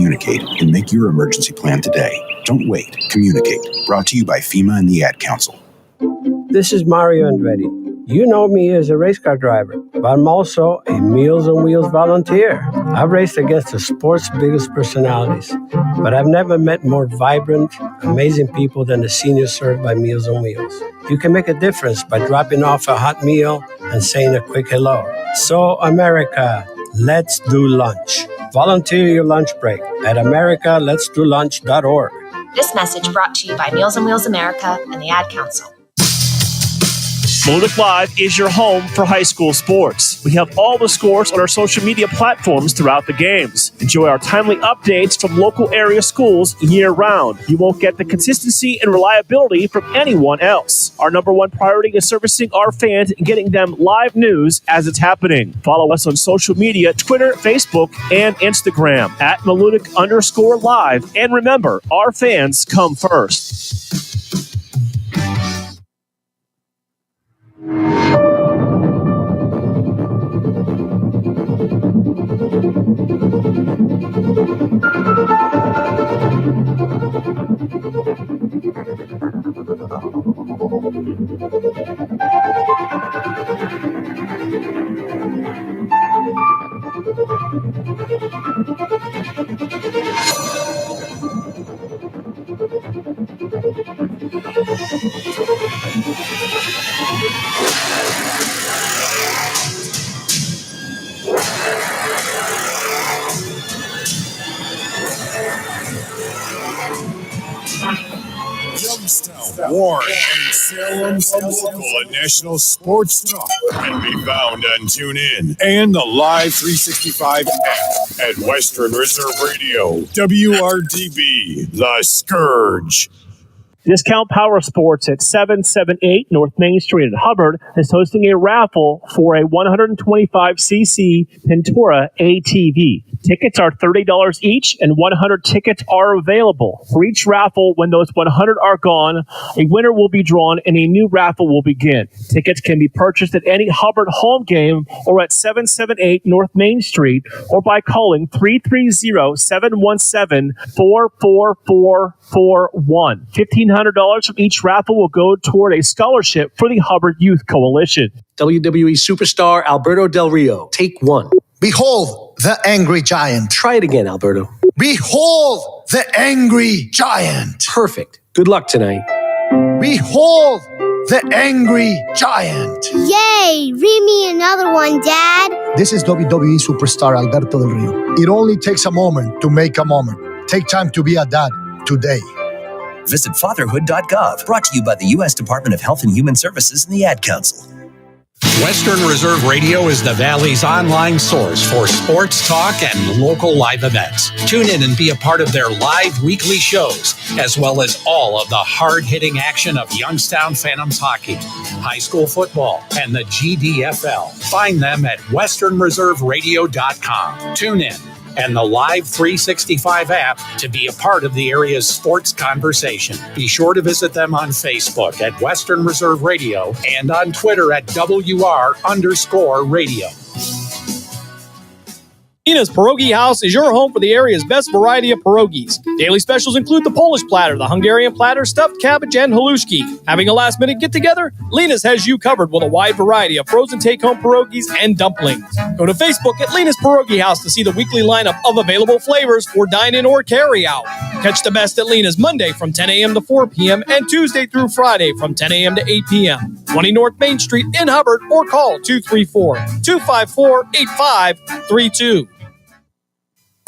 communicate and make your emergency plan today. Don't wait. Communicate. Brought to you by FEMA and the Ad Council. This is Mario Andretti. You know me as a race car driver, but I'm also a Meals on Wheels volunteer. I've raced against the sport's biggest personalities, but I've never met more vibrant, amazing people than the seniors served by Meals on Wheels. You can make a difference by dropping off a hot meal and saying a quick hello. So, America, let's do lunch. Volunteer your lunch break at americaletsdolunch.org. This message brought to you by Meals on Wheels America and the Ad Council. Melodic Live is your home for high school sports. We have all the scores on our social media platforms throughout the games. Enjoy our timely updates from local area schools year-round. You won't get the consistency and reliability from anyone else. Our number one priority is servicing our fans and getting them live news as it's happening. Follow us on social media, Twitter, Facebook, and Instagram at Melodic_Live. And remember, our fans come first. Youngstown, Warren, and Salem's local and national sports talk can be found on TuneIn and the Live 365 app at Western Reserve Radio, WRDB, The Scourge. Discount Power Sports at 778 North Main Street in Hubbard is hosting a raffle for a 125cc Pentora ATV. Tickets are $30 each, and 100 tickets are available. For each raffle, when those 100 are gone, a winner will be drawn and a new raffle will begin. Tickets can be purchased at any Hubbard home game or at 778 North Main Street or by calling 330-717-44441. $1,500 from each raffle will go toward a scholarship for the Hubbard Youth Coalition. WWE superstar Alberto Del Rio. Take one. Behold the angry giant. Try it again, Alberto. Behold the angry giant. Perfect. Good luck tonight. Behold the angry giant. Yay! Read me another one, Dad. This is WWE superstar Alberto Del Rio. It only takes a moment to make a moment. Take time to be a dad today. Visit fatherhood.gov. Brought to you by the U.S. Department of Health and Human Services and the Ad Council. Western Reserve Radio is the Valley's online source for sports talk and local live events. Tune in and be a part of their live weekly shows, as well as all of the hard-hitting action of Youngstown Phantoms hockey, high school football, and the GDFL. Find them at westernreserveradio.com. Tune in and the Live 365 app to be a part of the area's sports conversation. Be sure to visit them on Facebook at Western Reserve Radio and on Twitter at WR_radio. Ina's Pierogi House is your home for the area's best variety of pierogies. Daily specials include the Polish platter, the Hungarian platter, stuffed cabbage, and halushki. Having a last-minute get-together? Lena's has you covered with a wide variety of frozen take-home pierogies and dumplings. Go to Facebook at Lena's Pierogi House to see the weekly lineup of available flavors for dine-in or carry-out. Catch the best at Lena's Monday from 10 a.m. to 4 p.m. and Tuesday through Friday from 10 a.m. to 8 p.m. 20 North Main Street in Hubbard or call 234-254-8532.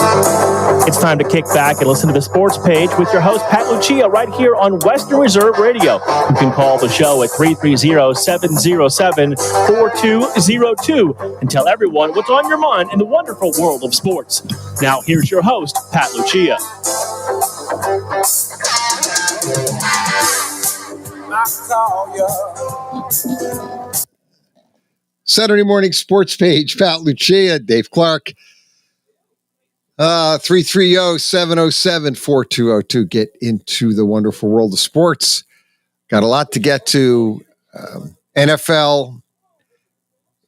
It's time to kick back and listen to the sports page with your host, Pat Lucia, right here on Western Reserve Radio. You can call the show at 330-707-4202 and tell everyone what's on your mind in the wonderful world of sports. Now, here's your host, Pat Lucia. Saturday morning sports page, Pat Lucia, Dave Clark. 330-707-4202. Get into the wonderful world of sports. Got a lot to get to. NFL.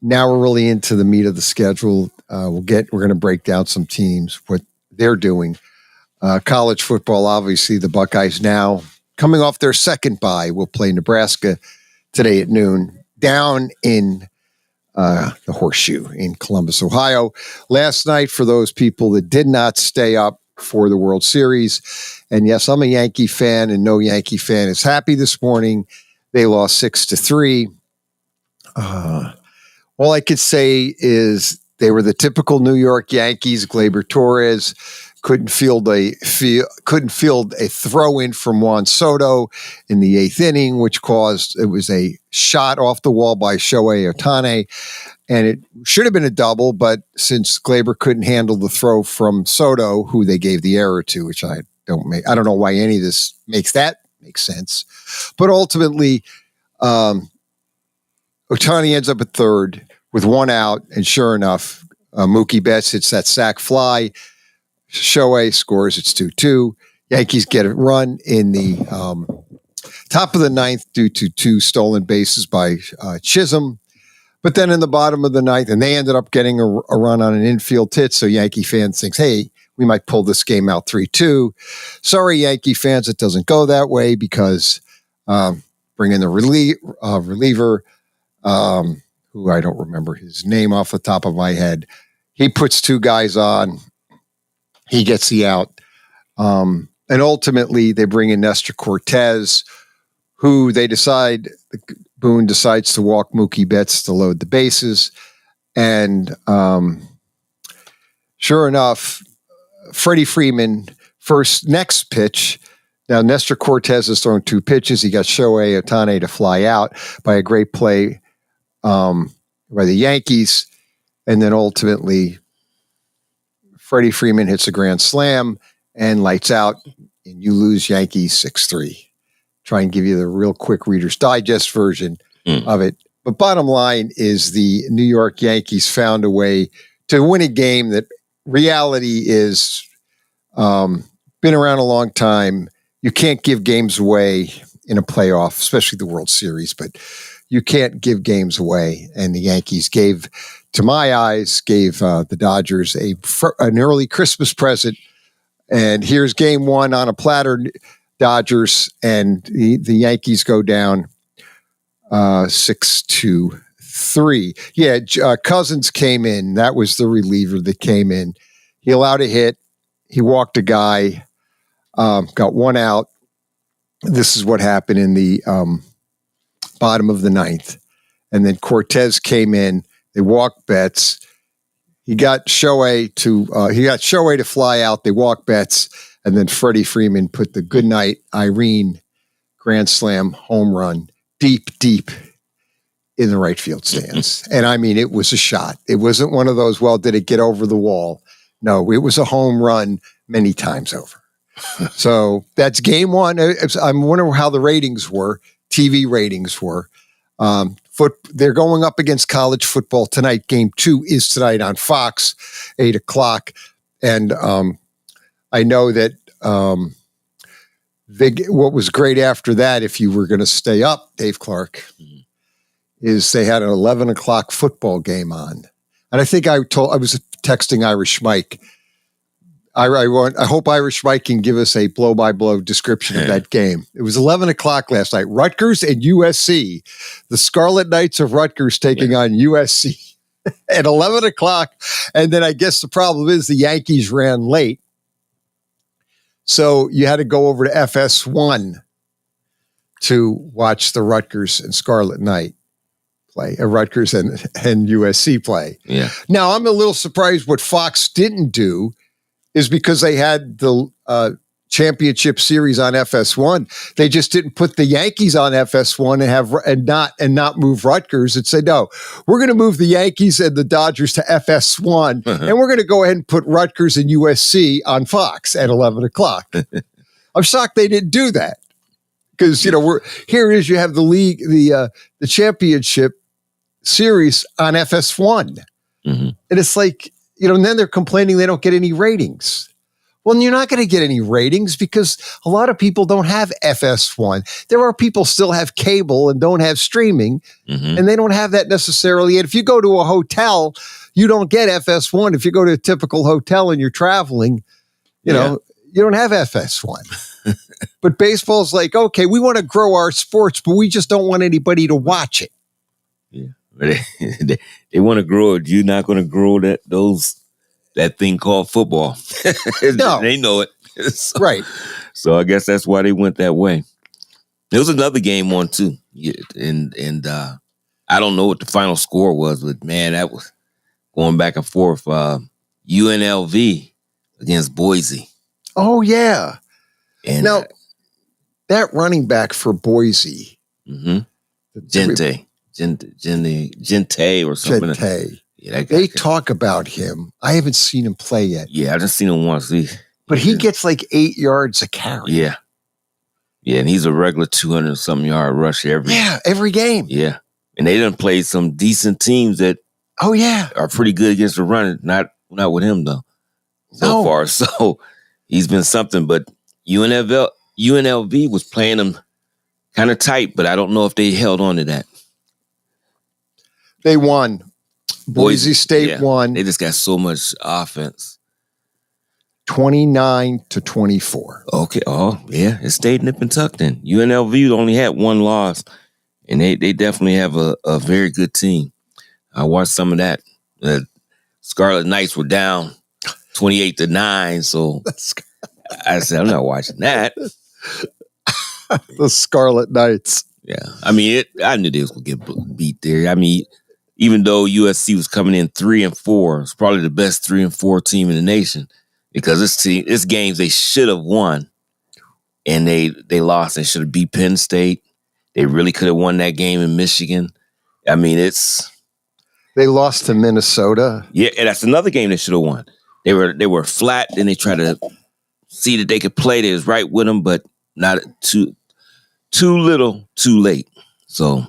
Now we're really into the meat of the schedule. We're going to break down some teams, what they're doing. College football, obviously, the Buckeyes now coming off their second bye will play Nebraska today at noon down in the Horseshoe in Columbus, Ohio. Last night, for those people that did not stay up for the World Series, and yes, I'm a Yankee fan, and no Yankee fan is happy this morning. They lost 6-3. All I could say is they were the typical New York Yankees. Gleyber Torres couldn't field a throw in from Juan Soto in the 8th inning, which it was a shot off the wall by Shohei Ohtani, and it should have been a double, but since Gleyber couldn't handle the throw from Soto, who they gave the error to, which I don't know why any of this makes sense, but ultimately Ohtani ends up at third with one out, and sure enough, Mookie Betts hits that sac fly. Shohei scores. It's 2-2. Yankees get a run in the top of the ninth due to 2 stolen bases by Chisholm. But then in the bottom of the ninth, and they ended up getting a run on an infield hit, so Yankee fans think, hey, we might pull this game out 3-2. Sorry, Yankee fans, it doesn't go that way because bring in the reliever, who I don't remember his name off the top of my head. He puts 2 guys on. He gets the out. And ultimately, they bring in Nestor Cortez, who Boone decides to walk Mookie Betts to load the bases. And sure enough, Freddie Freeman, next pitch. Now, Nestor Cortez has thrown 2 pitches. He got Shohei Ohtani to fly out by a great play by the Yankees. And then ultimately, Freddie Freeman hits a grand slam and lights out, and you lose Yankees 6-3. Try and give you the real quick Reader's Digest version of it. But bottom line is the New York Yankees found a way to win a game that reality is been around a long time. You can't give games away in a playoff, especially the World Series, but you can't give games away. And the Yankees gave the Dodgers an early Christmas present. And here's game 1 on a platter, Dodgers, and the Yankees go down 6-3. Yeah, Cousins came in. That was the reliever that came in. He allowed a hit. He walked a guy, got 1 out. This is what happened in the bottom of the ninth. And then Cortez came in. They walked Betts. He got Shohei to fly out. They walked Betts, and then Freddie Freeman put the goodnight Irene grand slam home run deep in the right field stands. And I mean, it was a shot. It wasn't one of those, well, did it get over the wall? No, it was a home run many times over. So that's game 1. I'm wondering how the ratings were, TV ratings were. They're going up against college football tonight. Game 2 is tonight on Fox, 8:00. And I know that what was great after that, if you were going to stay up, Dave Clark, is they had an 11 o'clock football game on. And I think I was texting Irish Mike. I hope Irish Mike can give us a blow-by-blow description of that game. It was 11 o'clock last night. Rutgers and USC. The Scarlet Knights of Rutgers taking on USC at 11 o'clock. And then I guess the problem is the Yankees ran late. So you had to go over to FS1 to watch the Rutgers and Scarlet Knight play, Rutgers and USC play. Yeah. Now, I'm a little surprised what Fox didn't do is because they had the championship series on FS1. They just didn't put the Yankees on FS1 and not move Rutgers and say, no, we're going to move the Yankees and the Dodgers to FS1, and we're going to go ahead and put Rutgers and USC on Fox at 11 o'clock. I'm shocked they didn't do that because, you have the league, the championship series on FS1. Mm-hmm. And it's like, and then they're complaining they don't get any ratings. Well, you're not going to get any ratings because a lot of people don't have FS1. There are people still have cable and don't have streaming, and they don't have that necessarily. And if you go to a hotel, you don't get FS1. If you go to a typical hotel and you're traveling, you know, You don't have FS1. But baseball's like, okay, we want to grow our sports, but we just don't want anybody to watch it. Yeah, but they want to grow it. You're not going to grow that thing called football. No, they know it. Right. So I guess that's why they went that way. There was another game on too, and I don't know what the final score was, but man, that was going back and forth. UNLV against Boise. Oh yeah. And now that running back for Boise, Gente or something. Gente. Yeah, they talk about him. I haven't seen him play yet. Yeah, I just seen him once. But he gets like 8 yards a carry. Yeah. Yeah, and he's a regular 200-something yard rusher every game. Yeah. And they done played some decent teams that are pretty good against the run. Not with him though. So far. So he's been something, but UNLV was playing him kind of tight, but I don't know if they held on to that. They won. Boise State won. They just got so much offense. 29-24. Okay. Oh, yeah. It stayed nip and tucked in. UNLV only had one loss, and they definitely have a very good team. I watched some of that. Scarlet Knights were down 28-9, so I said, I'm not watching that. The Scarlet Knights. Yeah. I mean, I knew they was going to get beat there. I mean, even though USC was coming in 3-4, it's probably the best 3-4 team in the nation. Because this games they should have won, and they lost. They should have beat Penn State. They really could have won that game in Michigan. I mean, they lost to Minnesota. Yeah, and that's another game they should have won. They were flat. Then they tried to see that they could play. They was right with them, but not too little, too late. So,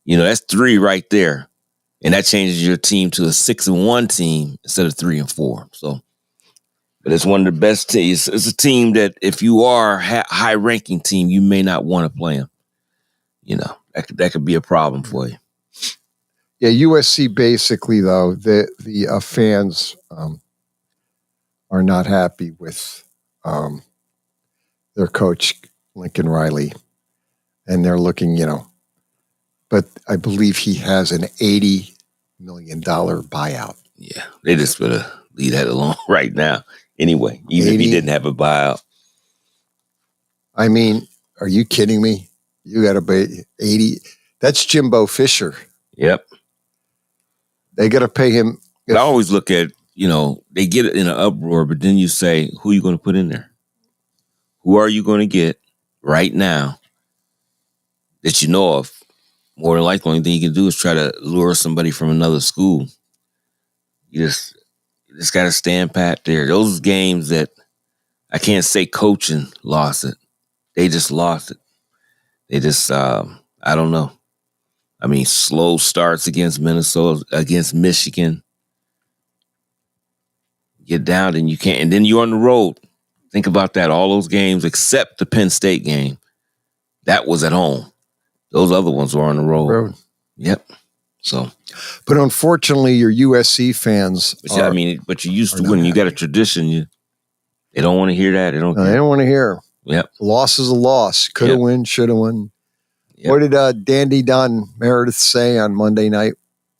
that's 3 right there, and that changes your team to a 6-1 team instead of 3-4. So. But it's one of the best teams. It's a team that if you are a high-ranking team, you may not want to play them. That could be a problem for you. Yeah, USC basically, though, the fans are not happy with their coach, Lincoln Riley. And they're looking, but I believe he has an $80 million buyout. Yeah, they just better leave that alone right now. Anyway, even if he didn't have a buyout. I mean, are you kidding me? You got to pay 80. That's Jimbo Fisher. Yep. They got to pay him. I always look at, they get it in an uproar, but then you say, who are you going to put in there? Who are you going to get right now that you know of? More than likely, the only thing you can do is try to lure somebody from another school. You just got to stand pat there. Those games that I can't say coaching lost it. They just lost it. They just, I don't know. I mean, slow starts against Minnesota, against Michigan. Get down and you can't. And then you're on the road. Think about that. All those games except the Penn State game. That was at home. Those other ones were on the road. Yep. So. But unfortunately, your USC fans but you used to win. You got a tradition. They don't want to hear that. They don't want to hear. Yep. Loss is a loss. Could have won, should have won. Yep. What did Dandy Don Meredith say on Monday night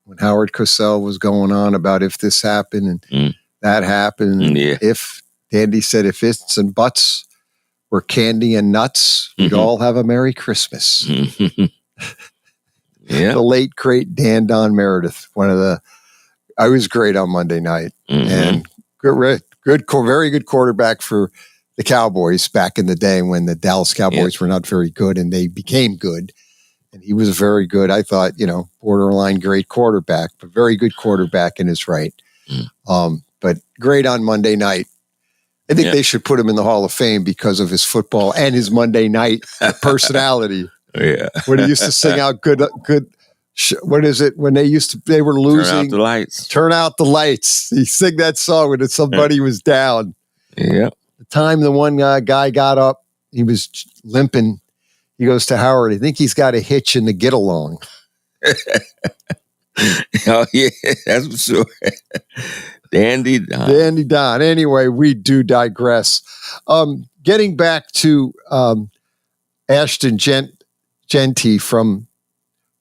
when Howard Cosell was going on about if this happened and that happened? If Dandy said if ifs and buts were candy and nuts, we'd all have a Merry Christmas. Yeah, the late great Dan Don Meredith, I was great on Monday night, and very good quarterback for the Cowboys back in the day when the Dallas Cowboys were not very good and they became good, and he was very good. I thought, borderline great quarterback, but very good quarterback in his right. But great on Monday night. I think they should put him in the Hall of Fame because of his football and his Monday night personality. Yeah. When he used to sing out good, what is it? When they were losing. Turn out the lights. Turn out the lights. He sang that song when somebody was down. Yeah. The time the one guy got up, he was limping. He goes to Howard, I think he's got a hitch in the get along. Oh, yeah, that's for sure. Dandy Don. Dandy Don. Anyway, we do digress. Getting back to Ashton Genty from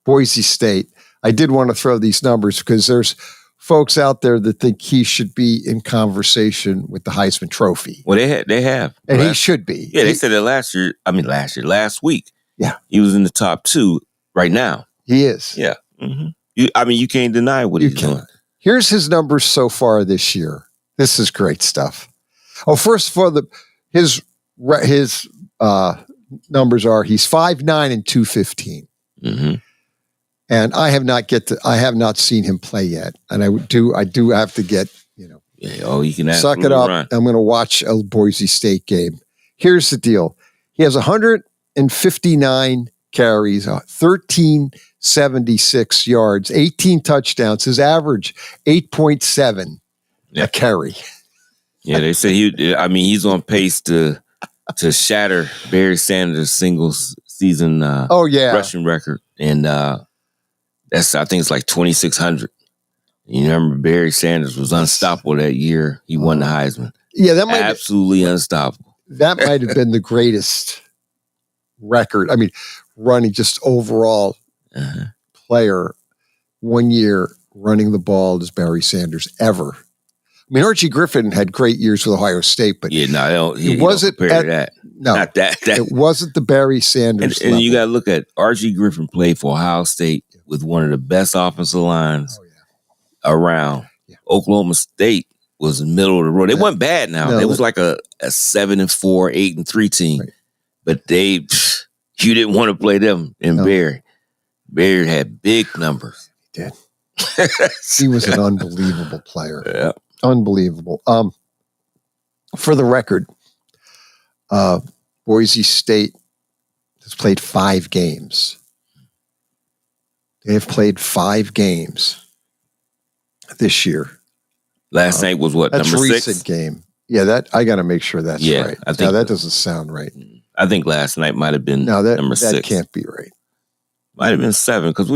Boise State, I did want to throw these numbers because there's folks out there that think he should be in conversation with the Heisman Trophy. Well, they have. And he should be. Yeah, they said that last week. Yeah. He was in the top 2 right now. He is. Yeah. Mm-hmm. You can't deny what he's doing. Here's his numbers so far this year. This is great stuff. Oh, first of all, his numbers are he's 5'9" and 215. Mm-hmm. And I have not seen him play yet. And I do have to get, you can suck it up. Run. I'm going to watch a Boise State game. Here's the deal. He has 159 carries, 1,376 yards, 18 touchdowns. His average 8.7 a carry. Yeah, they say he's on pace to shatter Barry Sanders' single season rushing record, and I think it's like 2,600. You remember Barry Sanders was unstoppable that year. He won the Heisman. Yeah, that might absolutely unstoppable. That might have been the greatest record. I mean, running just overall player 1 year running the ball as Barry Sanders ever. I mean, Archie Griffin had great years with Ohio State, but it wasn't that. No, not that. It wasn't the Barry Sanders. And you got to look at Archie Griffin played for Ohio State with one of the best offensive lines around. Yeah. Oklahoma State was middle of the road. They wasn't bad now. It was like a 7-4, 8-3 team, right. But you didn't want to play them in Barry. Barry had big numbers. He did. He was an unbelievable player. Yeah. Unbelievable. For the record, Boise State has played 5 games. They have played 5 games this year. Last night was what, that's number 6? That's a recent game. Yeah, that I got to make sure that's right. I think that doesn't sound right. I think last night might have been number 6. That can't be right. Might have been 7 because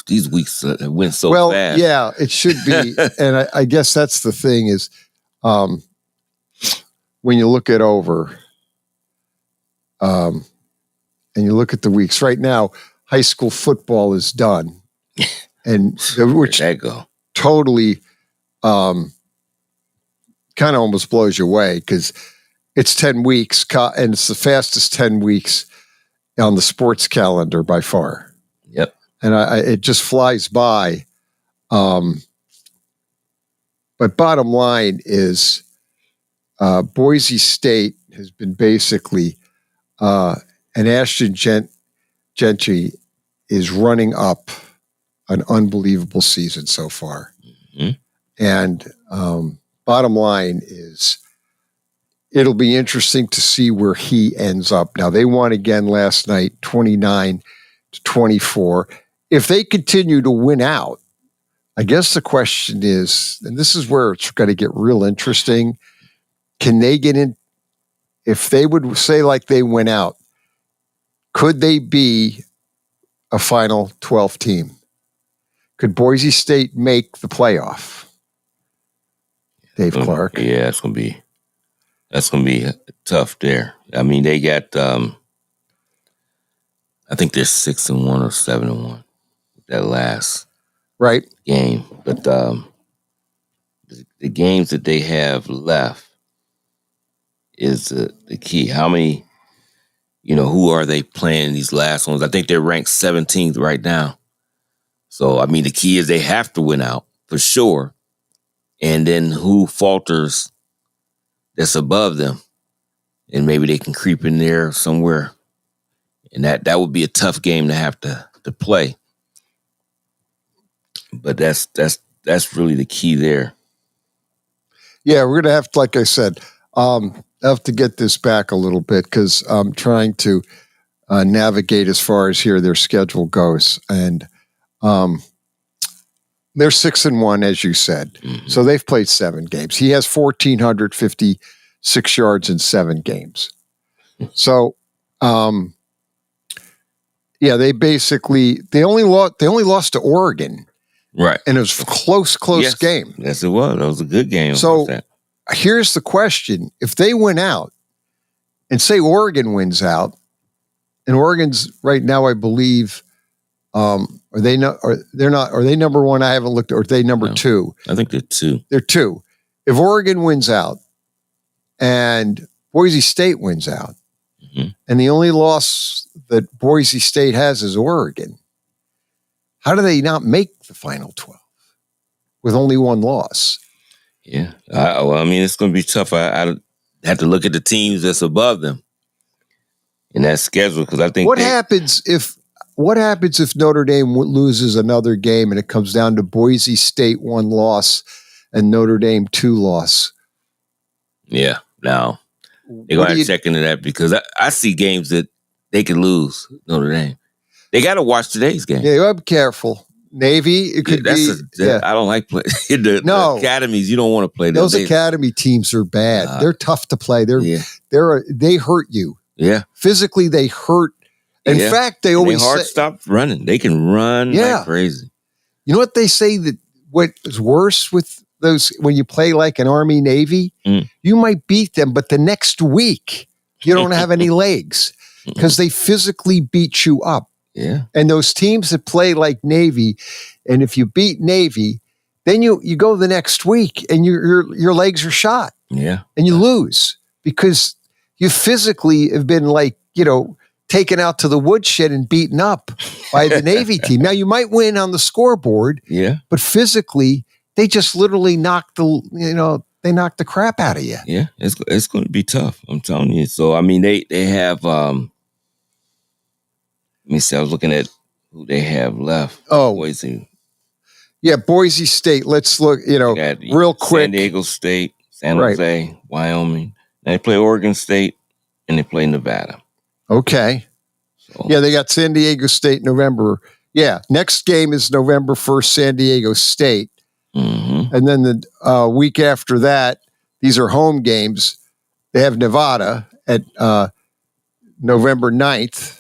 these weeks went so fast. Well, yeah, it should be. And I guess that's the thing is when you look it over and you look at the weeks right now, high school football is done. And which that go? Totally kind of almost blows you away because it's 10 weeks and it's the fastest 10 weeks on the sports calendar by far. Yep. And it just flies by. But bottom line is Boise State has been basically, and Ashton Genty is running up an unbelievable season so far. Mm-hmm. And bottom line is it'll be interesting to see where he ends up. Now, they won again last night, 29-24. If they continue to win out, I guess the question is, and this is where it's going to get real interesting, can they get in? If they would say like they win out, could they be a final 12 team? Could Boise State make the playoff? Dave Clark. Yeah, that's gonna be tough there. I mean, they got I think they're 6-1 or 7-1 that last game. But the games that they have left is the key. How many, who are they playing these last ones? I think they're ranked 17th right now. So, I mean, the key is they have to win out for sure. And then who falters that's above them. And maybe they can creep in there somewhere. And that would be a tough game to have to play. But that's really the key there. Yeah, we're going to have to, like I said, have to get this back a little bit because I'm trying to navigate as far as here their schedule goes. And they're 6-1, as you said. Mm-hmm. So they've played 7 games. He has 1,456 yards in 7 games. So, yeah, they only lost to Oregon, Right. And it was a close game. Yes, it was. That was a good game. So here's the question. If they win out, and say Oregon wins out, and Oregon's right now, I believe, are they number one? I haven't looked, or are they number two? I think they're two. They're two. If Oregon wins out and Boise State wins out, and the only loss that Boise State has is Oregon, how do they not make the Final 12 with only one loss? Yeah. Well, I mean, it's going to be tough. I have to look at the teams that's above them in that schedule, because I think What happens if Notre Dame loses another game and it comes down to Boise State 1 loss and Notre Dame 2 loss? Yeah. Now, they're going to have to check into that, because I see games that they can lose Notre Dame. They got to watch today's game. Yeah, you have to be careful. Navy, it could be. I don't like play. The academies, you don't want to play them. Those academy teams are bad. They're tough to play. They hurt you. Yeah. Physically, they hurt. In fact, they always say, stop running. They can run like crazy. You know what they say, that what is worse with those, when you play like an Army Navy, you might beat them, but the next week you don't have any legs because they physically beat you up. Yeah. And those teams that play like Navy, and if you beat Navy, then you go the next week and your legs are shot. Yeah. And you lose because you physically have been taken out to the woodshed and beaten up by the Navy team. Now you might win on the scoreboard, but physically they just literally knock the crap out of you. Yeah, it's going to be tough. I'm telling you. So I mean, they have. Let me see. I was looking at who they have left. Oh, Boise. Yeah, Boise State. Let's look. Real quick. San Diego State, San Jose, Wyoming. They play Oregon State, and they play Nevada. Okay. So. Yeah, they got San Diego State November. Yeah, next game is November 1st, San Diego State. Mm-hmm. And then the week after that, these are home games. They have Nevada at November 9th.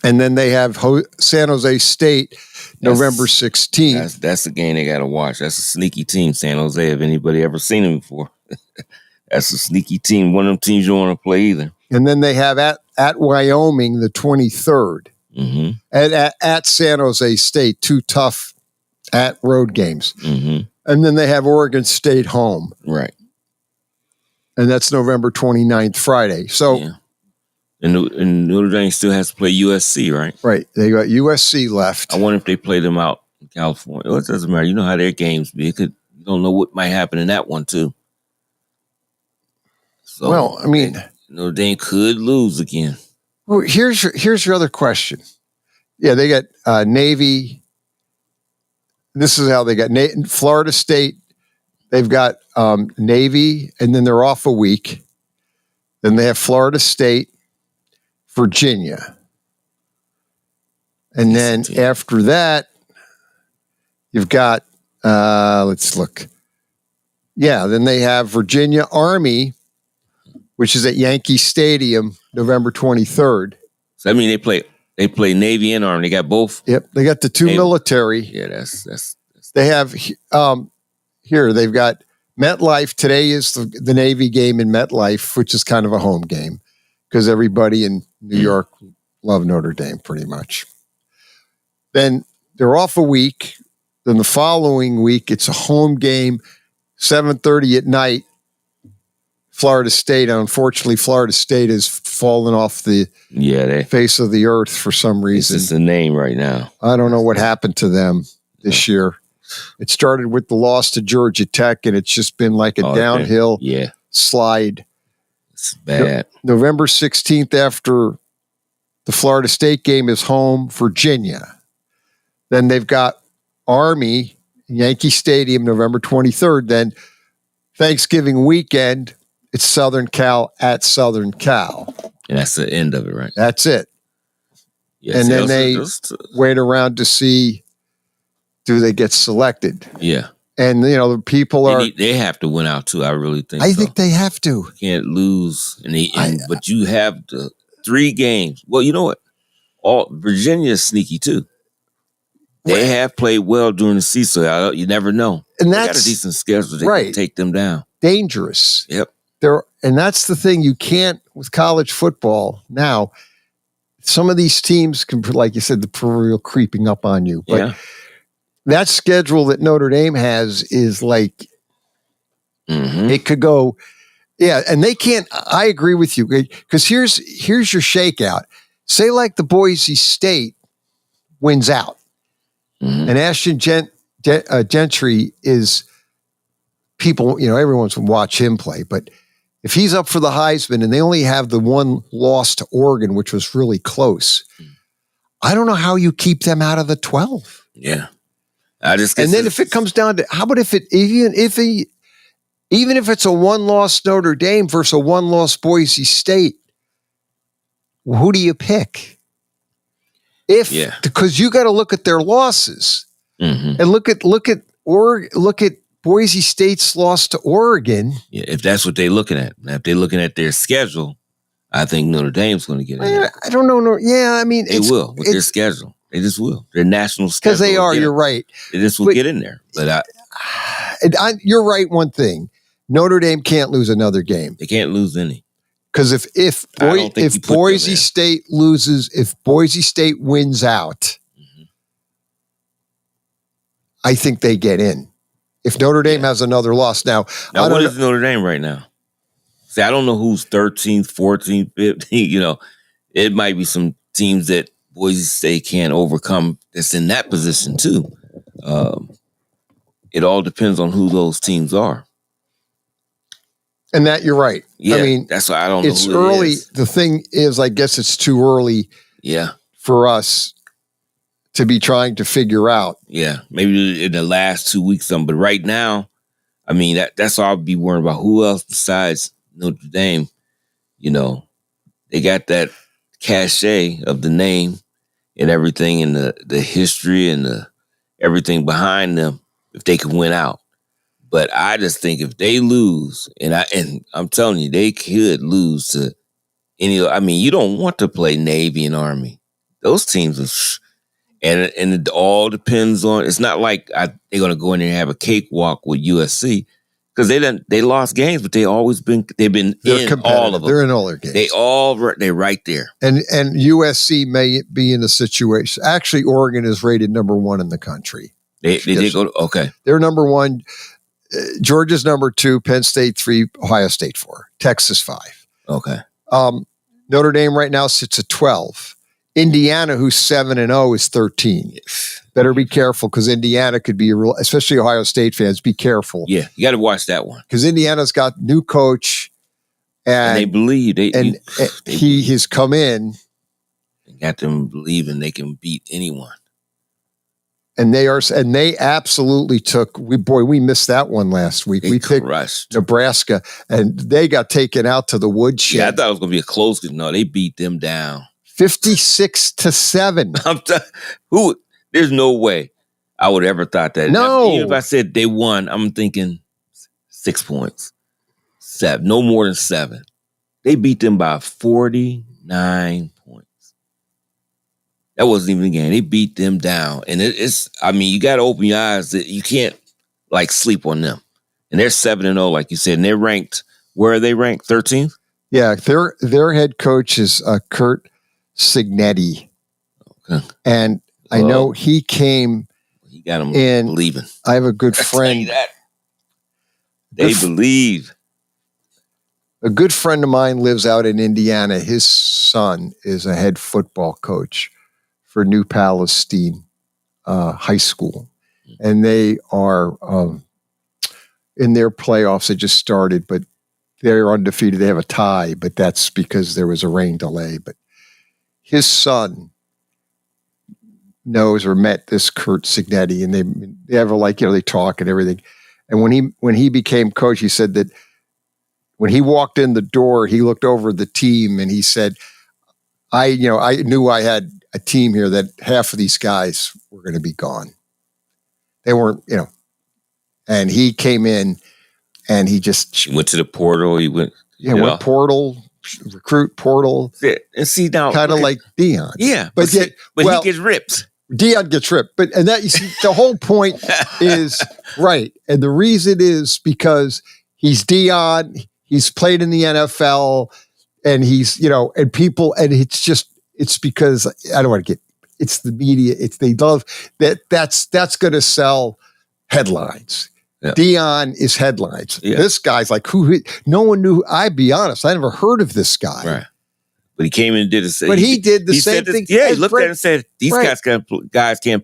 And then they have San Jose State November 16th. That's the game they got to watch. That's a sneaky team, San Jose, if anybody ever seen them before. That's a sneaky team. One of them teams you don't want to play either. And then they have at Wyoming the 23rd. Mm-hmm. And at San Jose State, 2 tough at road games. Mm-hmm. And then they have Oregon State home. Right. And that's November 29th, Friday. So... Yeah. And Notre Dame still has to play USC, right? Right. They got USC left. I wonder if they play them out in California. Well, it doesn't matter. You know how their games be. You don't know what might happen in that one, too. So, well, I mean... Notre Dame could lose again. Well, here's your other question. Yeah, they got Navy. This is how they got Florida State. They've got Navy, and then they're off a week. Then they have Florida State, Virginia. And then after that, you've got, let's look. Yeah, then they have Virginia Army, which is at Yankee Stadium, November 23rd. So I mean, they play Navy and Army. They got both. Yep, they got the two military. Yeah, that's. They have here. They've got MetLife. Today is the Navy game in MetLife, which is kind of a home game because everybody in New York love Notre Dame pretty much. Then they're off a week. Then the following week, it's a home game, 7:30 at night. Florida State. Unfortunately, Florida State has fallen off the face of the earth for some reason. It's just a name right now. I don't know what happened to them this year. It started with the loss to Georgia Tech, and it's just been like a downhill slide. It's bad. November 16th, after the Florida State game, is home, Virginia. Then they've got Army, Yankee Stadium, November 23rd. Then Thanksgiving weekend, it's Southern Cal at Southern Cal. And that's the end of it, right? That's it. Yes, and then they wait around to see, do they get selected? Yeah. And, the people they have to win out, too. I really think I think they have to. You can't lose. But you have the 3 games. Well, you know what? Virginia is sneaky, too. They have played well during the season. So you never know. And they got that's a decent schedule. They can take them down. Dangerous. Yep. And that's the thing. You can't, with college football now, some of these teams can, like you said, the proverbial creeping up on you. But that schedule that Notre Dame has is like, it could go, and they can't, I agree with you, because here's your shakeout. Say like the Boise State wins out, and Ashton Gentry is, people, everyone's going to watch him play, but if he's up for the Heisman and they only have the one loss to Oregon, which was really close, I don't know how you keep them out of the 12. Yeah. And then if it comes down to, how about if even if it's a one-loss Notre Dame versus a one-loss State, who do you pick? Because you got to look at their losses and look at Boise State's loss to Oregon. Yeah, if that's what they're looking at. Now, if they're looking at their schedule, I think Notre Dame's going to get in. I don't know. Yeah, I mean, they will with their schedule. They just will. Their national schedule. Because they are. You're right. They just will get in there. But you're right. One thing, Notre Dame can't lose another game. They can't lose any. Because if Boise State loses, if Boise State wins out, I think they get in. If Notre Dame has another loss now what is Notre Dame right now? See, I don't know who's 13th, 14th, 15th. It might be some teams that Boise State can't overcome that's in that position too. It all depends on who those teams are. And that you're right. Yeah, I mean, that's why I don't know. It's early. The thing is, I guess it's too early. Yeah. For us to be trying to figure out. Yeah, maybe in the last 2 weeks, something. But right now, I mean, that's all I'll be worrying about. Who else besides Notre Dame? They got that cachet of the name and everything, and the history and the everything behind them. If they can win out, but I just think if they lose, and I'm telling you, they could lose to any. I mean, you don't want to play Navy and Army; those teams are. And it all depends on. It's not like they're going to go in there and have a cakewalk with USC because they lost games, but they've been in all of them. They're in all their games. They're right there. And USC may be in a situation. Actually, Oregon is rated number 1 in the country. They did go. Okay, they're number 1. Georgia's number 2. Penn State 3. Ohio State 4. Texas 5. Okay. Notre Dame right now sits at 12. Indiana, who's 7-0, is 13. Yes. Better be careful because Indiana could be especially Ohio State fans, be careful. Yeah, you got to watch that one. Because Indiana's got new coach. And they believe. He has come in. Got them believing they can beat anyone. And they absolutely took, we missed that one last week. We picked Nebraska and they got taken out to the woodshed. Yeah, I thought it was going to be a close. No, they beat them down. 56-7. There's no way I would ever thought that. No. Even if I said they won, I'm thinking 6 points. 7. No more than 7. They beat them by 49 points. That wasn't even a game. They beat them down. And you got to open your eyes that you can't sleep on them. And they're 7-0, like you said. And they're ranked, where are they ranked? 13th? Yeah. Their head coach is Kurt Signetti. Okay. And I know he came. He got them in. Believing. I have a good friend. They believe. A good friend of mine lives out in Indiana. His son is a head football coach for New Palestine High School. And they are in their playoffs. They just started, but they're undefeated. They have a tie, but that's because there was a rain delay. But his son knows or met this Kurt Signetti, and they have they talk and everything. And when he became coach, he said that when he walked in the door, he looked over the team and he said, I knew I had a team here that half of these guys were going to be gone. They weren't, and he came in and he just went to the portal. He went, portal. Recruit portal. Yeah. And see now, kind of like Dion. Yeah, but he gets ripped. Dion gets ripped, and that, you see, the whole point is right, and the reason is because he's Dion. He's played in the NFL, and he's and people, and it's because I don't want to get. It's the media. They love that. That's going to sell headlines. Yeah. Dion is headlines. Yeah. This guy's like who? No one knew. I'd be honest. I never heard of this guy. Right. But he came in and did it. But he did the same thing. Yeah, he looked at it and said, "These guys can't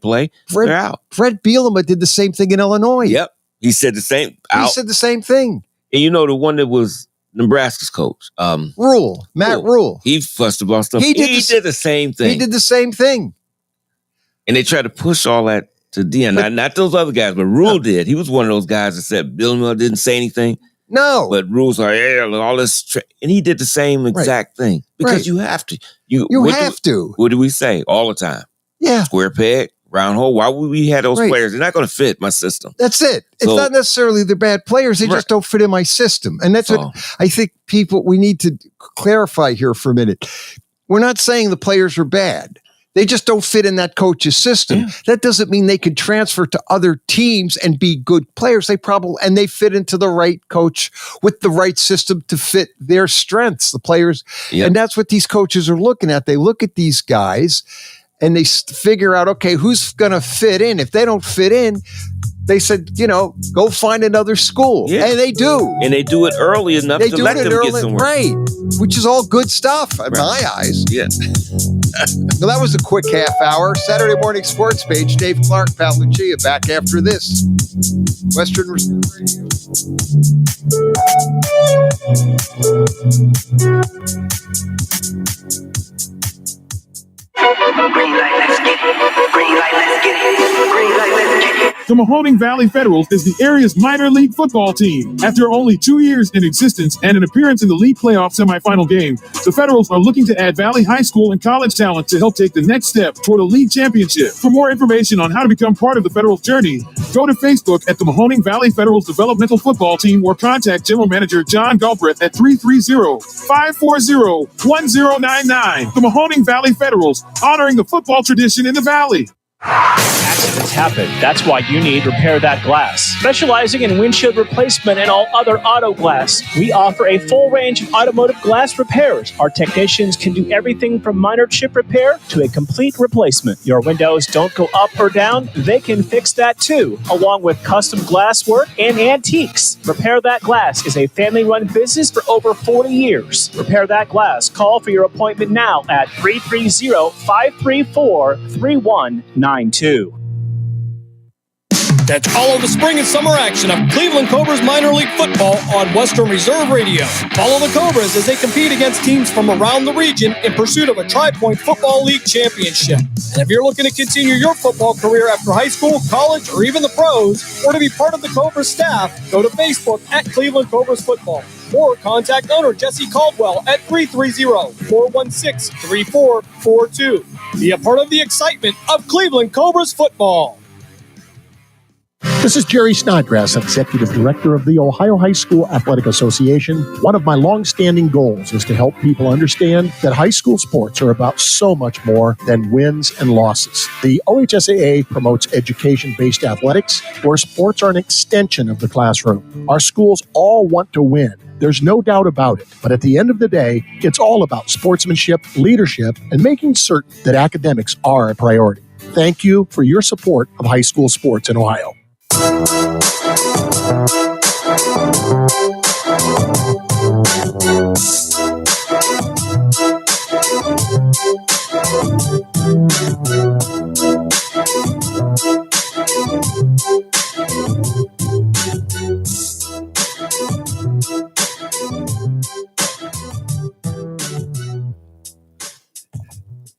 play. They're out." Fred Bielema did the same thing in Illinois. Yep, he said the same. He said the same thing. And the one that was Nebraska's coach, Matt Rule. He fussed about stuff. He did the same thing. He did the same thing. And they tried to push all that to Dion. Not those other guys, but Rule did. He was one of those guys that said Bielema didn't say anything. No. But Rule's like, yeah, all this. And he did the same exact thing. Because you have to. You have to. What do we say all the time? Yeah. Square peg, round hole. Why would we have those players? They're not going to fit my system. That's it. It's not necessarily they're bad players. They just don't fit in my system. And that's what I think we need to clarify here for a minute. We're not saying the players are bad. They just don't fit in that coach's system. Yeah. That doesn't mean they can transfer to other teams and be good players. They fit into the right coach with the right system to fit their strengths, the players. Yep. And that's what these coaches are looking at. They look at these guys and they figure out, okay, who's going to fit in? If they don't fit in, they said, go find another school. Yeah. And they do. And they do it early enough to let them get somewhere. Right. Which is all good stuff in my eyes. Yeah. Well, that was a quick half hour. Saturday morning sports page. Dave Clark, Pat Lucia, back after this. Western Reserve Radio. Green light, let's get it. Green light, let's get it. Green light, let's get it. The Mahoning Valley Federals is the area's minor league football team. After only 2 years in existence and an appearance in the league playoff semifinal game, the Federals are looking to add Valley High School and college talent to help take the next step toward a league championship. For more information on how to become part of the Federals' journey, go to Facebook at the Mahoning Valley Federals Developmental Football Team or contact General Manager John Galbraith at 330-540-1099. The Mahoning Valley Federals, honoring the football tradition in the Valley. Accidents happen. That's why you need Repair That Glass. Specializing in windshield replacement and all other auto glass, we offer a full range of automotive glass repairs. Our technicians can do everything from minor chip repair to a complete replacement. Your windows don't go up or down, they can fix that too, along with custom glass work and antiques. Repair That Glass is a family-run business for over 40 years. Repair That Glass. Call for your appointment now at 330-534-3192. Catch all of the spring and summer action of Cleveland Cobras minor league football on Western Reserve Radio. Follow the Cobras as they compete against teams from around the region in pursuit of a Tri-Point Football League championship. And if you're looking to continue your football career after high school, college, or even the pros, or to be part of the Cobras staff, go to Facebook at Cleveland Cobras Football. Or contact owner Jesse Caldwell at 330-416-3442. Be a part of the excitement of Cleveland Cobras football. This is Jerry Snodgrass, Executive Director of the Ohio High School Athletic Association. One of my long-standing goals is to help people understand that high school sports are about so much more than wins and losses. The OHSAA promotes education-based athletics, where sports are an extension of the classroom. Our schools all want to win. There's no doubt about it. But at the end of the day, it's all about sportsmanship, leadership, and making certain that academics are a priority. Thank you for your support of high school sports in Ohio.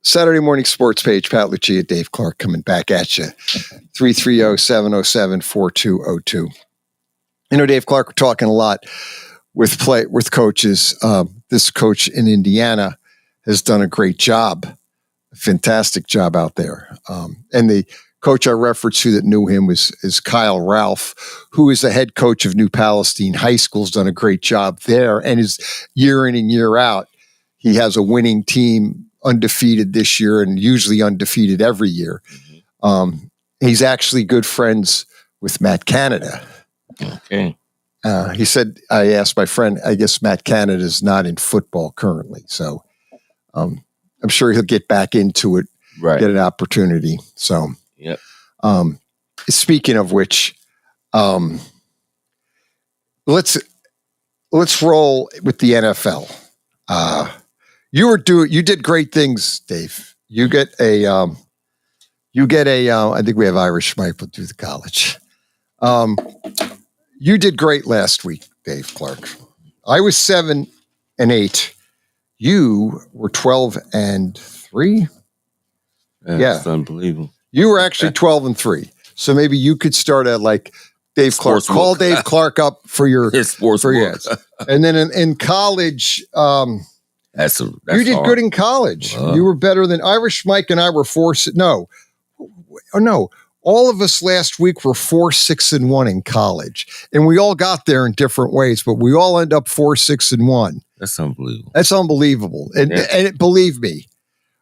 Saturday morning sports page, Pat Lucia, Dave Clark coming back at you. 330-707-4202. Dave Clark, we're talking a lot with coaches. This coach in Indiana has done a great job, a fantastic job out there. And the coach I referenced to that knew him is Kyle Ralph, who is the head coach of New Palestine High School, has done a great job there. And is year in and year out, he has a winning team, undefeated this year and usually undefeated every year. Mm-hmm. He's actually good friends with Matt Canada. Okay. He said, I asked my friend, I guess Matt Canada is not in football currently. So I'm sure he'll get back into it, get an opportunity. So, yep. Speaking of which, let's roll with the NFL. You did great things, Dave. You get a, I think we have Irish Mike will do the college. You did great last week, Dave Clark. I was 7-8. You were 12-3. That's unbelievable. You were actually 12-3. So maybe you could start at like Dave Clark. Call Dave Clark up for your sports ads. And then in college, you did hard. good in college. You were better than Irish Mike and I were 4-6. No. All of us last week were 4-6-1 in college, and we all got there in different ways, but we all end up 4-6-1. That's unbelievable. That's unbelievable. And believe me,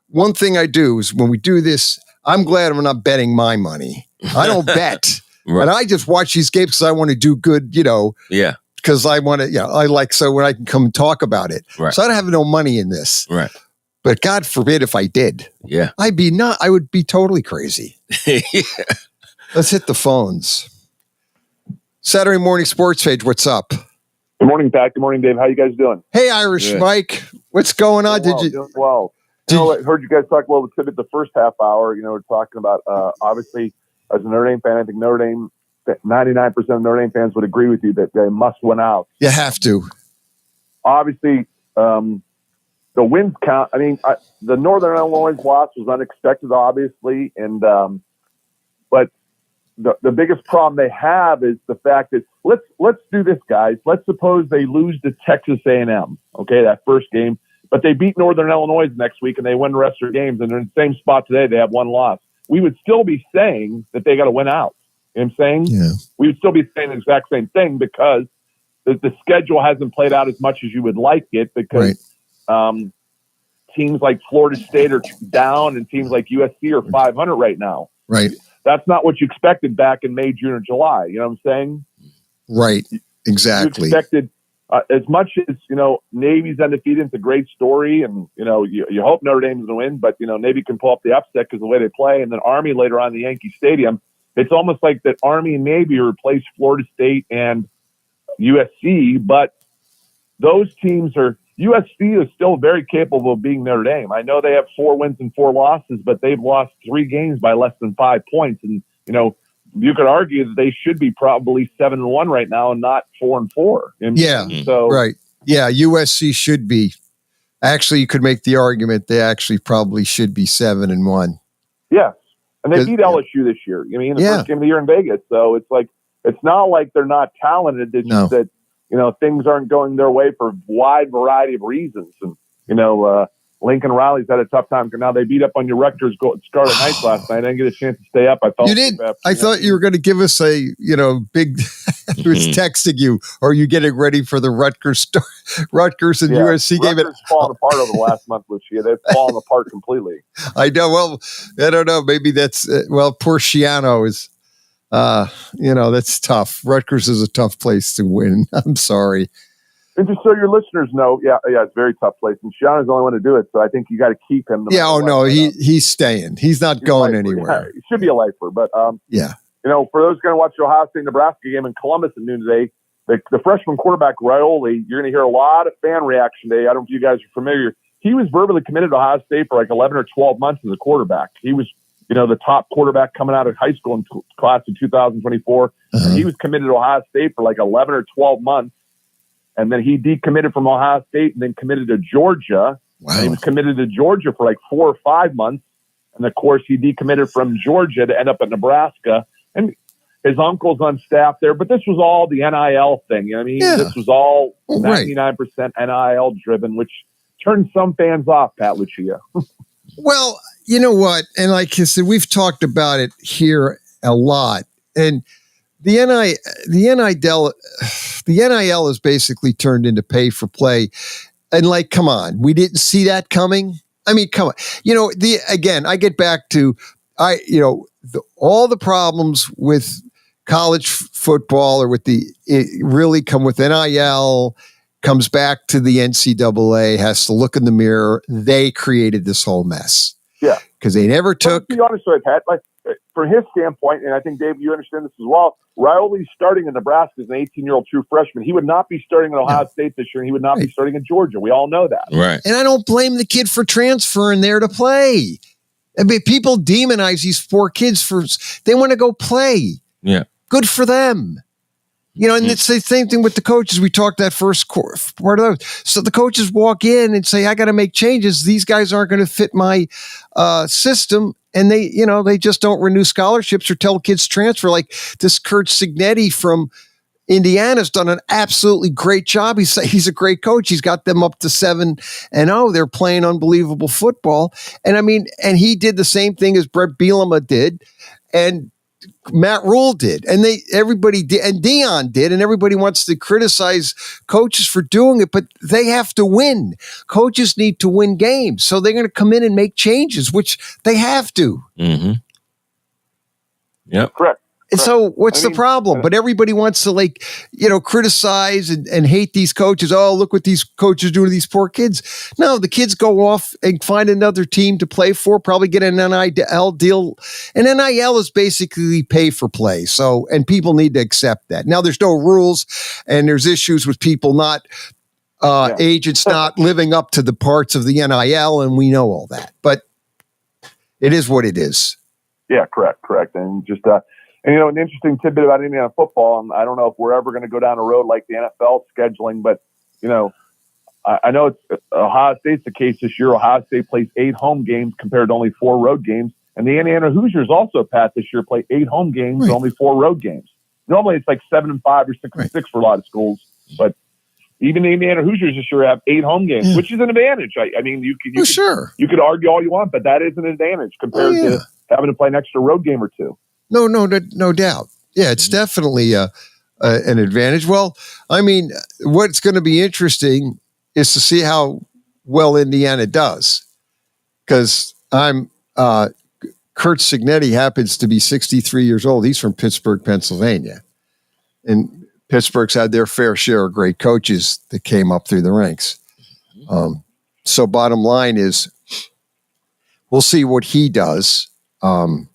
one thing I do is when we do this, I'm glad I'm not betting my money. I don't bet. Right. And I just watch these games because I want to do good, Yeah. Because I want to, I like, so when I can come and talk about it. Right. So I don't have no money in this. Right. But God forbid if I did. Yeah. I would be totally crazy. Let's hit the phones. Saturday Morning Sports Page, what's up? Good morning, Pat. Good morning, Dave. How you guys doing? Hey, Irish Mike. What's going on? Doing well. I heard you guys talk a little bit the first half hour. We're talking about, obviously, as a Notre Dame fan, I think 99% of Notre Dame fans would agree with you that they must win out. You have to. Obviously, the wins count. I mean, the Northern Illinois loss was unexpected, obviously, and but the biggest problem they have is the fact that let's do this, guys. Let's suppose they lose to Texas A&M, okay, that first game, but they beat Northern Illinois next week and they win the rest of their games, and they're in the same spot today. They have one loss. We would still be saying that they got to win out. You know what I'm saying? Yeah. We would still be saying the exact same thing because the schedule hasn't played out as much as you would like it because teams like Florida State are down and teams like USC are 500 right now. Right. That's not what you expected back in May, June, or July. You know what I'm saying? Right. Exactly. You expected as much as, Navy's undefeated. It's a great story. And, you hope Notre Dame's going to win, but, Navy can pull up the upset because of the way they play. And then Army later on in the Yankee Stadium. It's almost like that Army and Navy replaced Florida State and USC, but those teams USC is still very capable of being Notre Dame. I know they have 4 wins and 4 losses, but they've lost 3 games by less than 5 points. And, you could argue that they should be probably 7-1 right now and not 4-4. Right. Yeah. USC should be. Actually, you could make the argument they actually probably should be 7-1. Yes. And they beat LSU this year. The first game of the year in Vegas. So it's like, it's not like they're not talented. It's just that, things aren't going their way for a wide variety of reasons. And, Lincoln Riley's had a tough time. Now they beat up on your Rutgers Scarlet Knights last night. I didn't get a chance to stay up. I felt you did. I thought you were going to give us a, big was texting you. Or are you getting ready for the Rutgers and USC game? Rutgers fallen apart over the last month, Lucia. They've fallen apart completely. I know. Well, I don't know. Maybe that's poor Schiano is. That's tough. Rutgers is a tough place to win. I'm sorry. And just so your listeners know, it's a very tough place. And Schiano's the only one to do it, so I think you got to keep him. He's staying. He's not going anywhere. Yeah, he should be a lifer, but for those going to watch the Ohio State-Nebraska game in Columbus at noon today, the freshman quarterback Rioli, you're going to hear a lot of fan reaction today. I don't know if you guys are familiar. He was verbally committed to Ohio State for like 11 or 12 months as a quarterback. He was the top quarterback coming out of high school in class of 2024. And he was committed to Ohio State for like 11 or 12 months. And then he decommitted from Ohio State and then committed to Georgia. Wow. And he was committed to Georgia for like 4 or 5 months. And of course, he decommitted from Georgia to end up at Nebraska. And his uncle's on staff there. But this was all the NIL thing. This was all 99% NIL driven, which turned some fans off, Pat Lucia. Well, you know what? And like I said, we've talked about it here a lot. And the NIL is basically turned into pay for play. And like, come on, we didn't see that coming. I mean, come on. Again, I get back to, all the problems with college football or it really come with NIL, comes back to the NCAA, has to look in the mirror. They created this whole mess. Yeah. Because they never took. To be honest with you, Pat, like, from his standpoint, and I think, Dave, you understand this as well, Rioli's starting in Nebraska as an 18-year-old true freshman. He would not be starting at Ohio State this year, and he would not be starting in Georgia. We all know that. Right. And I don't blame the kid for transferring there to play. I mean, people demonize these poor kids they want to go play. Yeah. Good for them. And it's the same thing with the coaches. We talked that first part of those. So the coaches walk in and say, I got to make changes. These guys aren't going to fit my system. And they just don't renew scholarships or tell kids transfer. Like this Kurt Signetti from Indiana's done an absolutely great job. He's a great coach. He's got them up to 7-0. They're playing unbelievable football. And and he did the same thing as Brett Bielema did. And Matt Rule did, and everybody did, and Dion did, and everybody wants to criticize coaches for doing it, but they have to win. Coaches need to win games, so they're going to come in and make changes, which they have to. Mm-hmm. Yep. Correct. And so what's the problem? But everybody wants to criticize and hate these coaches. Oh, look what these coaches do to these poor kids. No, the kids go off and find another team to play for, probably get an NIL deal. And NIL is basically pay for play. So, and people need to accept that. Now there's no rules and there's issues with people agents not living up to the parts of the NIL. And we know all that, but it is what it is. Yeah, correct. And just, and, an interesting tidbit about Indiana football, and I don't know if we're ever going to go down a road like the NFL scheduling, but, I know it's Ohio State's the case this year. Ohio State plays 8 home games compared to only 4 road games. And the Indiana Hoosiers also, Pat, this year play 8 home games and only 4 road games. Normally it's like 7-5 or 6-6 for a lot of schools. But even the Indiana Hoosiers this year have 8 home games, which is an advantage. You could argue all you want, but that is an advantage compared to having to play an extra road game or 2. No doubt. Yeah, it's definitely an advantage. Well, what's going to be interesting is to see how well Indiana does. Because Kurt Signetti happens to be 63 years old. He's from Pittsburgh, Pennsylvania. And Pittsburgh's had their fair share of great coaches that came up through the ranks. So bottom line is, we'll see what he does. And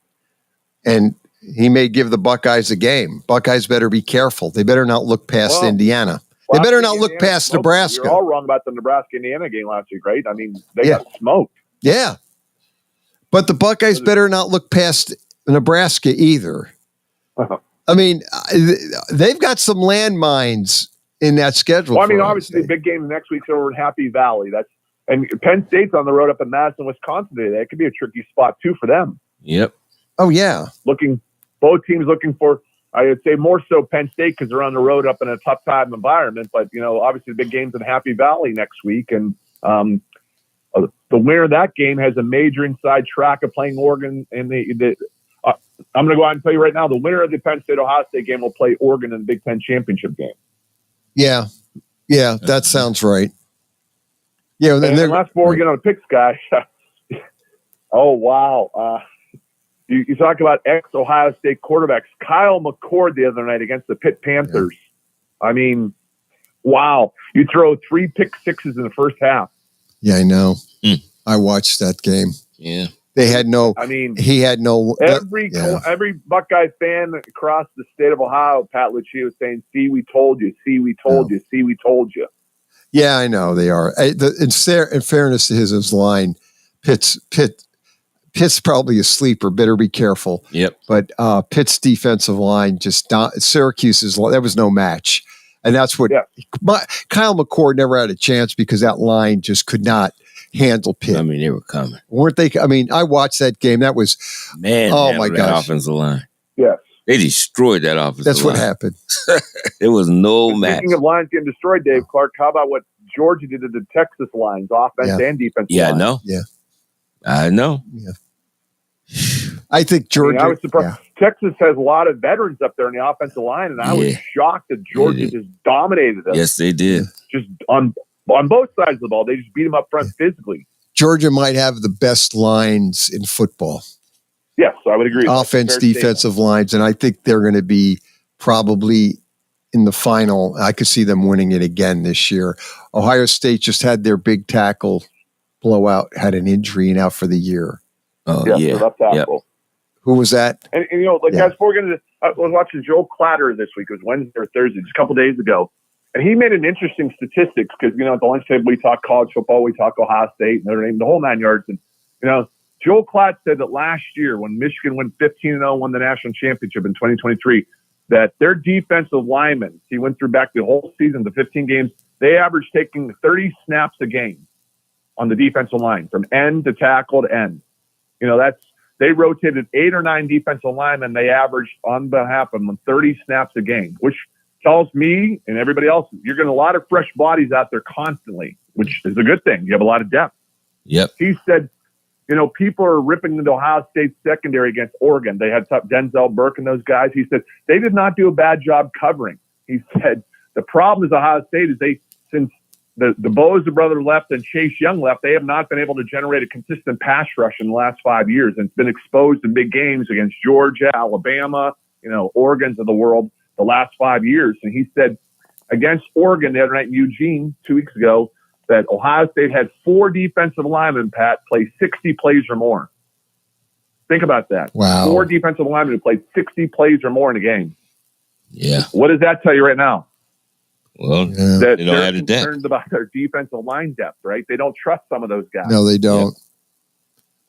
he may give the Buckeyes a game. Buckeyes better be careful. They better not look past Indiana. They better not look past Nebraska. You're all wrong about the Nebraska-Indiana game last week, right? They got smoked. Yeah. But the Buckeyes better not look past Nebraska either. They've got some landmines in that schedule. Well, obviously the big game next week's over in Happy Valley. And Penn State's on the road up in Madison, Wisconsin today. That could be a tricky spot too for them. Yep. Oh yeah. Both teams looking for, I would say more so Penn State because they're on the road up in a tough time environment. But obviously the big game's in Happy Valley next week, and the winner of that game has a major inside track of playing Oregon. And I'm going to go out and tell you right now, the winner of the Penn State Ohio State game will play Oregon in the Big Ten championship game. Yeah, that sounds right. Yeah, and last before we get on the picks, guys. Oh wow. You talk about ex-Ohio State quarterbacks. Kyle McCord the other night against the Pitt Panthers. Yeah. Wow. You throw 3 pick sixes in the first half. Yeah, I know. I watched that game. Yeah. They had no. He had no. Every Buckeye fan across the state of Ohio, Pat Lucci was saying, "See, we told you. See, we told you. See, we told you." Yeah, I know they are. In fairness to his line, Pitt's probably a sleeper. Better be careful. Yep. But Pitt's defensive line Syracuse's that was no match, and that's what Kyle McCord never had a chance because that line just could not handle Pitt. They were coming, weren't they? I watched that game. That was oh my gosh, offensive line. Yes, they destroyed that offensive That's line. what happened. There was no match. Speaking of lines getting destroyed, Dave Clark, how about what Georgia did to the Texas lines, offense and defense? Yeah, line? I know. Yeah, I know. Yeah. I think Georgia. I was surprised. Yeah. Texas has a lot of veterans up there in the offensive line, and I was shocked that Georgia just dominated them. Yes, they did. Just on both sides of the ball, they just beat them up front physically. Georgia might have the best lines in football. Yes, I would agree. Offense, defensive lines, and I think they're going to be probably in the final. I could see them winning it again this year. Ohio State just had their big tackle blowout, had an injury and out for the year. Oh, Yes, yeah. their left tackle. Yep. Who was that? And guys, I was watching Joel Klatter this week. It was Wednesday or Thursday, just a couple days ago. And he made an interesting statistics because, at the lunch table, we talk college football, we talk Ohio State, Notre Dame, the whole 9 yards. And, Joel Klatt said that last year when Michigan went 15-0, won the national championship in 2023, that their defensive linemen, he went through back the whole season, the 15 games, they averaged taking 30 snaps a game on the defensive line from end to tackle to end. They rotated 8 or 9 defensive linemen. They averaged on behalf of them 30 snaps a game, which tells me and everybody else you're getting a lot of fresh bodies out there constantly, which is a good thing. You have a lot of depth. Yep. He said, people are ripping into Ohio State secondary against Oregon. They had Denzel Burke and those guys. He said they did not do a bad job covering. He said the problem is Ohio State is since the Boza brother left and Chase Young left, they have not been able to generate a consistent pass rush in the last 5 years. And it's been exposed in big games against Georgia, Alabama, Oregon's of the world the last 5 years. And he said against Oregon the other night in Eugene 2 weeks ago that Ohio State had 4 defensive linemen, Pat, play 60 plays or more. Think about that. Wow. 4 defensive linemen who played 60 plays or more in a game. Yeah. What does that tell you right now? Well, That they don't have they're the depth. concerned about their defensive line depth, right? They don't trust some of those guys. No, they don't.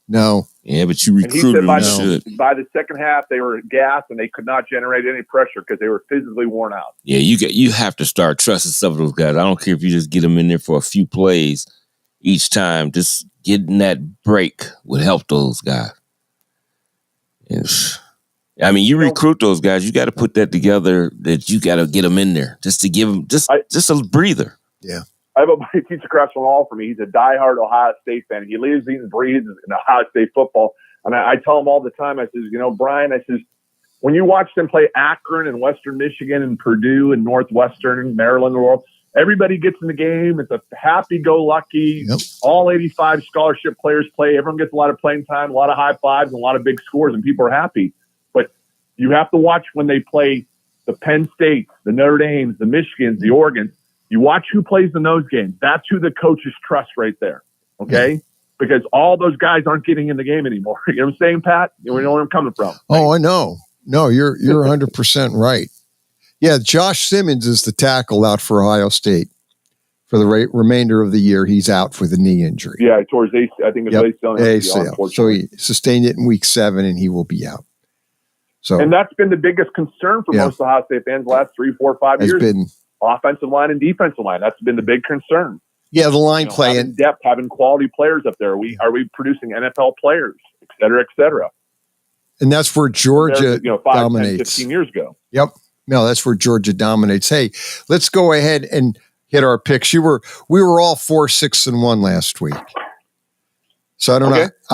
No. Yeah, but you And he recruit said them. by, You should. by the second half, they were gassed and they could not generate any pressure because they were physically worn out. Yeah, you have to start trusting some of those guys. I don't care if you just get them in there for a few plays each time. Just getting that break would help those guys. Yes. I mean, you recruit those guys. You got to put that together. That you got to get them in there just to give them just a breather. Yeah. I have a buddy who teaches across from the hall for me. He's a diehard Ohio State fan. He lives, eats, and breathes in Ohio State football. And I tell him all the time, I says, Brian, I says, when you watch them play Akron and Western Michigan and Purdue and Northwestern and Maryland, everybody gets in the game. It's a happy-go-lucky. Yep. All 85 scholarship players play. Everyone gets a lot of playing time, a lot of high fives, and a lot of big scores, and people are happy. But you have to watch when they play the Penn States, the Notre Dames, the Michigans, the Oregons. You watch who plays in those games. That's who the coaches trust right there, okay? Yeah. Because all those guys aren't getting in the game anymore. You know what I'm saying, Pat? You know where I'm coming from. Oh, I know. No, you're 100% right. Yeah, Josh Simmons is the tackle out for Ohio State for the remainder of the year. He's out with a knee injury. Yeah, towards I think it's ACL. So he sustained it in week 7, and he will be out. So, and that's been the biggest concern for most Ohio State fans the last 3, 4, 5 years. Been offensive line and defensive line. That's been the big concern. Yeah, the line play and depth, having quality players up there. Are we producing NFL players, et cetera, et cetera? And that's where Georgia 5, dominates. 10, 15 years ago. Yep. No, that's where Georgia dominates. Hey, let's go ahead and hit our picks. We were all 4-6-1 last week. So I don't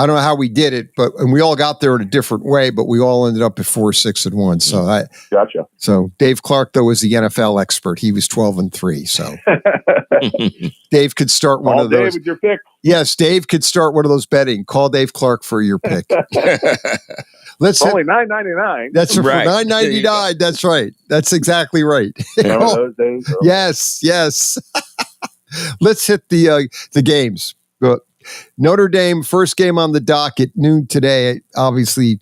know how we did it, and we all got there in a different way, but we all ended up at 4-6-1. So gotcha. So Dave Clark, though, is the NFL expert. He was 12-3. So Dave could start one of those. With your pick. Yes, Dave could start one of those betting. Call Dave Clark for your pick. It's only $9.99. That's right. For $9.99. That's right. That's exactly right. Remember those days? Yes. Let's hit the games. Notre Dame, first game on the docket, noon today. Obviously,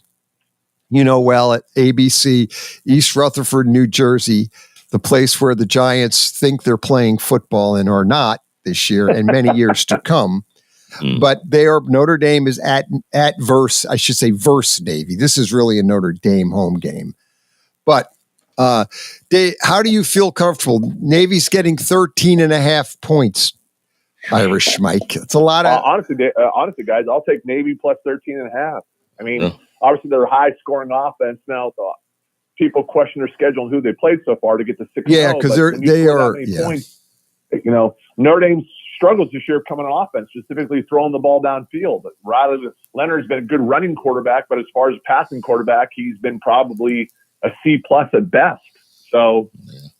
well, at ABC, East Rutherford, New Jersey, the place where the Giants think they're playing football and are not this year and many years to come. But Notre Dame is at Verse Navy. This is really a Notre Dame home game. But Dave, how do you feel comfortable? Navy's getting 13.5 points. Irish Mike. It's a lot of honestly, guys. I'll take Navy plus 13.5. I mean, obviously they're a high scoring offense now. So people question their schedule and who they played so far to get to 6-0. Yeah, because they are. Points, Notre Dame struggles this year coming on offense, specifically throwing the ball downfield. But Leonard's been a good running quarterback, but as far as passing quarterback, he's been probably a C+ at best. So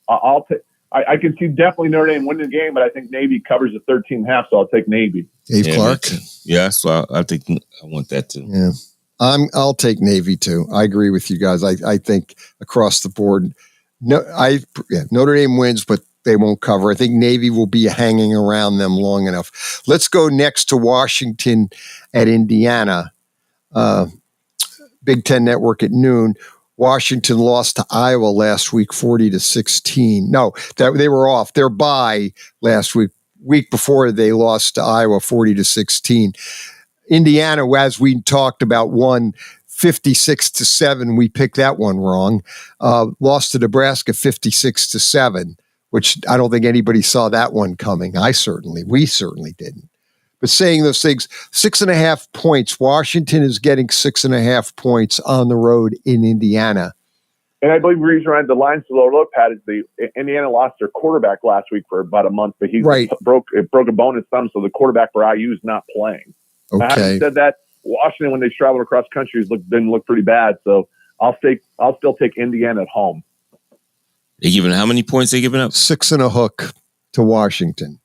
I'll take. I can see definitely Notre Dame winning the game, but I think Navy covers the 13.5, so I'll take Navy. Dave Clark? Yeah, so I think I want that too. Yeah. I'll take Navy too. I agree with you guys. I think across the board, Notre Dame wins, but they won't cover. I think Navy will be hanging around them long enough. Let's go next to Washington at Indiana. Big Ten Network at noon. Washington lost to Iowa last week, 40-16. No, they were off. Their bye last week. Week before they lost to Iowa, 40-16. Indiana, as we talked about, won 56-7. We picked that one wrong. Lost to Nebraska 56-7, which I don't think anybody saw that one coming. We certainly didn't. But saying those things, 6.5 points. Washington is getting 6.5 points on the road in Indiana. And I believe the reason why the line's so low, Pat, is Indiana lost their quarterback last week for about a month, but he broke a bone in his thumb, so the quarterback for IU is not playing. Okay. Having said that, Washington, when they traveled across country, didn't look pretty bad. So I'll still take Indiana at home. They giving how many points they giving up? 6.5 to Washington.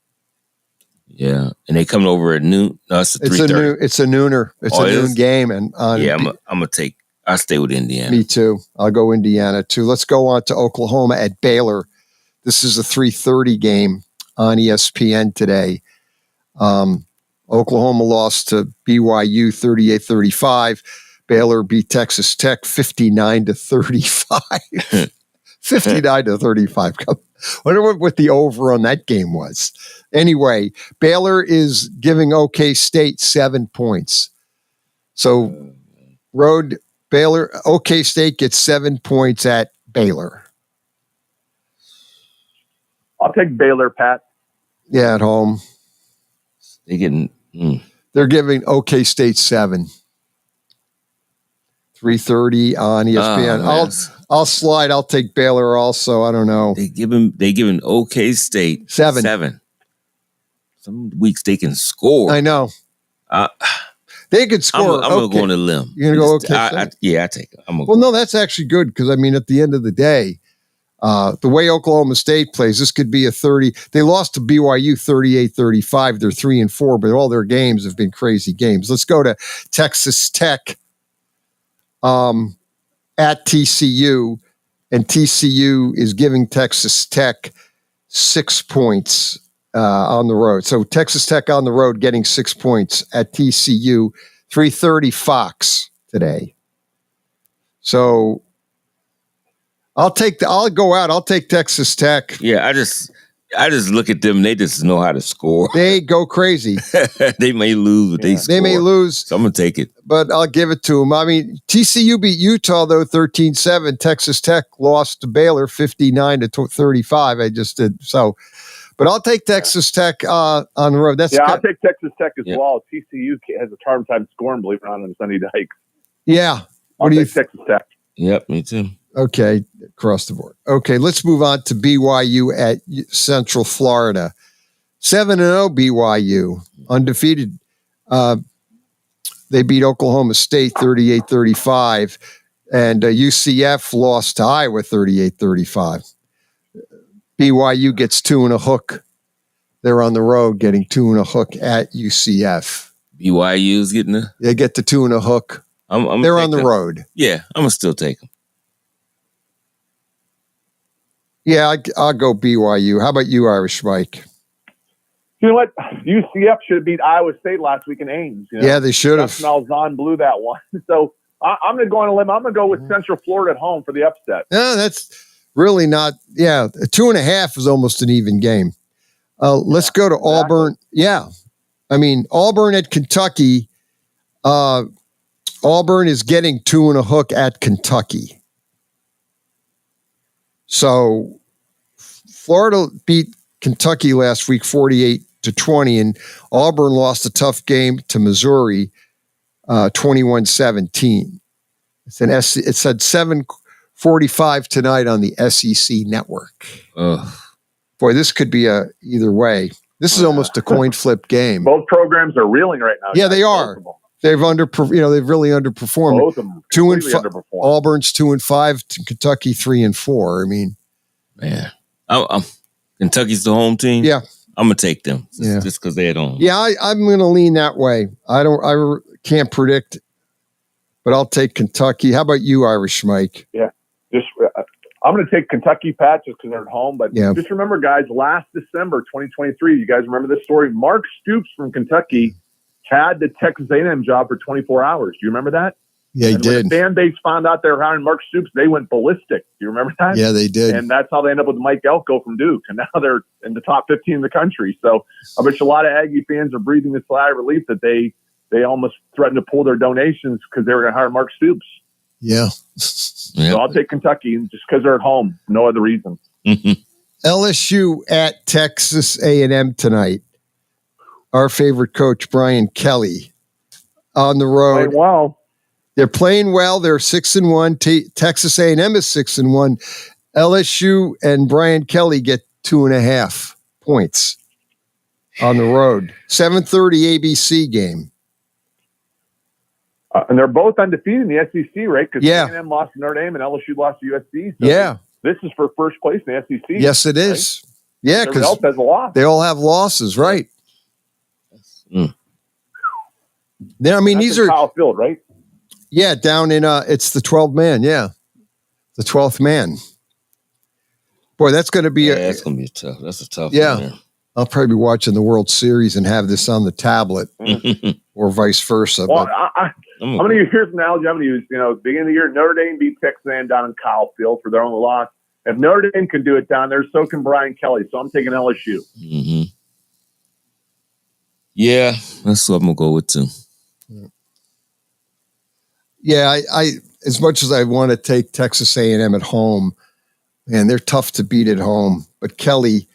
Yeah, and they coming over at noon. No, it's 3:30. It's a nooner. It's a noon game, and I'm gonna take. I stay with Indiana. Me too. I'll go Indiana too. Let's go on to Oklahoma at Baylor. This is a 3:30 game on ESPN today. Oklahoma lost to BYU 38-35. Baylor beat Texas Tech 59-35. 59-35. I wonder what the over on that game was. Anyway, Baylor is giving OK State 7 points. So road Baylor, OK State gets 7 points at Baylor. I'll take Baylor, Pat. Yeah, at home. They're giving OK State 7. 3:30 on ESPN. I'll slide. I'll take Baylor also. I don't know. They giving OK State 7. Some weeks they can score. I know. They could score. I'm going to go on a limb. You're going to go OK State? I take it. No, that's actually good because, I mean, at the end of the day, the way Oklahoma State plays, this could be a 30. They lost to BYU 38-35. They're 3-4, but all their games have been crazy games. Let's go to Texas Tech at TCU, and TCU is giving Texas Tech 6 points on the road. So Texas Tech on the road getting 6 points at TCU, 3:30 Fox today. So I'll go out. I'll take Texas Tech. Yeah, I just look at them. They just know how to score. They go crazy. They may lose, but they score. They may lose. So I'm going to take it. But I'll give it to them. I mean, TCU beat Utah, though, 13-7. Texas Tech lost to Baylor 59-35. I just did so. But I'll take Texas Tech on the road. I'll take Texas Tech as well. TCU has a hard time scoring, believe it or not, on Sunny Dike. Yeah. I'll take Texas Tech. Yep, me too. Okay, across the board. Okay, let's move on to BYU at Central Florida. 7-0 BYU, undefeated. They beat Oklahoma State 38-35, and UCF lost to Iowa 38-35. BYU gets 2.5. They're on the road getting 2.5 at UCF. BYU's getting They get the 2.5. They're on the road. Yeah, I'm going to still take them. Yeah, I'll go BYU. How about you, Irish Mike? You know what? UCF should have beat Iowa State last week in Ames. You know? Yeah, they should have. Justin Alzon blew that one. So I'm going to go on a limb. I'm going to go with Central Florida at home for the upset. No, that's really not. Yeah, 2.5 is almost an even game. Let's go to Auburn. Yeah. I mean, Auburn at Kentucky. Auburn is getting 2.5 at Kentucky. So Florida beat Kentucky last week 48-20, and Auburn lost a tough game to Missouri 21-17. It's at 7:45 tonight on the SEC network. Boy, this could be either way. This is almost a coin flip game. Both programs are reeling right now. Yeah, they are. They've they've really underperformed. Both of them 2-5. Auburn's 2-5. Kentucky 3-4. I mean, man, Kentucky's the home team. Yeah, I'm gonna take them just because they're at home. Yeah, I'm gonna lean that way. I can't predict but I'll take Kentucky. How about you, Irish Mike? Yeah, just I'm going to take Kentucky, Pat, just because they're at home. But just remember, guys, last December 2023, you guys remember this story? Mark Stoops from Kentucky had the Texas A&M job for 24 hours. Do you remember that? Yeah, he did. When the fan base found out they were hiring Mark Stoops, they went ballistic. Do you remember that? Yeah, they did. And that's how they ended up with Mike Elko from Duke. And now they're in the top 15 in the country. So I bet you a lot of Aggie fans are breathing a sigh of relief that they almost threatened to pull their donations because they were going to hire Mark Stoops. Yeah. So I'll take Kentucky just because they're at home. No other reason. LSU at Texas A&M tonight. Our favorite coach, Brian Kelly, on the road. Playing well. They're playing well. They're 6-1. Texas A&M is 6-1. LSU and Brian Kelly get 2.5 points on the road. 7:30 ABC game. And they're both undefeated in the SEC, right? Because A&M lost to Notre Dame and LSU lost to USC. So this is for first place in the SEC. Yes, it is. Right? Yeah, because else has a loss. They all have losses, right? Yeah, I mean, these are Kyle Field, right? Yeah, down in it's the 12th man. Yeah, the 12th man. Boy, that's going to be that's going to be tough. That's a tough one. There. I'll probably be watching the World Series and have this on the tablet, or vice versa. Well, I'm going to use here's an analogy I'm going to use. Beginning of the year, Notre Dame beat Texas A&M down in Kyle Field for their only loss. If Notre Dame can do it down there, so can Brian Kelly. So I'm taking LSU. Mm-hmm. Yeah, that's what I'm going to go with too. Yeah, I as much as I want to take Texas A&M at home, man, they're tough to beat at home. But Kelly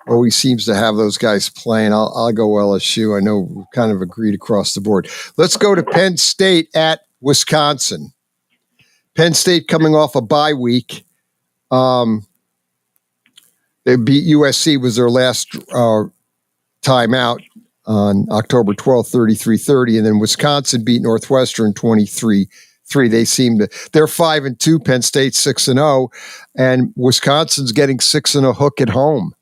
always seems to have those guys playing. I'll go LSU. I know we kind of agreed across the board. Let's go to Penn State at Wisconsin. Penn State coming off a bye week. They beat USC, was their last time out on October 12th, 33-30. And then Wisconsin beat Northwestern 23-3. They're 5-2, Penn State 6-0, and Wisconsin's getting 6.5 hook at home.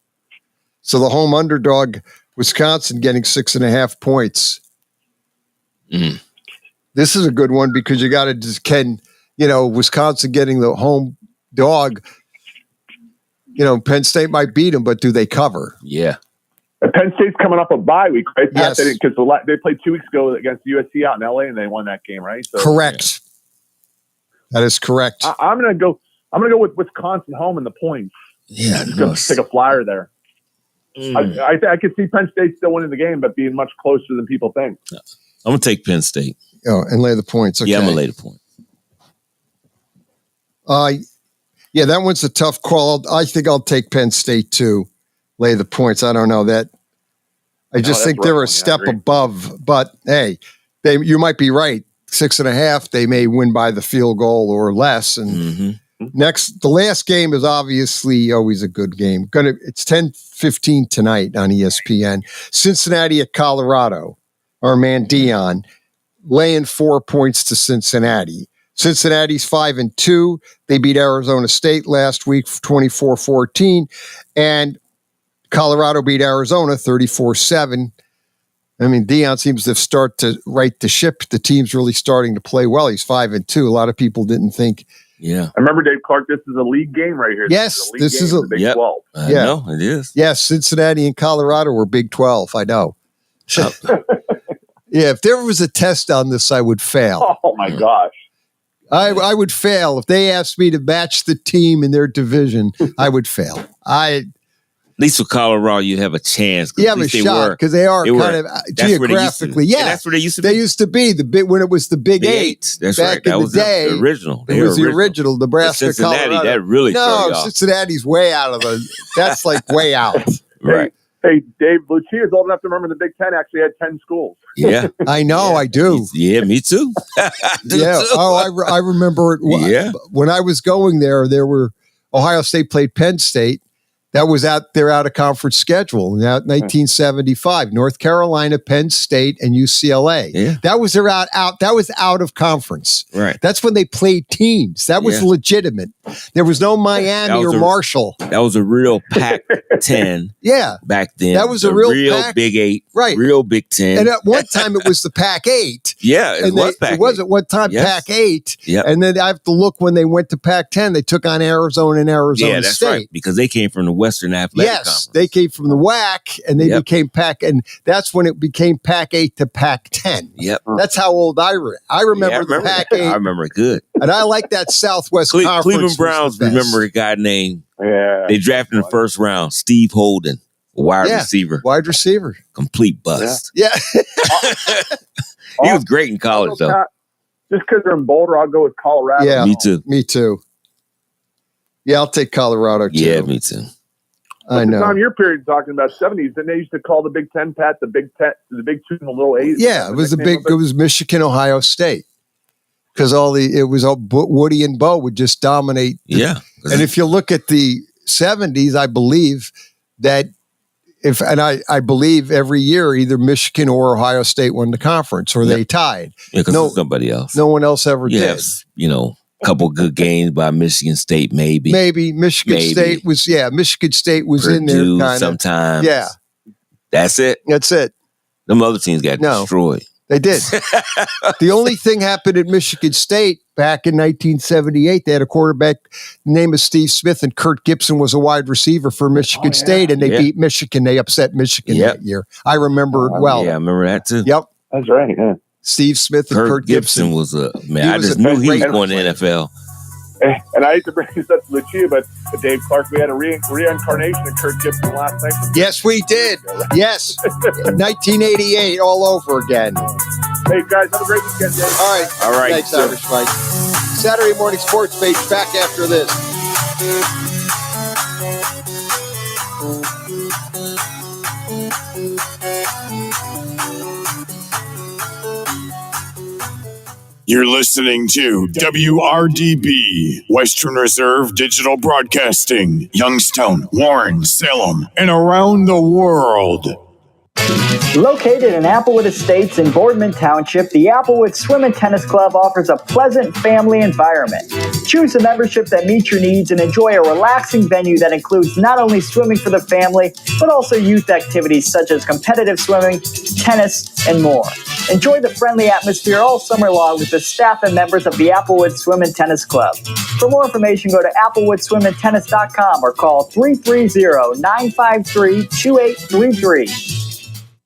So the home underdog, Wisconsin, getting 6.5 points. This is a good one because you got to just Wisconsin getting the home dog. Penn State might beat them, but do they cover? Yeah. Penn State's coming up a bye week, right? Yes. Because they played 2 weeks ago against USC out in LA, and they won that game, right? So, correct. That is correct. I'm gonna go with Wisconsin home in the points. Yeah, just gonna take a flyer there. I could see Penn State still winning the game, but being much closer than people think. I'm gonna take Penn State. Oh, and lay the points. Okay. Yeah, I'm gonna lay the point. Yeah, that one's a tough call. I think I'll take Penn State too. Lay the points. I don't know that. I just think they're a step above. But hey, you might be right. 6.5. They may win by the field goal or less. And next, the last game is obviously always a good game. It's 10:15 tonight on ESPN. Cincinnati at Colorado. Our man Dion laying 4 points to Cincinnati. Cincinnati's 5-2. They beat Arizona State last week 24-14. And Colorado beat Arizona 34-7. I mean, Dion seems to start to right the ship. The team's really starting to play well. He's 5-2. A lot of people didn't think. Yeah. I remember, Dave Clark, this is a league game right here. Yes, this is a Big 12. I know, it is. Yes, Cincinnati and Colorado were Big 12. I know. Yeah, if there was a test on this, I would fail. Oh, my gosh. I would fail. If they asked me to match the team in their division, I would fail. At least with Colorado, you have a chance. You have a shot because they are kind of geographically. Yeah, that's where they used to be. They used to be when it was the Big Eight. That's back right. That in was the day. The original. It was the original Nebraska, Cincinnati, Colorado. that really Cincinnati's way out of the. That's like way out. Right. Hey, Dave, Lucia is old enough to remember the Big Ten actually had 10 schools. Yeah. I know, I do. Yeah, me too. Yeah. Oh, I remember it. Yeah. When I was going there were Ohio State played Penn State, That was their out of conference schedule. Now, 1975, North Carolina, Penn State, and UCLA. Yeah. That was their that was out of conference. Right. That's when they played teams. That was legitimate. There was no Miami or Marshall. That was a real Pac-10. Yeah. Back then. That was a real Big 8. Right. Real Big 10. And at one time it was the Pac-8. Yeah, it was Pac-8. It was at one time Pac-8. Yep. And then I have to look when they went to Pac-10, they took on Arizona and Arizona yeah, that's State. right. Because they came from the Western Athletic Conference. They came from the WAC, and they became Pac, and that's when it became Pac-8 to Pac-10. Yep. That's how old I remember the Pac-8. I remember it good. And I like that Southwest Conference. Cleveland Browns remember a guy named, they drafted in the first round, Steve Holden, a wide receiver. Wide receiver. Complete bust. Yeah. He was great in college, though. Just because they're in Boulder, I'll go with Colorado. Yeah, Me too. Yeah, I'll take Colorado, too. Yeah, me too. I know. Tom, your period talking about 70s, then they used to call the Big Ten, Pat, the Big 2 and the little 8. Yeah, it was Michigan, Ohio State. Because Woody and Bo would just dominate. Yeah. And if you look at the 70s, I believe that I believe every year either Michigan or Ohio State won the conference or they tied. Yeah, because somebody else. No one else ever did. Yes, a couple good games by Michigan State, maybe. Michigan State was Purdue, in there kind of sometimes. Yeah. That's it. Them other teams got destroyed. They did. The only thing happened at Michigan State back in 1978, they had a quarterback named Steve Smith, and Kurt Gibson was a wide receiver for Michigan State, and they beat Michigan. They upset Michigan that year. I remember it well. Yeah, I remember that too. Yep. That's right. Yeah. Steve Smith and Kurt Gibson was a man. I just knew he was going to the NFL. And I hate to bring this up to Lucia, but Dave Clark, we had a reincarnation of Kurt Gibson last night. Yes, we did. Yes. 1988 all over again. Hey, guys, have a great weekend, Dave. All right. Thanks, Irish Mike. Saturday Morning Sports Page back after this. You're listening to WRDB, Western Reserve Digital Broadcasting, Youngstown, Warren, Salem, and around the world. Located in Applewood Estates in Boardman Township, the Applewood Swim and Tennis Club offers a pleasant family environment. Choose a membership that meets your needs and enjoy a relaxing venue that includes not only swimming for the family, but also youth activities such as competitive swimming, tennis, and more. Enjoy the friendly atmosphere all summer long with the staff and members of the Applewood Swim and Tennis Club. For more information, go to applewoodswimandtennis.com or call 330-953-2833.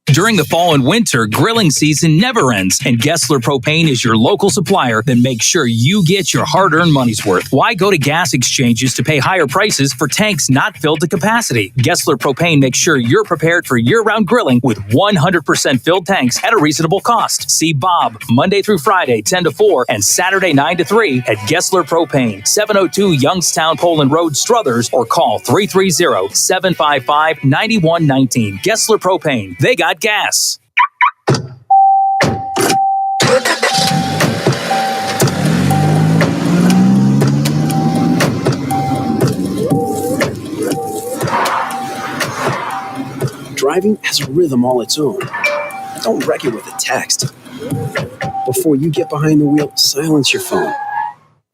During the fall and winter, grilling season never ends, and Gessler Propane is your local supplier that makes sure you get your hard-earned money's worth. Why go to gas exchanges to pay higher prices for tanks not filled to capacity? Gessler Propane makes sure you're prepared for year-round grilling with 100% filled tanks at a reasonable cost. See Bob Monday through Friday, 10 to 4, and Saturday, 9 to 3 at Gessler Propane, 702 Youngstown Poland Road, Struthers, or call 330-755-9119. Gessler Propane. They got gas. Driving has a rhythm all its own. Don't wreck it with a text. Before you get behind the wheel, silence your phone.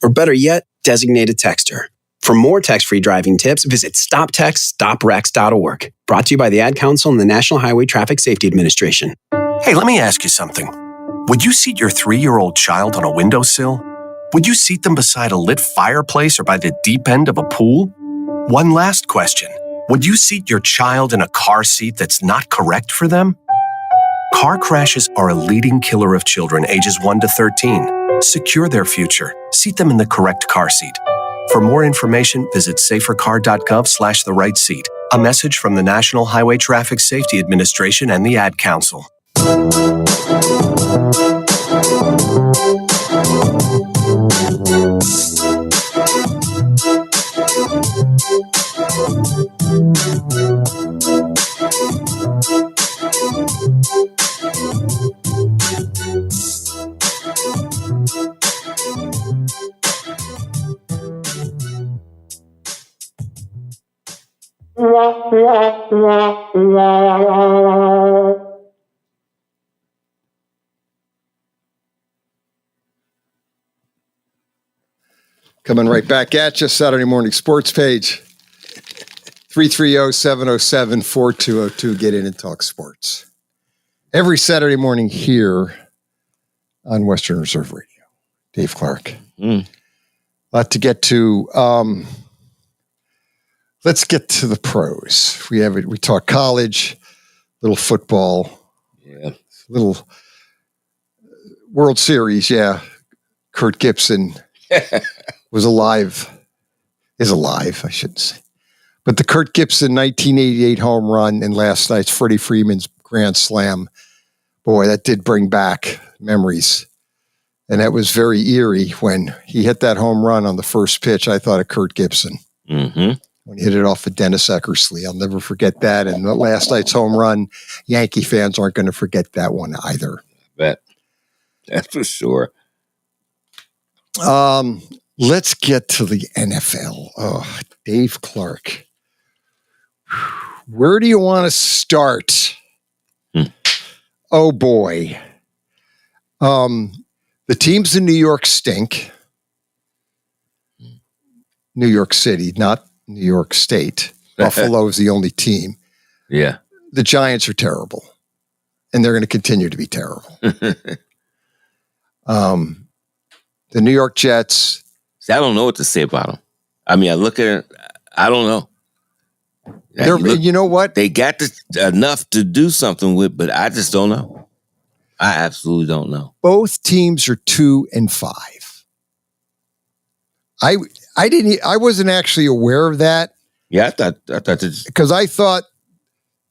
Or better yet, designate a texter. For more text-free driving tips, visit stoptextstoprex.org. Brought to you by the Ad Council and the National Highway Traffic Safety Administration. Hey, let me ask you something. Would you seat your 3-year-old child on a windowsill? Would you seat them beside a lit fireplace or by the deep end of a pool? One last question. Would you seat your child in a car seat that's not correct for them? Car crashes are a leading killer of children ages 1 to 13. Secure their future. Seat them in the correct car seat. For more information, visit safercar.gov/the right seat. A message from the National Highway Traffic Safety Administration and the Ad Council. Coming right back at you, Saturday Morning Sports Page. 330-707-4202. Get in and talk sports. Every Saturday morning here on Western Reserve Radio. Dave Clark. A lot to get to. Let's get to the pros. We talk college, little football, little World Series. Yeah, Kurt Gibson is alive, I shouldn't say. But the Kurt Gibson 1988 home run and last night's Freddie Freeman's grand slam, boy, that did bring back memories. And that was very eerie when he hit that home run on the first pitch. I thought of Kurt Gibson. Mm-hmm. When he hit it off of Dennis Eckersley. I'll never forget that. And last night's home run, Yankee fans aren't going to forget that one either. Bet. That's for sure. Let's get to the NFL. Oh, Dave Clark. Where do you want to start? Oh, boy. The teams in New York stink. New York City, not New York State. Buffalo is the only team. Yeah. The Giants are terrible. And they're going to continue to be terrible. The New York Jets. See, I don't know what to say about them. I mean, I look at it, I don't know. You know what? They got enough to do something with, but I just don't know. I absolutely don't know. Both teams are 2-5. I wasn't actually aware of that. Yeah, I thought because I thought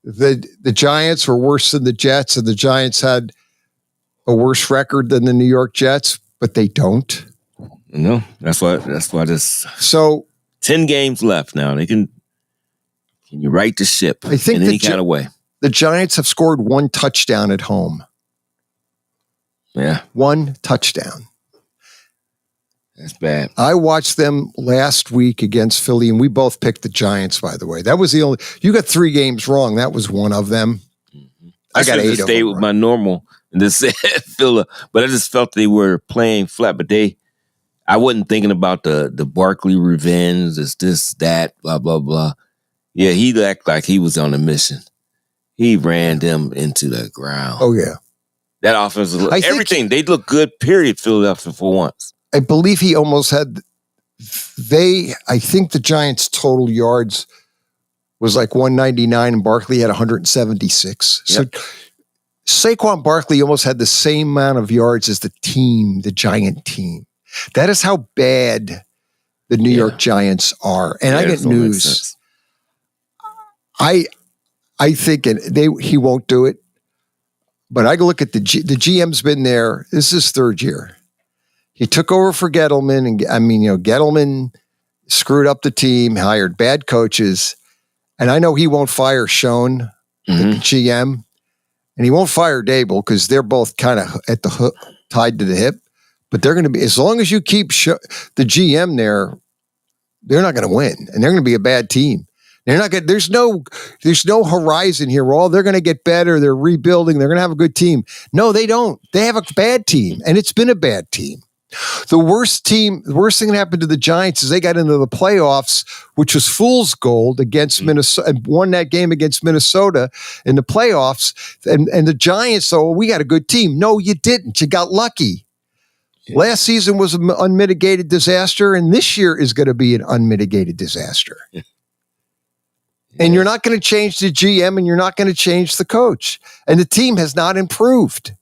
the Giants were worse than the Jets, and the Giants had a worse record than the New York Jets, but they don't. No, that's why this. So 10 games left now. They can you right the ship I think in any kind of way. The Giants have scored 1 touchdown at home. Yeah, 1 touchdown. That's bad. I watched them last week against Philly, and we both picked the Giants, by the way. That was the only... You got 3 games wrong. That was one of them. Mm-hmm. I got 8 of them. Stay with my normal and just Philly, but I just felt they were playing flat. But I wasn't thinking about the Barkley revenge, this, that, blah, blah, blah. Yeah, he acted like he was on a mission. He ran them into the ground. Oh, yeah. That offense, everything, they look good, period, Philadelphia for once. I believe he almost had... I think the Giants' total yards was like 199, and Barkley had 176. Yep. So Saquon Barkley almost had the same amount of yards as the Giant team. That is how bad the New York Giants are. And I get news. I think he won't do it. But I look at the GM's been there. This is his 3rd year. He took over for Gettleman, and Gettleman screwed up the team, hired bad coaches, and I know he won't fire Schoen, the GM, and he won't fire Dable because they're both kind of at the hook, tied to the hip. But they're going to be, as long as you keep the GM there, they're not going to win, and they're going to be a bad team. They're not going. There's no horizon here. They're going to get better. They're rebuilding. They're going to have a good team. No, they don't. They have a bad team, and it's been a bad team. The worst thing that happened to the Giants is they got into the playoffs, which was fool's gold against Minnesota, and won that game against Minnesota in the playoffs. And the Giants, we got a good team. No, you didn't. You got lucky. Yeah. Last season was an unmitigated disaster, and this year is going to be an unmitigated disaster. Yeah. And you're not going to change the GM, and you're not going to change the coach. And the team has not improved.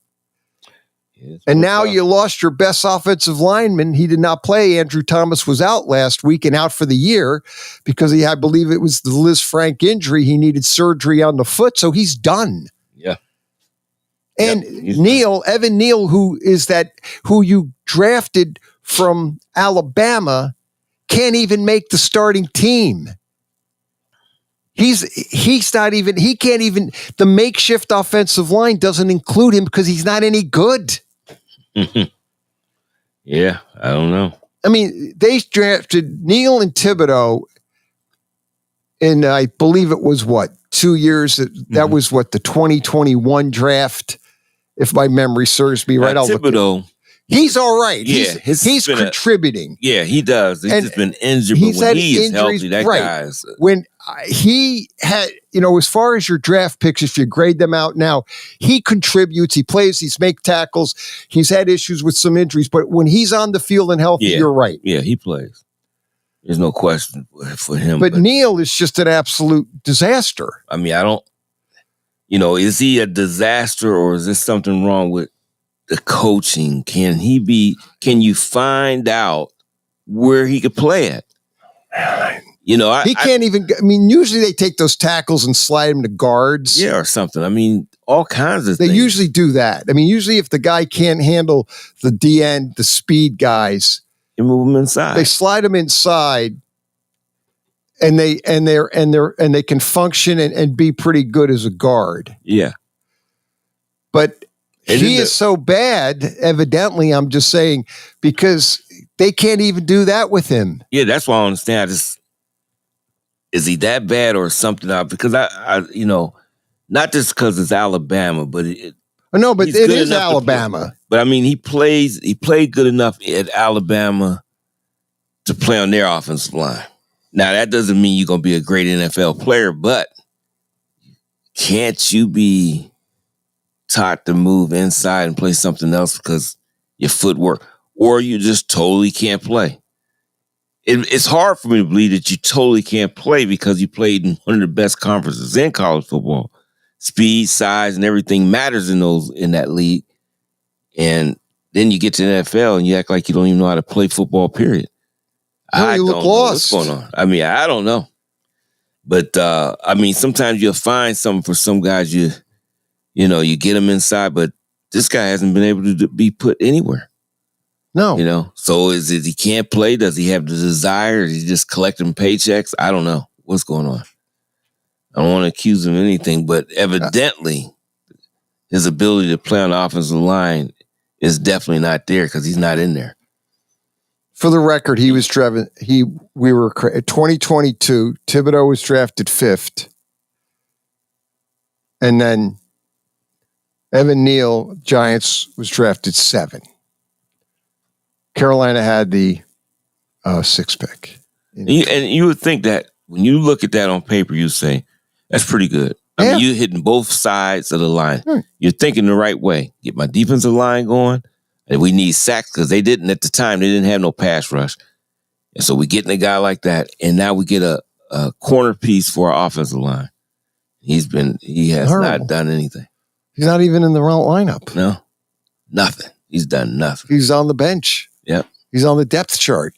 And now you lost your best offensive lineman. He did not play. Andrew Thomas was out last week and out for the year because I believe it was the Liz Frank injury. He needed surgery on the foot, so he's done. Yeah. And Evan Neal, who you drafted from Alabama, can't even make the starting team. He's not even, he can't even, the makeshift offensive line doesn't include him because he's not any good. Yeah, I don't know. I mean, they drafted Neal and Thibodeau and I believe it was 2 years. That was the 2021 draft, if my memory serves me right. Thibodeau, he's all right. Yeah, he's contributing. He does. He's just been injured, but when he is healthy, that guy's when he had, as far as your draft picks, if you grade them out now, he contributes. He plays. He's make tackles. He's had issues with some injuries, but when he's on the field and healthy, you're right. Yeah, he plays. There's no question for him. But Neal is just an absolute disaster. I mean, I don't. Is he a disaster, or is there something wrong with the coaching? Can you find out where he could play at? He can't even. I mean, usually they take those tackles and slide them to guards. Yeah, or something. I mean, all kinds of things. They usually do that. I mean, usually if the guy can't handle the DN, the speed guys, you move them inside. They slide them inside, and they can function and be pretty good as a guard. Yeah, but he is so bad. Evidently, I'm just saying, because they can't even do that with him. Yeah, that's why I don't understand. Is he that bad or something? Because I not just because it's Alabama, but it is Alabama. But I mean, he played good enough at Alabama to play on their offensive line. Now, that doesn't mean you're going to be a great NFL player, but can't you be taught to move inside and play something else because your footwork, or you just totally can't play? It's hard for me to believe that you totally can't play because you played in one of the best conferences in college football. Speed, size, and everything matters in that league. And then you get to the NFL and you act like you don't even know how to play football, period. You look lost. What's going on? I mean, I don't know. But, I mean, sometimes you'll find something for some guys, you get them inside, but this guy hasn't been able to be put anywhere. No. So is it he can't play? Does he have the desire? Is he just collecting paychecks? I don't know what's going on. I don't want to accuse him of anything, but evidently his ability to play on the offensive line is definitely not there because he's not in there. For the record, he was drafted. 2022. Thibodeau was drafted 5th, and then Evan Neal, Giants, was drafted 7. Carolina had the 6th pick. And you would think that when you look at that on paper, you say, that's pretty good. I mean, you're hitting both sides of the line. You're thinking the right way. Get my defensive line going. And we need sacks because they didn't at the time. They didn't have no pass rush. And so we're getting a guy like that. And now we get a corner piece for our offensive line. He has not done anything. He's not even in the lineup. No, nothing. He's done nothing. He's on the bench. Yep. He's on the depth chart.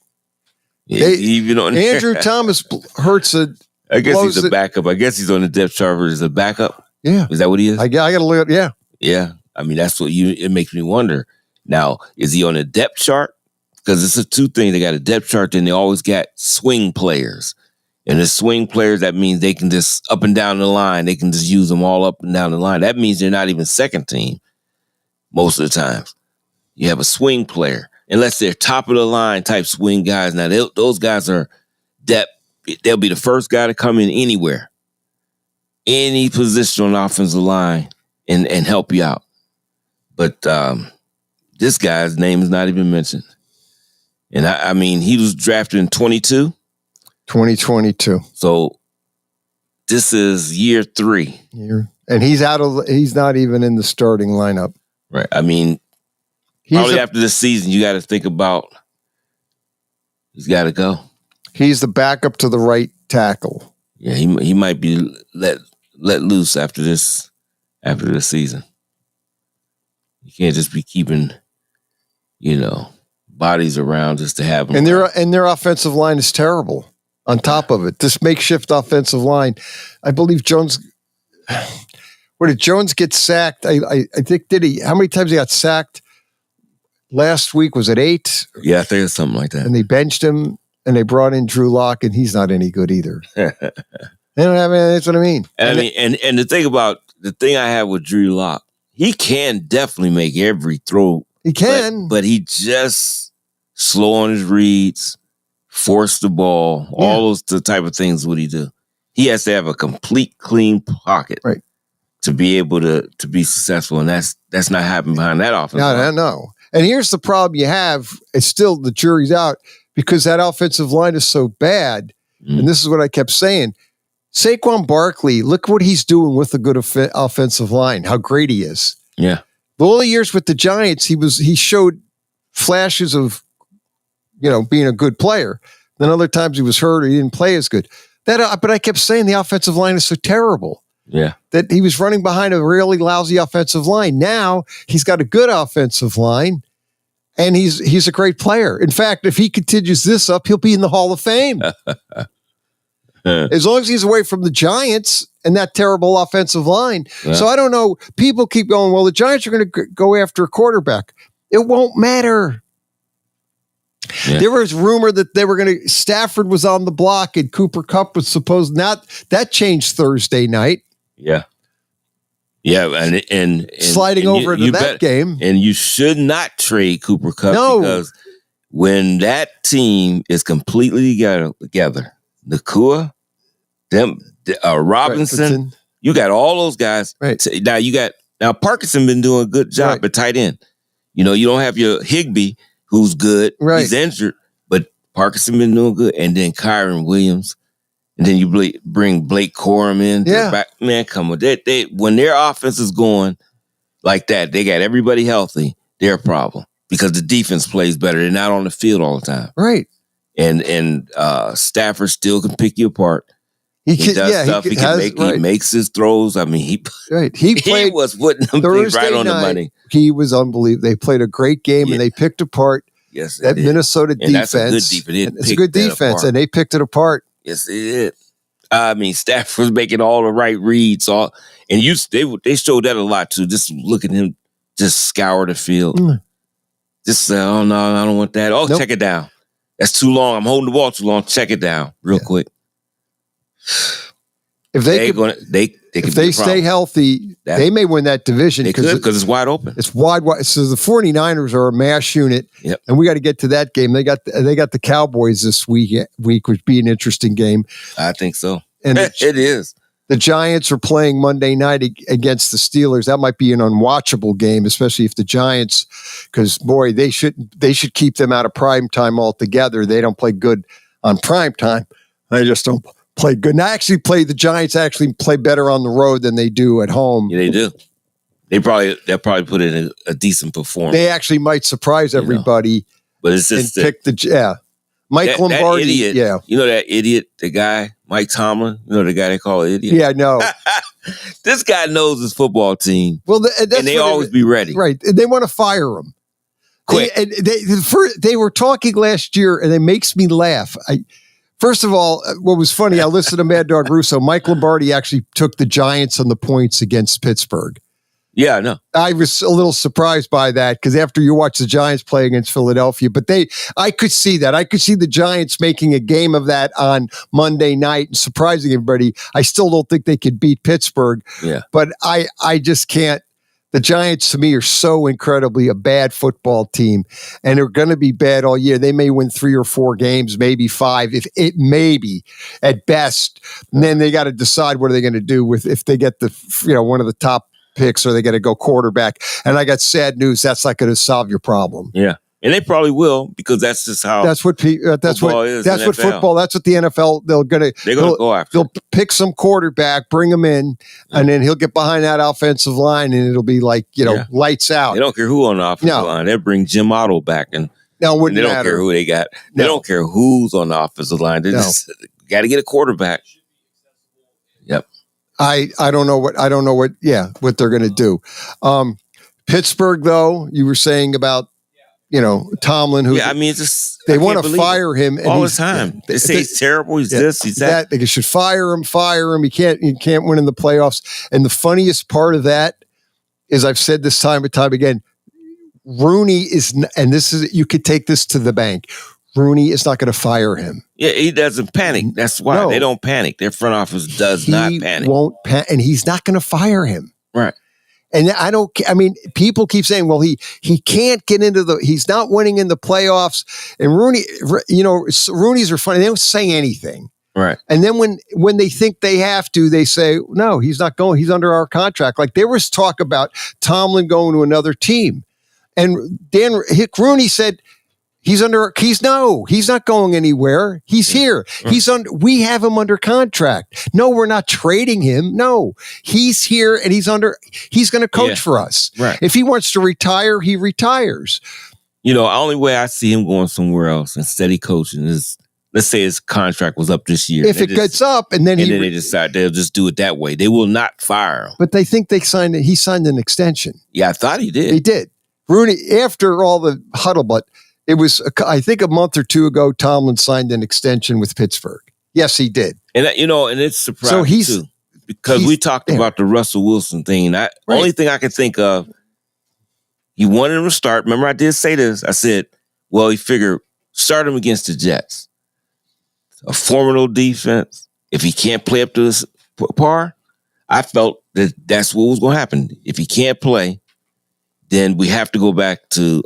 Andrew Thomas hurts a. I guess he's a backup. I guess he's on the depth chart as a backup. Yeah. Is that what he is? I got to look. Yeah. Yeah. I mean, that's what it makes me wonder. Now, is he on a depth chart? Because it's a two thing. They got a depth chart, then they always got swing players. And the swing players, that means they can just up and down the line. They can just use them all up and down the line. That means they're not even second team most of the times. You have a swing player. Unless they're top of the line type swing guys. Now, those guys are depth. They'll be the first guy to come in anywhere, any position on the offensive line and help you out. But this guy's name is not even mentioned. And I mean, he was drafted in 2022. So this is year 3. And he's not even in the starting lineup. Right. I mean, probably after this season, you got to think about he's got to go. He's the backup to the right tackle. Yeah, he might be let loose after this season. You can't just be keeping, bodies around just to have them. And their offensive line is terrible. On top of it, this makeshift offensive line, I believe Jones. Where did Jones get sacked? I think did he? How many times he got sacked? Last week, was it 8? Yeah, I think it's something like that. And they benched him, and they brought in Drew Lock, and he's not any good either. They don't have any. That's what I mean. And the thing I have with Drew Lock, he can definitely make every throw. He can, but he just slow on his reads, force the ball. All those the type of things what he do. He has to have a complete clean pocket, right, to be able to be successful, and that's not happening behind that offense. No. And here's the problem you have: it's still the jury's out because that offensive line is so bad. And this is what I kept saying: Saquon Barkley, look what he's doing with a good offensive line. How great he is! Yeah. All the years with the Giants, he showed flashes of, being a good player. Then other times he was hurt or he didn't play as good. But I kept saying the offensive line is so terrible. Yeah. That he was running behind a really lousy offensive line. Now he's got a good offensive line, and he's a great player. In fact, if he continues this up, he'll be in the Hall of Fame. As long as he's away from the Giants and that terrible offensive line. Yeah. So I don't know. People keep going, well, the Giants are going to go after a quarterback. It won't matter. Yeah. There was rumor that they were going to, Stafford was on the block and Cooper Kupp was supposed that changed Thursday night. Yeah. Yeah. And sliding over into that game. And you should not trade Cooper Kupp because when that team is completely together, Nakua, Robinson, you got all those guys. Right. Now Parkinson been doing a good job at tight end. You don't have your Higbee, who's good. Right. He's injured, but Parkinson been doing good. And then Kyron Williams. And then you bring Blake Corum in. Yeah. Back. Man, come on. They when their offense is going like that, they got everybody healthy. They're a problem because the defense plays better. They're not on the field all the time. Right. And Stafford still can pick you apart. He does stuff. He can make. He makes his throws. I mean, he played. Was putting them right on the money. He was unbelievable. They played a great game and they picked apart that Minnesota defense. That's a good defense. It's a good defense, and they picked it apart. Yes, they did. I mean, Stafford was making all the right reads. They showed that a lot too. Just look at him, just scour the field. Just say, "Oh no, I don't want that." Oh, check it down. That's too long. I'm holding the ball too long. Check it down real quick. If they stay healthy, they may win that division because it's wide open. It's wide. So the 49ers are a mass unit, and we got to get to that game. They got the Cowboys this week, which be an interesting game. I think so, and it is. The Giants are playing Monday night against the Steelers. That might be an unwatchable game, especially if the Giants, because boy, they should keep them out of prime time altogether. They don't play good on prime time. They just don't play good. And the Giants actually play better on the road than they do at home. Yeah, they do. They'll probably put in a decent performance. They actually might surprise everybody. But it's just pick Mike Lombardi. That idiot, that idiot, the guy, Mike Tomlin, the guy they call an idiot. Yeah, no. This guy knows his football team. Well, and they always be ready. Right. And they want to fire him. Quick. They were talking last year, and it makes me laugh. First of all, what was funny, I listened to Mad Dog Russo. Mike Lombardi actually took the Giants on the points against Pittsburgh. Yeah, I know. I was a little surprised by that because after you watch the Giants play against Philadelphia, but I could see that. I could see the Giants making a game of that on Monday night and surprising everybody. I still don't think they could beat Pittsburgh. Yeah. But I just can't. The Giants, to me, are so incredibly a bad football team, and they're going to be bad all year. They may win 3 or 4 games, maybe 5, if it maybe at best. And then they got to decide what are they going to do if they get one of the top picks, or they got to go quarterback. And I got sad news. That's not going to solve your problem. Yeah. And they probably will because that's just how football is. That's what football. That's what the NFL. They're gonna go after. They'll pick some quarterback, bring him in, and then he'll get behind that offensive line, and it'll be like lights out. They don't care who on the offensive line. They bring Jim Otto back, and they don't care who they got. They don't care who's on the offensive line. They just got to get a quarterback. Yep. I don't know what they're going to do. Pittsburgh, though, you were saying about. Tomlin, who they want to fire him all the time. They say he's terrible. He's this, he's that. They should fire him. He can't win in the playoffs. And the funniest part of that is I've said this time and time again. Rooney and this is you could take this to the bank. Rooney is not going to fire him. Yeah, he doesn't panic. That's why they don't panic. Their front office does not panic. Won't and he's not going to fire him. Right. And people keep saying, well, he can't get he's not winning in the playoffs. And Rooney's are funny. They don't say anything. Right. And then when they think they have to, they say, no, he's not going. He's under our contract. Like there was talk about Tomlin going to another team. And Hick Rooney said, he's not going anywhere. He's here. We have him under contract. No, we're not trading him. No, he's here and he's going to coach for us. Right. If he wants to retire, he retires. The only way I see him going somewhere else and steady coaching is, let's say his contract was up this year. If it gets up and then they decide they'll just do it that way. They will not fire him. But they think he signed an extension. Yeah, I thought he did. He did. Rooney, after all the huddle, but it was, I think, a month or two ago, Tomlin signed an extension with Pittsburgh. Yes, he did. And and it's surprising too, because we talked about the Russell Wilson thing. Only thing I can think of, he wanted him to start. Remember, I did say this. I said, well, he figured start him against the Jets, a formidable defense. If he can't play up to this par, I felt that's what was going to happen. If he can't play, then we have to go back to,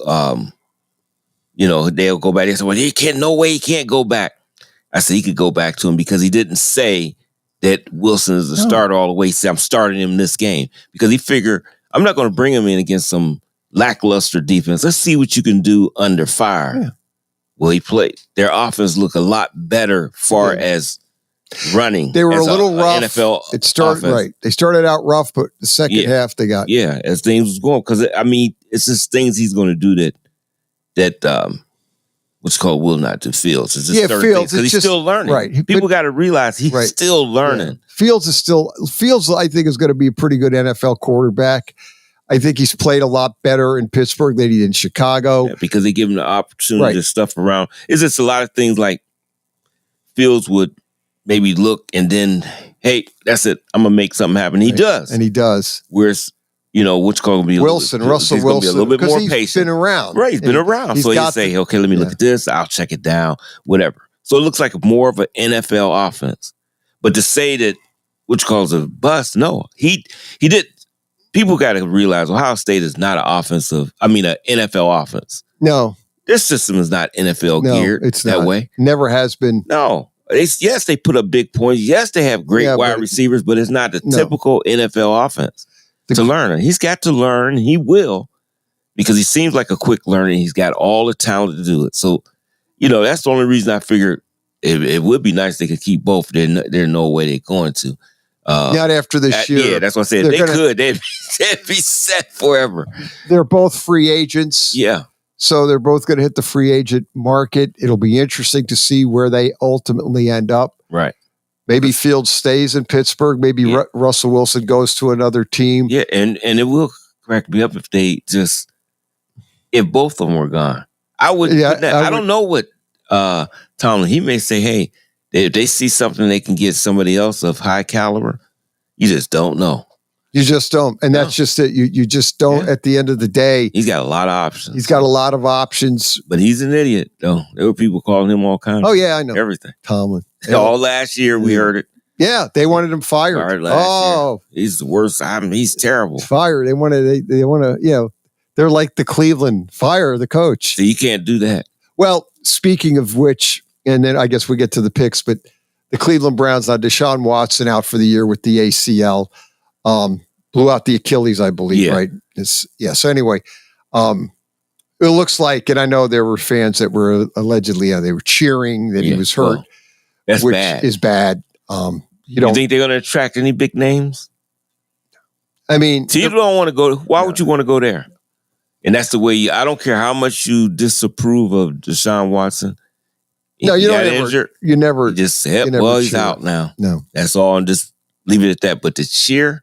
they'll go back. They say, well, no way he can't go back. I said he could go back to him because he didn't say that Wilson is the starter all the way. He said, I'm starting him this game because he figured I'm not going to bring him in against some lackluster defense. Let's see what you can do under fire. Yeah. Well, he played. Their offense looked a lot better far as running. They were a little rough. NFL it started offense. Right. They started out rough, but the second half they got as things was going, because it's just things he's going to do that what's called will not do Fields. It's just Fields because he's still learning. Right. People got to realize he's still learning. Yeah. Fields I think is going to be a pretty good NFL quarterback. I think he's played a lot better in Pittsburgh than he did in Chicago. Yeah, because they give him the opportunity to stuff around. It's just a lot of things like Fields would maybe look and then, hey, that's it. I'm going to make something happen. He does. And he does. Whereas, what's called to be Russell Wilson. Be a little bit more patient. He's been around. Right, he's been around. So he'll say, okay, let me look at this. I'll check it down, whatever. So it looks like more of an NFL offense. But to say that which calls a bust, no. He did. People got to realize Ohio State is not an NFL offense. No. This system is not NFL geared that way. Never has been. No. Yes, they put up big points. Yes, they have great wide receivers, but it's not the typical NFL offense to learn. He's got to learn. He will, because he seems like a quick learner. He's got all the talent to do it. So, that's the only reason I figured it would be nice if they could keep both. There's no way they're going to. Not after this year. Yeah, that's what I said. They'd be set forever. They're both free agents. Yeah. So they're both going to hit the free agent market. It'll be interesting to see where they ultimately end up. Right. Maybe Fields stays in Pittsburgh. Maybe Russell Wilson goes to another team. Yeah, and it will crack me up if both of them were gone. I don't know what Tomlin, he may say, hey, if they see something they can get somebody else of high caliber, you just don't know. You just don't. And that's just it. You just don't at the end of the day. He's got a lot of options. He's got a lot of options. But he's an idiot, though. There were people calling him all kinds of I know. Everything. Tomlin. All last year we heard it. Yeah, they wanted him fired. Year. He's the worst. He's terrible. He's fired. They want to, they're like the Cleveland, fire the coach. So you can't do that. Well, speaking of which, and then I guess we get to the picks, but the Cleveland Browns, now Deshaun Watson out for the year with the ACL, blew out the Achilles, I believe, right? So anyway, it looks like, and I know there were fans that were allegedly, they were cheering that he was hurt. Well, that's which bad. Is bad. You think they're going to attract any big names? I mean, so you don't want to go. Why would you want to go there? And that's the way I don't care how much you disapprove of Deshaun Watson. No, you don't injured. You never you just said, well, he's out now. No, that's all, and just leave it at that. But the cheer,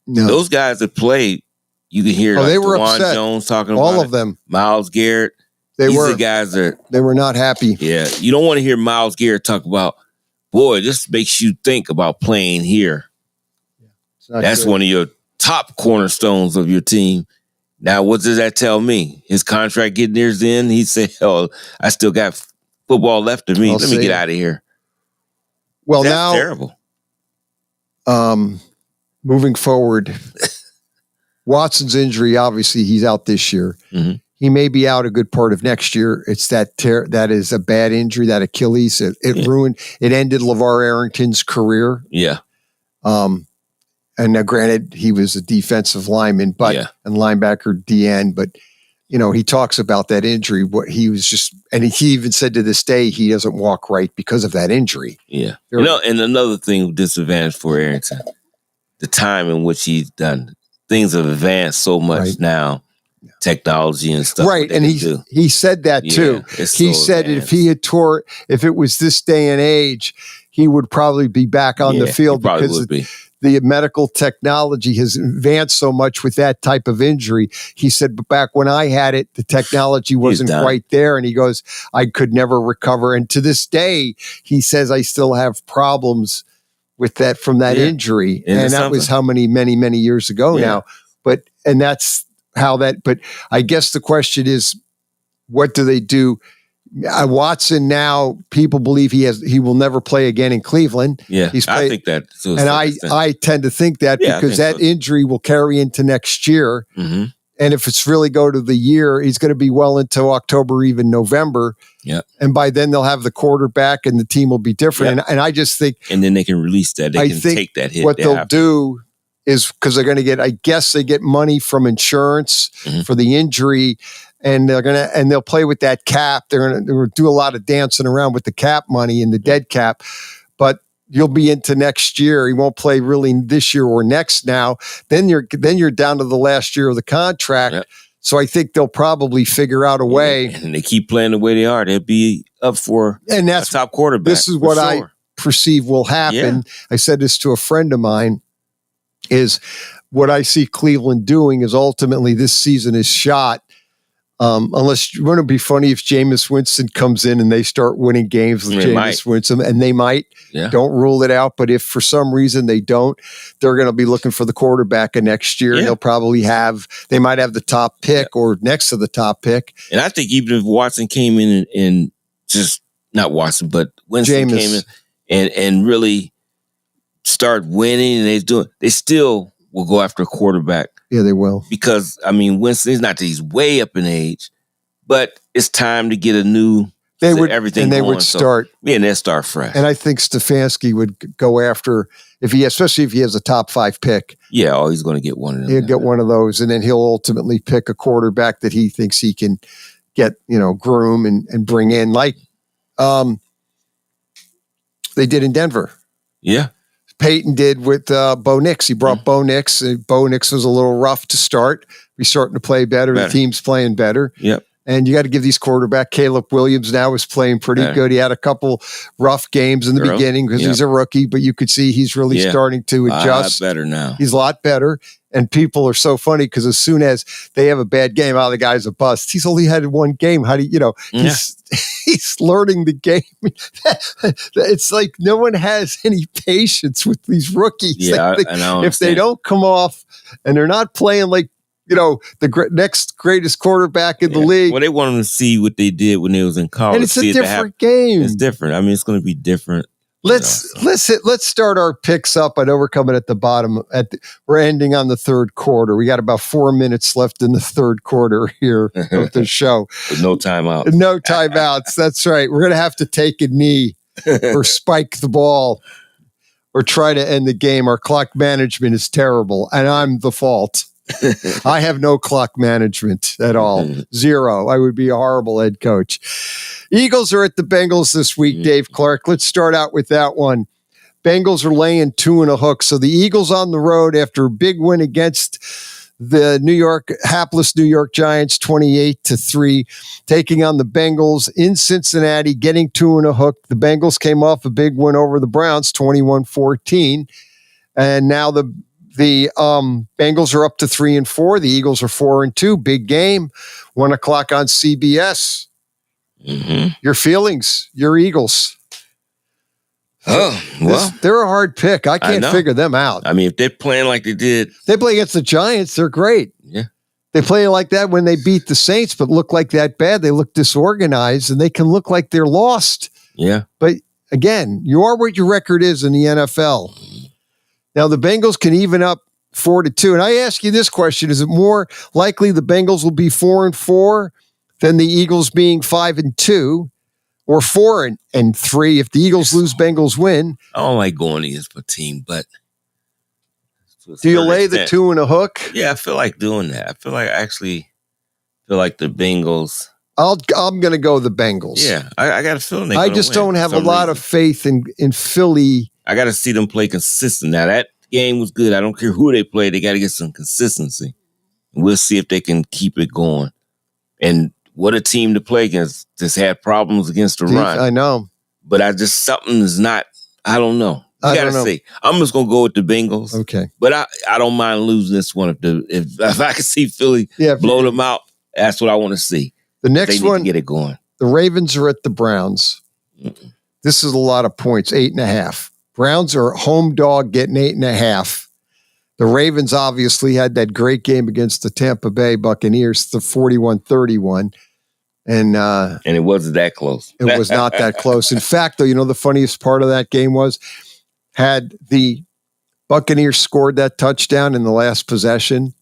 those guys that played, you can hear they were DeJuan upset. Jones talking all about of them. Myles Garrett. These are the guys that they were not happy. Yeah, you don't want to hear Myles Garrett talk about, boy, this makes you think about playing here. That's one of your top cornerstones of your team. Now, what does that tell me? His contract getting theirs in. He said, "Oh, I still got football left of me. Let me get out of here." Well, that's now terrible. Moving forward, Watson's injury. Obviously, he's out this year. Mm-hmm. he may be out a good part of next year. It's that is a bad injury, that Achilles. It ruined. It ended LeVar Arrington's career. Yeah. And now, granted, he was a defensive lineman, and linebacker DN, but he talks about that injury. What he was and he even said to this day he doesn't walk right because of that injury. Yeah, and another thing, disadvantage for Arrington, the time in which he's done things have advanced so much now, technology and stuff. Right, and he said that too. He said if it was this day and age, he would probably be back on the field because the medical technology has advanced so much with that type of injury. He said, but back when I had it, the technology wasn't quite there. And he goes, I could never recover. And to this day, he says, I still have problems with that from that injury. And that was how many years ago now. But I guess the question is, what do they do? Watson now, people believe he will never play again in Cleveland. Yeah, I think that. And I tend to think that because that injury will carry into next year. Mm-hmm. And if it's really go to the year, he's going to be well into October, even November. Yeah. And by then they'll have the quarterback and the team will be different. And I just think. And then they can release that. They can take that hit. What they'll do is because they're going to get, I guess they get money from insurance for the injury. And they'll play with that cap. They're gonna do a lot of dancing around with the cap money and the dead cap. But you'll be into next year. He won't play really this year or next now. Then you're down to the last year of the contract. Yep. So I think they'll probably figure out a way. And they keep playing the way they are. They'll be up for a top quarterback. This is what I perceive will happen. Yeah. I said this to a friend of mine. Is what I see Cleveland doing is ultimately this season is shot. Unless you want to be funny if Jameis Winston comes in and they start winning games with Jameis Winston, and they might. Yeah. Don't rule it out. But if for some reason they don't, they're going to be looking for the quarterback of next year. And they'll probably they might have the top pick or next to the top pick. And I think even if Watson came in and just not Watson, but Winston came in and really start winning, and they still will go after a quarterback. Yeah, they will. Because, Winston's not that he's way up in age, but it's time to get everything and they going. Would start. And they'll start fresh. And I think Stefanski would go after, especially if he has a top 5 pick. Yeah, he's going to get one of them. He'll get one of those, and then he'll ultimately pick a quarterback that he thinks he can get, groom and bring in, like they did in Denver. Yeah. Peyton did with Bo Nix. He brought Bo Nix. Bo Nix was a little rough to start. He's starting to play better. The team's playing better. Yep. And you got to give these quarterback. Caleb Williams now is playing pretty good. He had a couple rough games in the beginning because he's a rookie, but you could see he's really starting to adjust. A lot better now. He's a lot better. And people are so funny because as soon as they have a bad game, the guy's a bust. He's only had one game. How do he's learning the game. It's like no one has any patience with these rookies. Yeah, I know. If they don't come off and they're not playing like, the next greatest quarterback in the league. Well, they want them to see what they did when they was in college. And it's a different game. It's different. It's going to be different. Let's start our picks up. I know we're coming at the bottom. We're ending on the third quarter. We got about 4 minutes left in the third quarter here of the show. With no timeouts. No timeouts. That's right. We're going to have to take a knee or spike the ball or try to end the game. Our clock management is terrible, and I'm the fault. I have no clock management at all. Zero. I would be a horrible head coach. Eagles are at the Bengals this week, Dave Clark. Let's start out with that one. Bengals are laying 2.5. So the Eagles on the road after a big win against the hapless New York Giants, 28-3, taking on the Bengals in Cincinnati, getting 2.5. The Bengals came off a big win over the Browns, 21-14. And now the Bengals are up to 3-4. The Eagles are 4-2. Big game, 1:00 on CBS. Mm-hmm. Your feelings, your Eagles. Oh, well. They're a hard pick. I can't figure them out. If they're playing like they did. They play against the Giants. They're great. Yeah. They play like that when they beat the Saints, but look like that bad. They look disorganized, and they can look like they're lost. Yeah. But again, you are what your record is in the NFL. Now, the Bengals can even up 4-2. And I ask you this question: is it more likely the Bengals will be 4-4 than the Eagles being 5-2, or 4-3 if the Eagles lose, Bengals win? I don't like going against my team, but do you lay the 2 and a hook? Yeah, I feel like doing that. I feel like the Bengals. I'm going to go the Bengals. Yeah, I got a feeling I just don't have a lot of faith in Philly. I got to see them play consistent. Now, that game was good. I don't care who they play. They got to get some consistency. And we'll see if they can keep it going. And what a team to play against. Just had problems against the run. I know. But something is not, I don't know. You got to see. I'm just going to go with the Bengals. Okay. But I don't mind losing this one. If I can see Philly blow them out, that's what I want to see. The next one, to get it going. The Ravens are at the Browns. This is a lot of points, 8.5. Browns are home dog getting 8.5. The Ravens obviously had that great game against the Tampa Bay Buccaneers, the 41-31. And it wasn't that close. It was not that close. In fact, though, the funniest part of that game was, had the Buccaneers scored that touchdown in the last possession,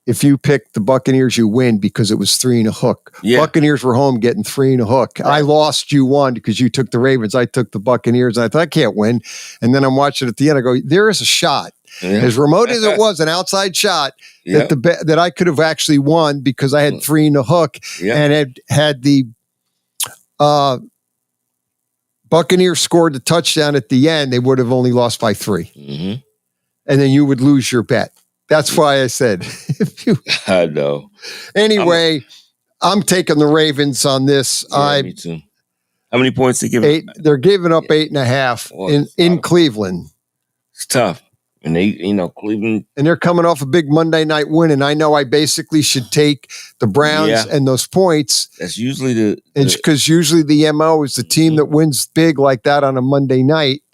if you pick the Buccaneers, you win because it was 3 and a hook. Yeah. Buccaneers were home getting 3 and a hook. Right. I lost, you won because you took the Ravens. I took the Buccaneers. I thought, I can't win. And then I'm watching at the end. I go, there is a shot. Yeah. As remote as it was, an outside shot that I could have actually won because I had 3 and a hook and had the Buccaneers scored the touchdown at the end, they would have only lost by 3. And then you would lose your bet. That's why I said. I know. Anyway, I'm taking the Ravens on this. Me too. How many points they give? 8. They're giving up 8.5 in Cleveland. It's tough. And they, Cleveland. And they're coming off a big Monday night win. And I know I basically should take the Browns and those points. That's usually because usually the MO is the team that wins big like that on a Monday night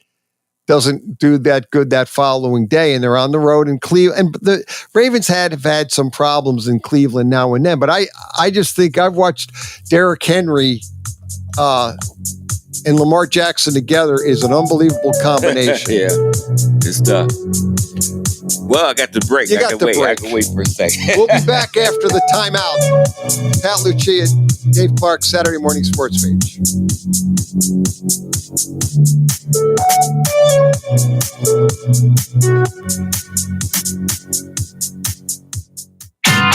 doesn't do that good that following day. And they're on the road in Cleveland. And the Ravens have had some problems in Cleveland now and then. But I just think I've watched Derrick Henry and Lamar Jackson together is an unbelievable combination. Yeah, it's tough. Well, I got the break. You got the break. I can wait for a second. We'll be back after the timeout. Pat Lucia, Dave Clark, Saturday Morning Sports Page.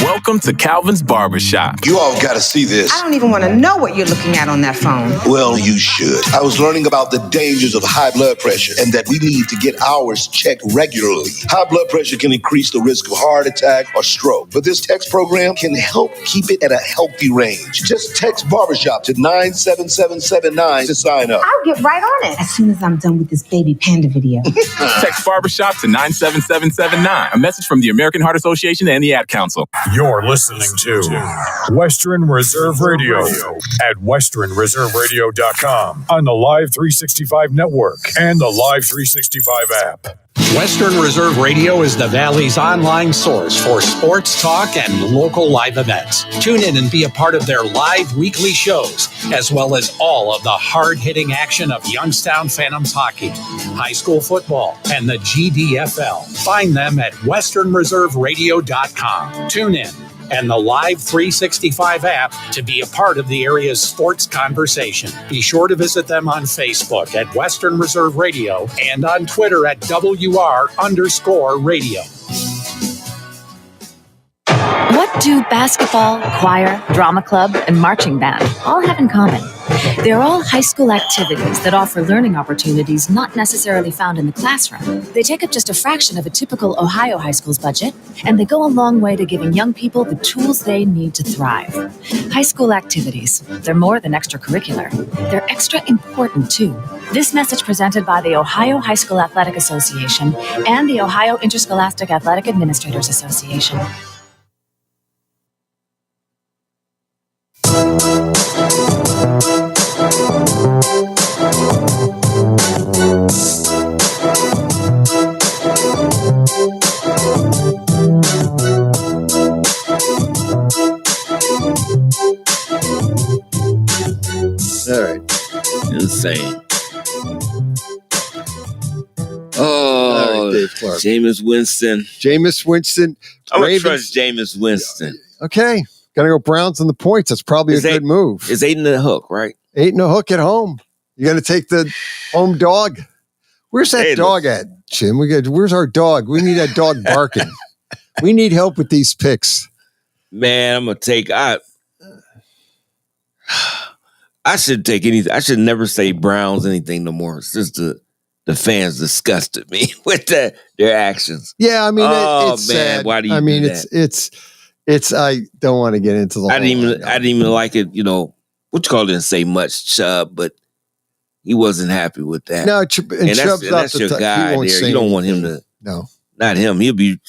Welcome to Calvin's Barbershop. You all got to see this. I don't even want to know what you're looking at on that phone. Well, you should. I was learning about the dangers of high blood pressure and that we need to get ours checked regularly. High blood pressure can increase the risk of heart attack or stroke, but this text program can help keep it at a healthy range. Just text Barbershop to 97779 to sign up. I'll get right on it as soon as I'm done with this baby panda video. Text Barbershop to 97779. A message from the American Heart Association and the Ad Council. You're listening to Western Reserve Radio at westernreserveradio.com on the Live 365 network and the Live 365 app. Western Reserve Radio is the Valley's online source for sports talk and local live events. Tune in and be a part of their live weekly shows, as well as all of the hard-hitting action of Youngstown Phantoms hockey, high school football, and the GDFL. Find them at westernreserveradio.com. Tune in and the Live 365 app to be a part of the area's sports conversation. Be sure to visit them on Facebook at Western Reserve Radio and on Twitter at WR_radio. What do basketball, choir, drama club, and marching band all have in common? They're all high school activities that offer learning opportunities not necessarily found in the classroom. They take up just a fraction of a typical Ohio high school's budget, and they go a long way to giving young people the tools they need to thrive. High school activities, they're more than extracurricular. They're extra important, too. This message presented by the Ohio High School Athletic Association and the Ohio Interscholastic Athletic Administrators Association. All right. Insane. All right, Dave Clark. Jameis Winston. I'm going to trust Jameis Winston. Okay. Got to go Browns on the points. That's probably a good move. It's 8.5, right? 8.5 at home. You got to take the home dog. Where's that dog at, Jim? Where's our dog? We need that dog barking. We need help with these picks. Man, I'm going to take... I should take anything. I should never say Browns anything no more. It's just the fans disgusted me with their actions. Yeah, I mean, it's sad. Man, why do you do that? It's. I don't want to get into the. I didn't even like it. You know, what you call didn't say much, Chubb, but he wasn't happy with that. No, that's your guy there. You don't want him to. No, not him. He'll be.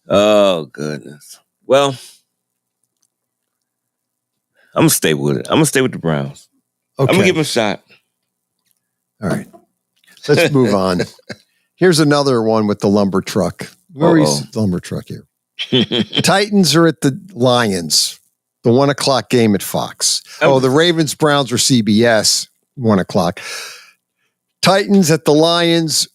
Oh goodness. Well. I'm going to stay with it. I'm going to stay with the Browns. Okay. I'm going to give them a shot. All right. Let's move on. Here's another one with the lumber truck. Where's the lumber truck here? Titans are at the Lions. The 1 o'clock game at Fox. The Ravens, Browns are CBS, 1 o'clock. Titans at the Lions,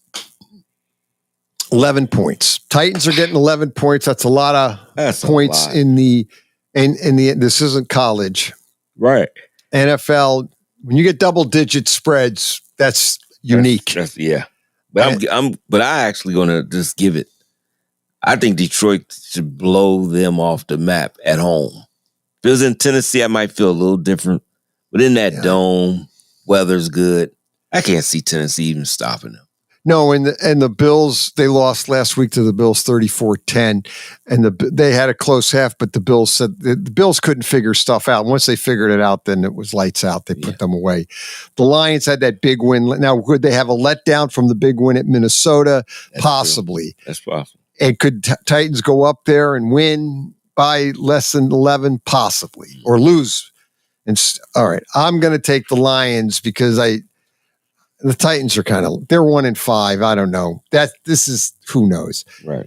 11 points. Titans are getting 11 points. That's a lot of points in the... And this isn't college. Right. NFL, when you get double-digit spreads, that's unique. Yeah. But but I actually going to just give it. I think Detroit should blow them off the map at home. If it was in Tennessee, I might feel a little different. But in that dome, weather's good. I can't see Tennessee even stopping them. No, and the Bills, they lost last week to the Bills 34-10, and they had a close half, but the Bills said the Bills couldn't figure stuff out. Once they figured it out, then it was lights out. They put them away. The Lions had that big win. Now, could they have a letdown from the big win at Minnesota? Possibly. That's possible. And could Titans go up there and win by less than 11? Possibly. Or lose. All right, I'm going to take the Lions because the Titans are they're 1-5. I don't know. This is, who knows? Right.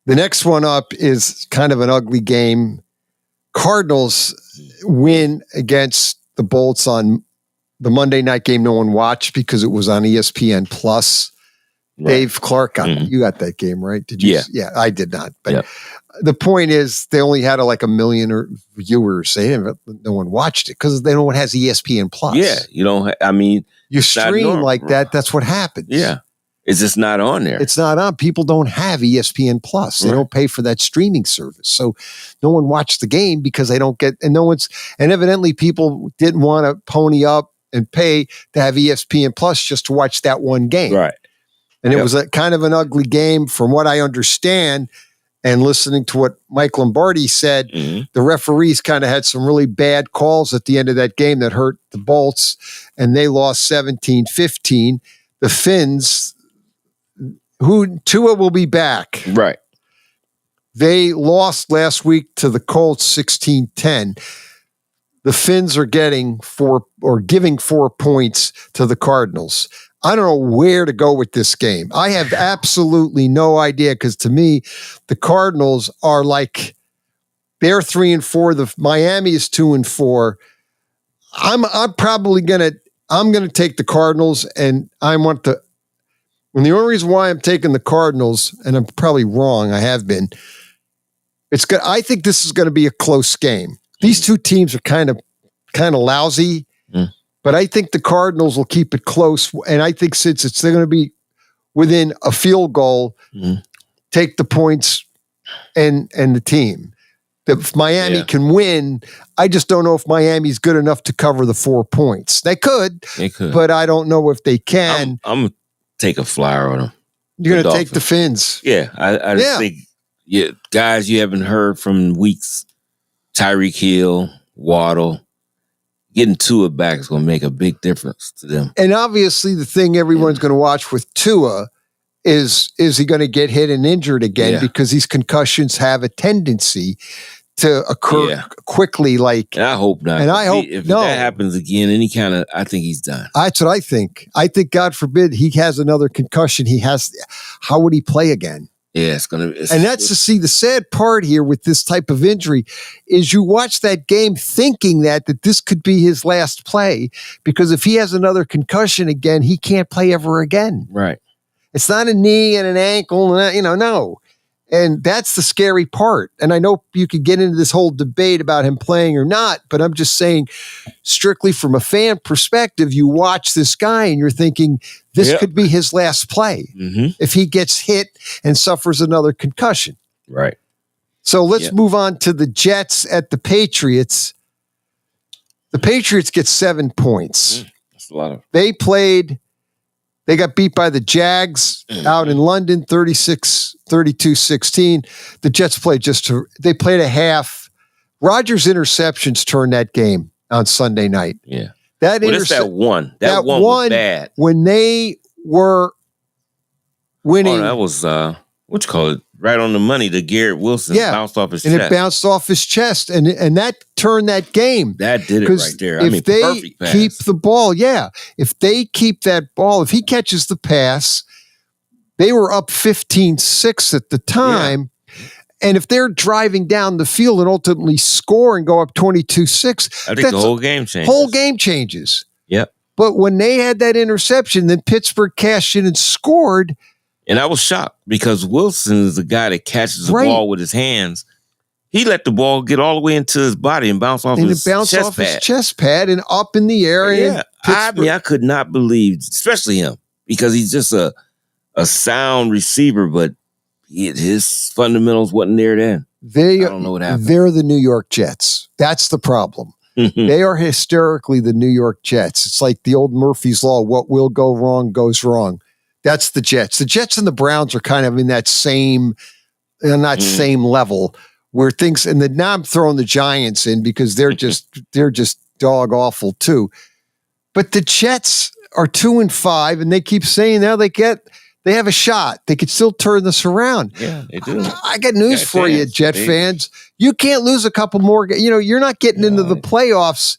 The next one up is kind of an ugly game. Cardinals win against the Bolts on the Monday night game no one watched because it was on ESPN Plus. Right. Dave Clark you got that game, right? Did you? Yeah, I did not. But the point is they only had like 1 million viewers. No one watched it because no one has ESPN Plus. Yeah, you don't. You stream like that. That's what happens. Yeah. It's just not on there. It's not on. People don't have ESPN Plus. They don't pay for that streaming service. So no one watched the game because they don't get, and evidently people didn't want to pony up and pay to have ESPN Plus just to watch that one game. Right. And it was a kind of an ugly game from what I understand. And listening to what Mike Lombardi said, the referees kind of had some really bad calls at the end of that game that hurt the Bolts, and they lost 17-15. The Finns, Tua will be back. Right. They lost last week to the Colts 16-10. The Finns are giving 4 points to the Cardinals. I don't know where to go with this game. I have absolutely no idea because to me, the Cardinals are they're 3-4. The Miami is 2-4. I'm probably I'm gonna take the Cardinals, and and the only reason why I'm taking the Cardinals, and I'm probably wrong, I have been. I think this is going to be a close game. These two teams are kind of lousy. But I think the Cardinals will keep it close. And I think since they're going to be within a field goal, take the points and the team. If Miami can win, I just don't know if Miami's good enough to cover the 4 points. They could. But I don't know if they can. I'm going to take a flyer on them. You're going to take the Finns. Yeah. I just think guys you haven't heard from weeks. Tyreek Hill, Waddle. Getting Tua back is going to make a big difference to them. And obviously the thing everyone's going to watch with Tua is he going to get hit and injured again because these concussions have a tendency to occur quickly. And I hope not. And I hope if that happens again, I think he's done. That's what I think. I think, God forbid, he has another concussion. How would he play again? Yeah, it's going to. And that's the sad part here with this type of injury is you watch that game thinking that this could be his last play because if he has another concussion again, he can't play ever again. Right. It's not a knee and an ankle, no. And that's the scary part. And I know you could get into this whole debate about him playing or not, but I'm just saying, strictly from a fan perspective, you watch this guy and you're thinking, this could be his last play if he gets hit and suffers another concussion. Right. So let's move on to the Jets at the Patriots. The Patriots get 7 points. That's a lot of. They got beat by the Jags out in London, 32-16. The Jets played they played a half. Rodgers' interceptions turned that game on Sunday night. Yeah. That one? That one was bad. When they were winning. Oh, that was, what you call it? Right on the money. The Garrett Wilson bounced off his chest. And it bounced off his chest. And that turned that game. That did it right there. If they keep the ball, if they keep that ball, if he catches the pass, they were up 15-6 at the time. Yeah. And if they're driving down the field and ultimately score and go up 22-6, I think the whole game changes. Whole game changes. Yep. But when they had that interception, then Pittsburgh cashed in and scored. And I was shocked because Wilson is the guy that catches the ball with his hands. He let the ball get all the way into his body and bounce off his chest pad and up in the air. Yeah, I could not believe, especially him, because he's just a sound receiver, but his fundamentals wasn't there then. I don't know what happened. They're the New York Jets. That's the problem. They are hysterically the New York Jets. It's like the old Murphy's Law. What will go wrong goes wrong. That's the Jets. The Jets and the Browns are kind of in that same level where things. And then now I'm throwing the Giants in because they're just dog awful too. But the Jets are 2-5, and they keep saying now they have a shot. They could still turn this around. Yeah, they do. I got news for you, Jet fans. You can't lose a couple more. You're not getting into the playoffs.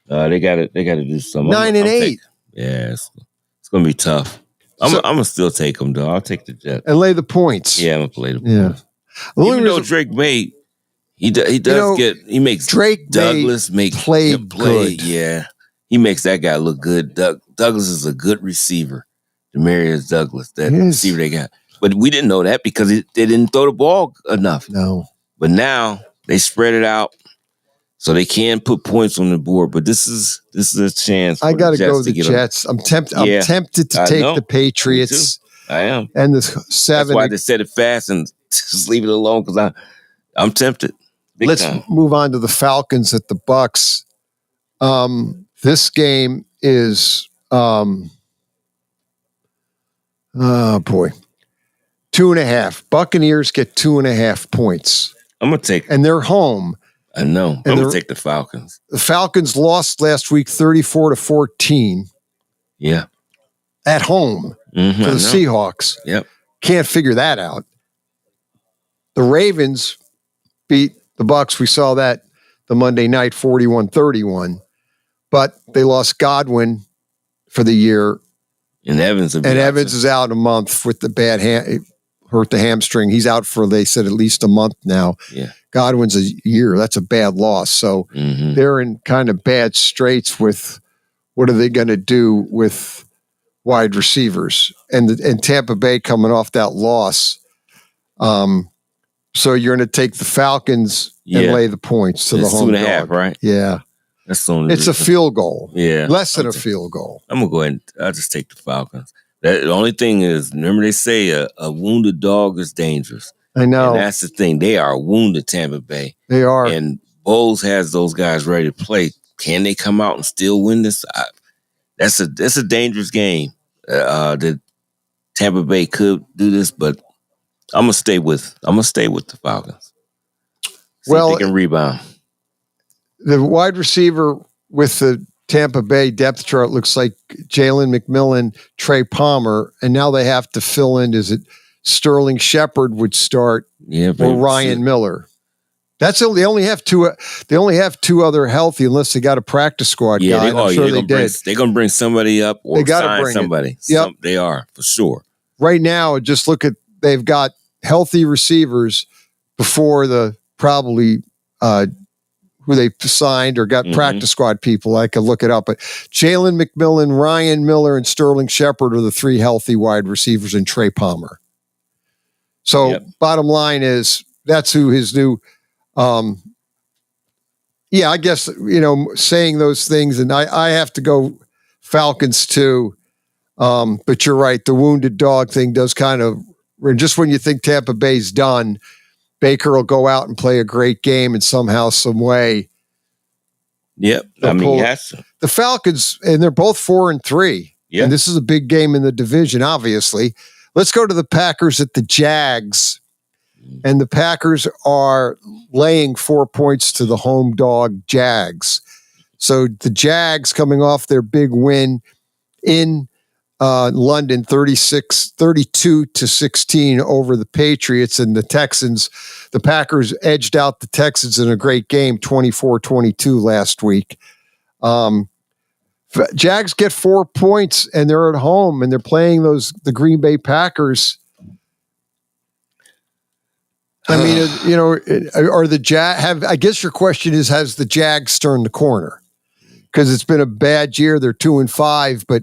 They got to do something. 9-8. Yeah. It's going to be tough. I'm going to still take them, though. I'll take the Jets. And lay the points. Yeah, I'm going to play the points. Even though Drake May, he makes Drake Douglas play good. Yeah. He makes that guy look good. Douglas is a good receiver. Demarius Douglas, that receiver they got. But we didn't know that because they didn't throw the ball enough. No. But now they spread it out. So they can put points on the board, but this is a chance. I got to go with the Jets. I'm tempted to take the Patriots. I am, and the 7. That's why they said it fast and just leave it alone because I'm tempted. Let's move on to the Falcons at the Bucks. This game is 2.5. Buccaneers get 2.5 points. I'm gonna take, and they're home. I know. I'm going to take the Falcons. The Falcons lost last week 34-14. Yeah. At home to the Seahawks. Yep. Can't figure that out. The Ravens beat the Bucks. We saw that the Monday night 41-31. But they lost Godwin for the year. And Evans is out a month with the bad hurt the hamstring. He's out for, they said, at least a month now. Yeah. Godwin's a year. That's a bad loss. So they're in kind of bad straits with what are they going to do with wide receivers and Tampa Bay coming off that loss. So you're going to take the Falcons and lay the points to the home dog. 2.5, right? Yeah. That's the only It's a field goal. Yeah. Less than a field goal. I'm going to go ahead and I'll just take the Falcons. The only thing is, remember they say a wounded dog is dangerous. I know. And that's the thing. They are wounded, Tampa Bay. They are. And Bowles has those guys ready to play. Can they come out and still win this? That's a dangerous game. That Tampa Bay could do this, but I'm gonna stay with the Falcons. See if they can rebound. The wide receiver with the Tampa Bay depth chart looks like Jalen McMillan, Trey Palmer, and now they have to fill in. Is it Sterling Shepard would start, or Ryan Miller? They only have two other healthy, unless they got a practice squad guy. I'm sure they did. They're gonna bring somebody up or sign somebody. Yep. They are for sure. Right now, just look at they've got healthy receivers before the probably who they signed or got practice squad people. I could look it up. But Jalen McMillan, Ryan Miller, and Sterling Shepard are the 3 healthy wide receivers, and Trey Palmer. So bottom line is that's who his new I guess, saying those things, and I have to go Falcons too. But you're right. The wounded dog thing does kind of, just when you think Tampa Bay's done, Baker will go out and play a great game and somehow, some way. Yep. He has to. The Falcons, and they're both 4-3. Yeah. And this is a big game in the division, obviously. Let's go to the Packers at the Jags. And the Packers are laying 4 points to the home dog Jags. So the Jags coming off their big win in London, 32-16 over the Patriots and the Texans. The Packers edged out the Texans in a great game, 24-22 last week. Jags get 4 points, and they're at home, and they're playing the Green Bay Packers. I mean, are the Jag? I guess your question is, has the Jags turned the corner? Because it's been a bad year. They're 2-5, but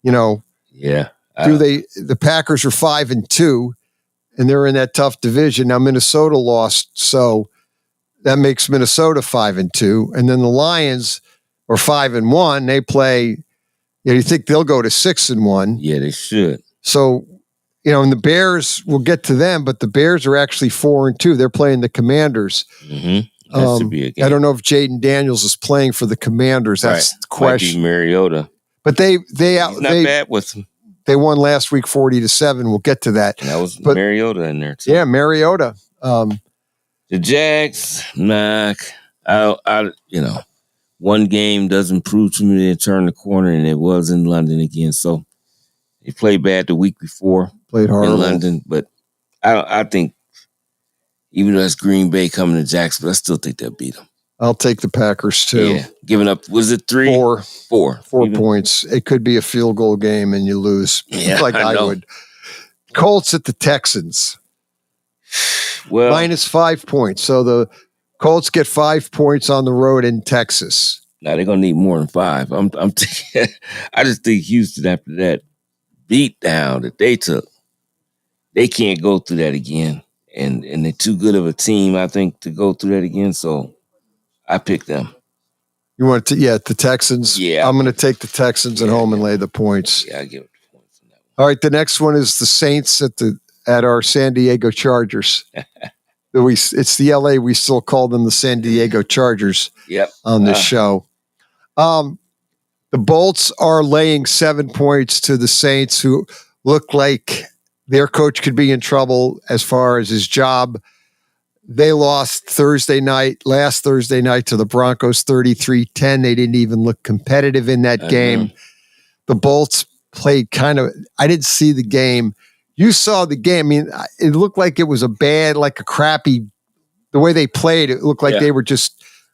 yeah. The Packers are 5-2, and they're in that tough division. Now Minnesota lost, so that makes Minnesota 5-2, and then the Lions are 5-1. They play. You think they'll go to 6-1? Yeah, they should. So, and the Bears, we'll get to them, but the Bears are actually 4-2. They're playing the Commanders. Mm-hmm. That should be a game. I don't know if Jaden Daniels is playing for the Commanders. That's the question. Might be Mariota. But he's not bad with them. They won last week 40-7. We'll get to that. And that was Mariota in there too. Yeah, Mariota. The Jags, one game doesn't prove to me they turned the corner, and it was in London again. So they played bad the week before. Played horrible in London, but I think even though it's Green Bay coming to Jacksonville, I still think they'll beat them. I'll take the Packers too. Yeah, giving up, was it 3? 4 4 points. It could be a field goal game and you lose. Yeah, like I would. Colts at the Texans. Well, -5 points. So the Colts get 5 points on the road in Texas. Now they're gonna need more than 5. I just think Houston, after that beat down that they took, they can't go through that again. And they're too good of a team, I think, to go through that again. So I picked them. You want to, the Texans? Yeah. I'm going to take the Texans at home and lay the points. Yeah, I give it the points. All right, the next one is the Saints at our San Diego Chargers. It's the LA. We still call them the San Diego Chargers. Yep. On this show. The Bolts are laying 7 points to the Saints, who look like their coach could be in trouble as far as his job. They lost last Thursday night to the Broncos 33-10. They didn't even look competitive in that game. The Bolts played I didn't see the game. You saw the game. I mean, it looked like it was a crappy, the way they played, it looked like they were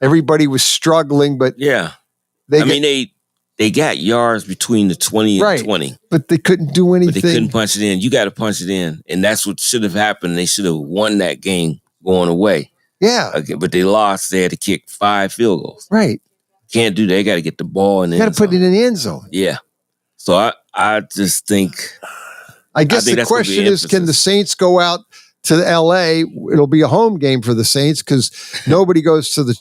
everybody was struggling, but they got yards between the 20 and 20. But they couldn't do anything. But they couldn't punch it in. You got to punch it in. And that's what should have happened. They should have won that game going away. Yeah. Okay, but they lost. They had to kick 5 field goals. Right. Can't do that. They got to get the ball in the end zone. Got to put it in the end zone. Yeah. So I just think. I guess the question is, can the Saints go out to LA? It'll be a home game for the Saints because nobody goes to the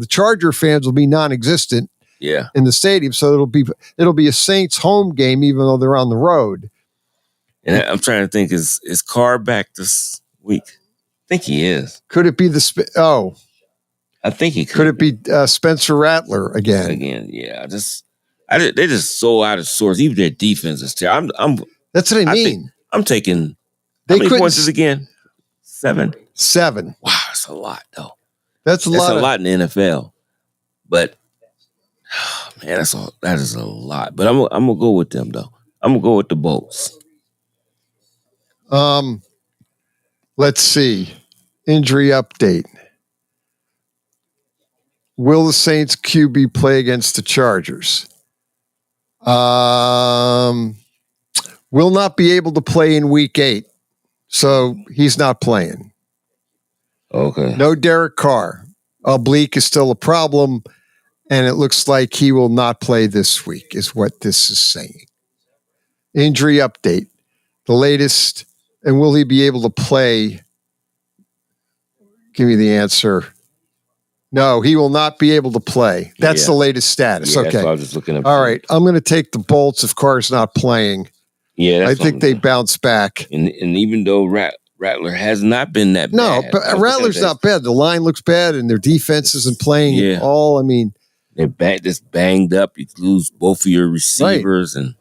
Charger fans will be non-existent. Yeah. In the stadium, so it'll be a Saints home game, even though they're on the road. And I'm trying to think: is Carr back this week? I think he is. Could it be I think he could. Could it be Spencer Rattler again? Again, yeah. They're just so out of sorts. Even their defense is terrible. That's what I mean. I'm taking. How many points is again? 7. 7. Wow, that's a lot, though. That's a lot in the NFL, but. Oh, man, that is a lot. But I'm gonna go with them though. I'm gonna go with the Bolts. Let's see. Injury update. Will the Saints QB play against the Chargers? Will not be able to play in week 8. So he's not playing. Okay. No Derek Carr. Oblique is still a problem, and it looks like he will not play this week, is what this is saying. Injury update. The latest, and will he be able to play? Give me the answer. No, he will not be able to play. That's the latest status. Okay. That's what I was just looking up. All right. I'm going to take the Bolts if Carr's not playing. Yeah, I think they bounce back. And even though Rattler has not been that bad. No, but Rattler's not bad. The line looks bad, and their defense isn't playing at all. I mean, they're just banged up. You lose both of your receivers, and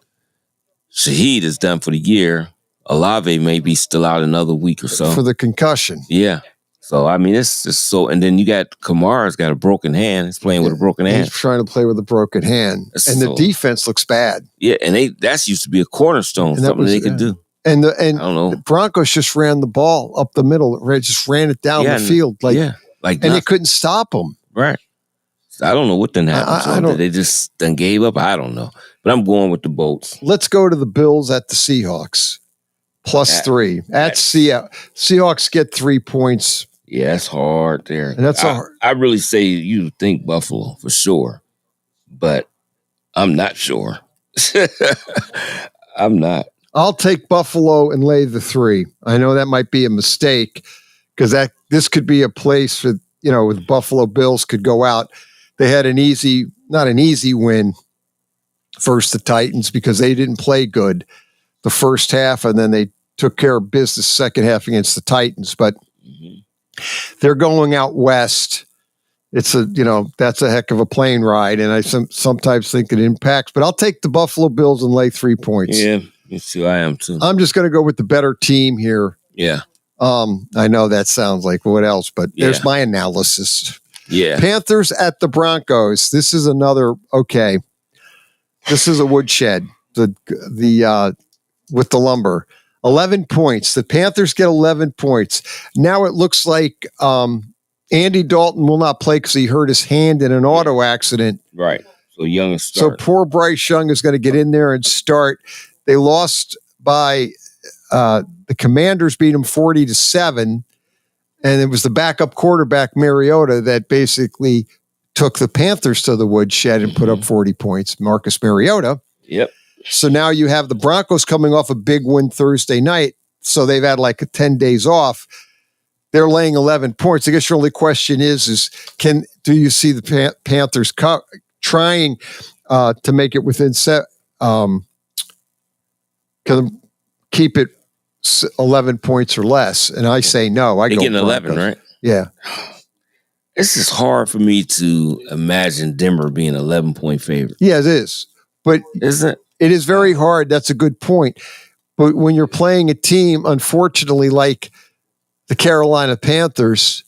Shaheed is done for the year. Olave may be still out another week or so. For the concussion. Yeah. So, I mean, it's just so... And then you got Kamara's got a broken hand. He's playing with a broken hand. He's trying to play with a broken hand. And the defense looks bad. Yeah, and that's used to be a cornerstone, something they could do. And I don't know. The Broncos just ran the ball up the middle. Just ran it down the field. And they couldn't stop them. Right. So I don't know what then happened. They just done gave up. I don't know. But I'm going with the Bolts. Let's go to the Bills at the Seahawks. +3. At Seahawks. Seahawks get 3 points. Yeah, it's hard there. And that's hard. I really say you think Buffalo for sure, but I'm not sure. I'm not. I'll take Buffalo and lay the 3. I know that might be a mistake because this could be a place for, where the Buffalo Bills could go out. They had not an easy win versus the Titans because they didn't play good the first half, and then they took care of business second half against the Titans. But they're going out west. It's that's a heck of a plane ride, and I sometimes think it impacts. But I'll take the Buffalo Bills and lay 3 points. Yeah, you see, I am too. I'm just going to go with the better team here. Yeah. I know that sounds like what else, but there's my analysis. Yeah. Panthers at the Broncos. This is another This is a woodshed. The with the lumber. 11 points. The Panthers get 11 points. Now it looks like Andy Dalton will not play because he hurt his hand in an auto accident. Right. So Young is starting. So poor Bryce Young is going to get in there and start. They lost by the Commanders beat them 40-7, and it was the backup quarterback Mariota that basically took the Panthers to the woodshed and put up 40 points. Marcus Mariota. Yep. So now you have the Broncos coming off a big win Thursday night. So they've had like 10 days off. They're laying 11 points. I guess your only question is do you see the Panthers trying to make it within keep it 11 points or less? And I say no. They're getting 11, right? Yeah. It's just hard for me to imagine Denver being 11-point favorite. Yeah, it is. But isn't it is very hard. That's a good point. But when you're playing a team, unfortunately, like the Carolina Panthers,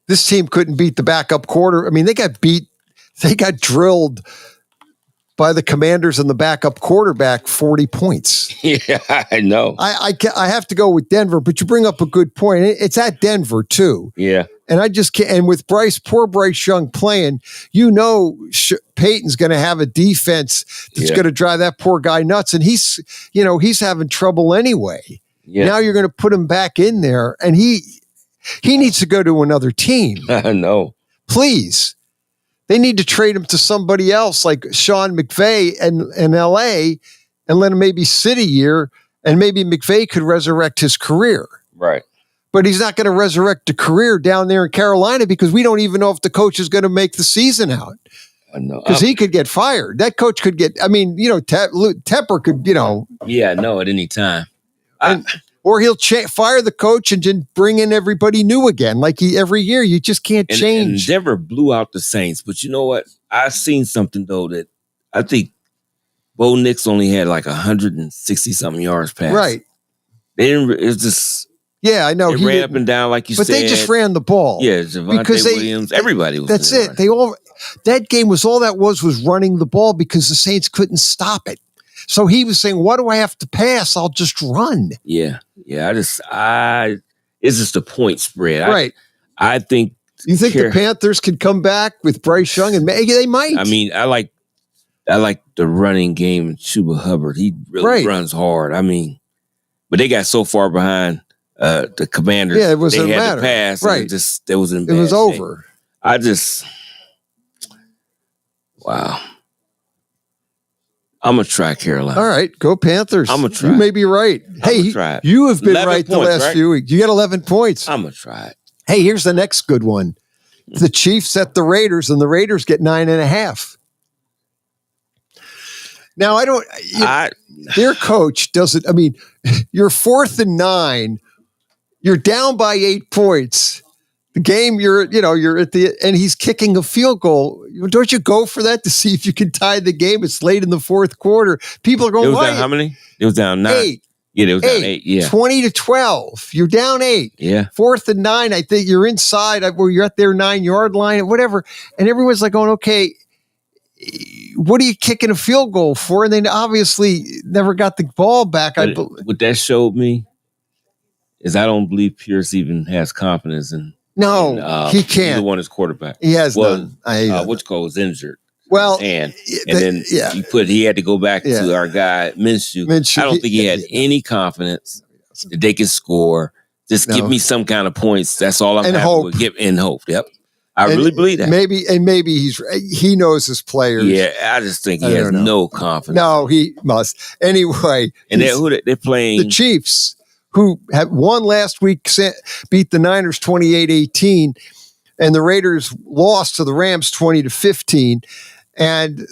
this team couldn't beat the backup quarter. I mean, they got drilled by the Commanders and the backup quarterback 40 points. Yeah, I know. I have to go with Denver, but you bring up a good point. It's at Denver too. Yeah. And I just can't. And with poor Bryce Young playing, Peyton's going to have a defense that's going to drive that poor guy nuts. And he's having trouble anyway. Yeah. Now you're going to put him back in there, and he needs to go to another team. I know. Please. They need to trade him to somebody else like Sean McVay in L.A. and let him maybe sit a year, and maybe McVay could resurrect his career. Right. But he's not going to resurrect a career down there in Carolina because we don't even know if the coach is going to make the season out. I know. Because he could get fired. That coach could get, Tepper could, Yeah, no, at any time. Or he'll fire the coach and then bring in everybody new again. Like every year, you just can't change. And Denver blew out the Saints. But you know what? I've seen something, though, that I think Bo Nix only had like 160-something yards passed. Right. They didn't, it's just... Yeah, I know. They ran up and down like you said. But they just ran the ball. Yeah, Javonte Williams, everybody was That's it. That game was all that was running the ball because the Saints couldn't stop it. So he was saying, what do I have to pass? I'll just run. Yeah. Yeah, it's just a point spread. Right. I think. You think the Panthers could come back with Bryce Young? And maybe they might. I mean, I like the running game of Chuba Hubbard. He really runs hard. I mean, but they got so far behind the Commanders. Yeah, it wasn't they had matter. to pass. Right. It was in bad It was shape. over. Wow. I'm going to try Carolina. All right, go Panthers. I'm going to try. You may be right. Hey, try it. You have been right points, the last few weeks. You got 11 points. I'm going to try it. Hey, here's the next good one. The Chiefs at the Raiders, and the Raiders get 9.5. Now, their coach doesn't, you're 4th and 9. You're down by 8 points. The game, you're at and he's kicking a field goal. Don't you go for that to see if you can tie the game? It's late in the fourth quarter. People are going, it was down how many? It was down 9. 8. Yeah, it was down 8. Yeah. 20-12. You're down 8. Yeah. 4th and 9. I think you're inside where you're at their 9-yard line or whatever. And everyone's like going, okay, what are you kicking a field goal for? And they obviously never got the ball back. What that showed me is I don't believe Pierce even has confidence in. No, he can't. Either one is quarterback. He has none. Which was injured. Well, and then he had to go back to our guy Minshew. I don't think he had any confidence that they can score. Just give me some kind of points. That's all I'm having with. And hope. Yep, I really believe that. Maybe he knows his players. Yeah, I just think he has no confidence. No, he must anyway. And they're playing the Chiefs, who had won last week, beat the Niners 28-18, and the Raiders lost to the Rams 20-15. And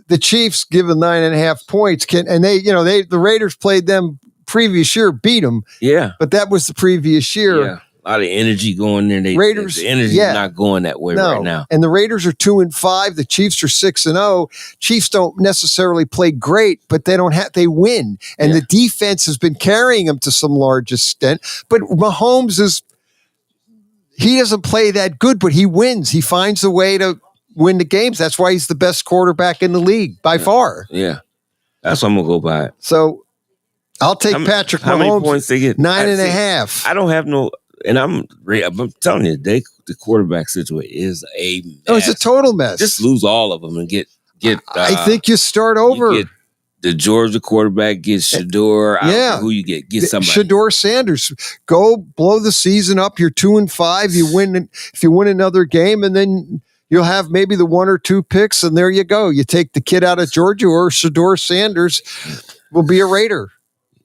the Chiefs, given 9.5 points, the Raiders played them previous year, beat them. Yeah, but that was the previous year. Yeah, a lot of energy going there. The energy is not going that way right now. And the Raiders are 2-5. The Chiefs are 6-0. Chiefs don't necessarily play great, but they win. And the defense has been carrying them to some large extent. But Mahomes he doesn't play that good, but he wins. He finds a way to win the games. That's why he's the best quarterback in the league by far. Yeah. That's what I'm going to go by. So I'll take Patrick Mahomes. How many points they get? 9.5. I don't have no, and I'm telling you, the quarterback situation is a mess. Oh, it's a total mess. Just lose all of them and get I think you start over. You get the Georgia quarterback, get Shador. Yeah. Who you get? Get somebody. Shador Sanders. Go blow the season up. You're 2-5. You win if you win another game, and then you'll have maybe the 1 or 2 picks, and there you go. You take the kid out of Georgia, or Shador Sanders will be a Raider,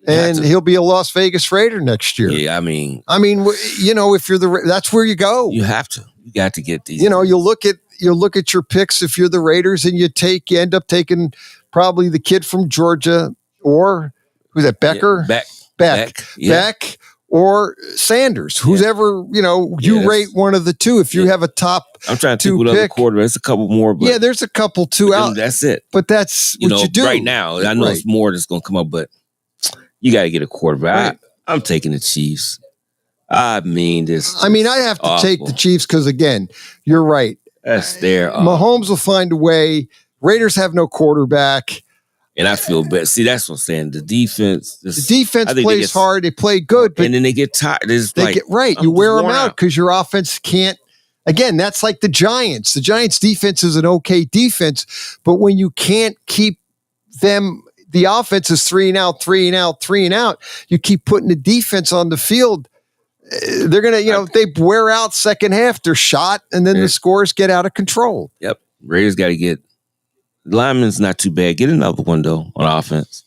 and he'll be a Las Vegas Raider next year. Yeah, I mean, if you're that's where you go. You have to. You got to get these. You'll look at your picks if you're the Raiders, and you end up taking probably the kid from Georgia, or who's that? Becker, Beck. Or Sanders, who's ever, rate one of the two. If you have a top, I'm trying to think what other quarterback. There's a couple more, but there's a couple two out. That's it. But that's what you do right now. I know it's more that's going to come up, but you got to get a quarterback. Right. I'm taking the Chiefs. I have to take the Chiefs because, again, you're right. That's there. Mahomes will find a way. Raiders have no quarterback. And I feel bad. See, that's what I'm saying. The defense plays hard. They play good, but and then they get tired. You wear them out because your offense can't. Again, that's like the Giants. The Giants' defense is an okay defense, but when you can't keep them, the offense is 3 and out, 3 and out, 3 and out. You keep putting the defense on the field. They're gonna, they wear out second half. They're shot, and then the scores get out of control. Yep, Raiders got to get. Lineman's not too bad. Get another one, though, on offense.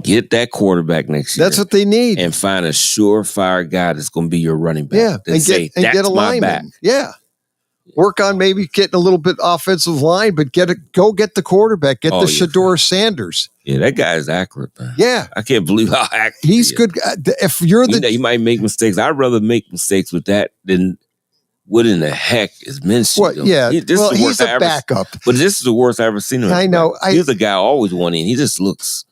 Get that quarterback next year. That's what they need. And find a surefire guy that's going to be your running back. Yeah, and get a lineman. Yeah. Work on maybe getting a little bit offensive line, but go get the quarterback. Get the Shador Sanders. Yeah, that guy is accurate, man. Yeah. I can't believe how accurate he's good. If you're he might make mistakes. I'd rather make mistakes with that than what in the heck is Minshew? What? Yeah, he's a backup. But this is the worst I've ever seen him. I know. He's a guy I always wanted. He just looks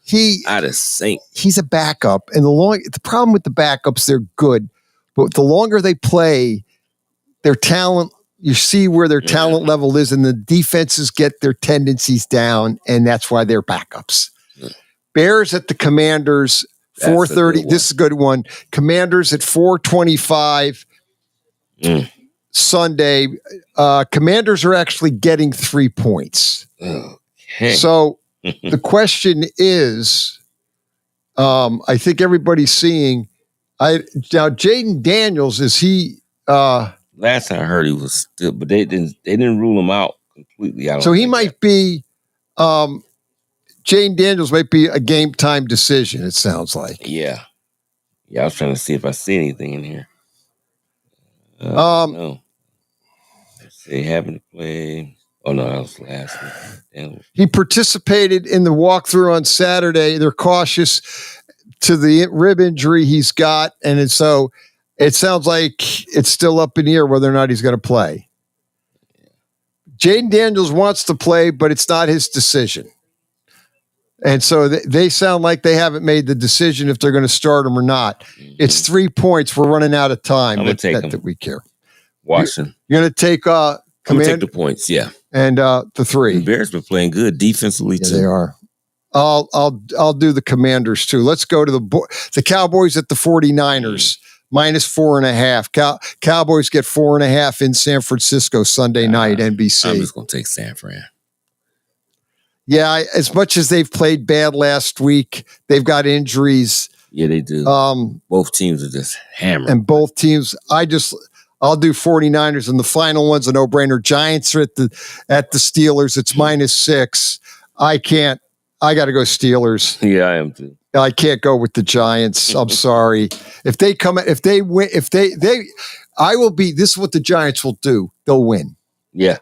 out of sync. He's a backup, and the problem with the backups, they're good, but the longer they play, their talent. You see where their talent level is, and the defenses get their tendencies down, and that's why they're backups. Yeah. Bears at the Commanders, 4:30. This is a good one. Commanders at 4:25. Sunday. Commanders are actually getting 3 points. Okay. So the question is, I think everybody's seeing Now Jaden Daniels, is he? Last time I heard he was still, but they didn't rule him out completely. So he might be. Jaden Daniels might be a game time decision. It sounds like. Yeah. I was trying to see if I see anything in here. No. They happen to play. Oh no, that was last week. He participated in the walkthrough on Saturday. They're cautious to the rib injury he's got, and so it sounds like it's still up in the air whether or not he's going to play. Jaden Daniels wants to play, but it's not his decision. And so they sound like they haven't made the decision if they're going to start him or not. Mm-hmm. It's 3 points. We're running out of time. That we care. Washington. You're going to take I'm going to take the points, yeah. And the 3. The Bears been playing good defensively too. They are. I'll do the Commanders too. Let's go to the Cowboys at the 49ers. Minus 4.5. Cowboys get 4.5 in San Francisco Sunday night, NBC. I'm just going to take San Fran. Yeah, as much as they've played bad last week, they've got injuries. Yeah, they do. Both teams are just hammered. And both teams, I'll do 49ers, and the final one's a no-brainer. Giants are at the Steelers. It's minus 6. I got to go Steelers. Yeah, I am too. I can't go with the Giants. I'm sorry. If they win, I will be, this is what the Giants will do. They'll win. Yeah.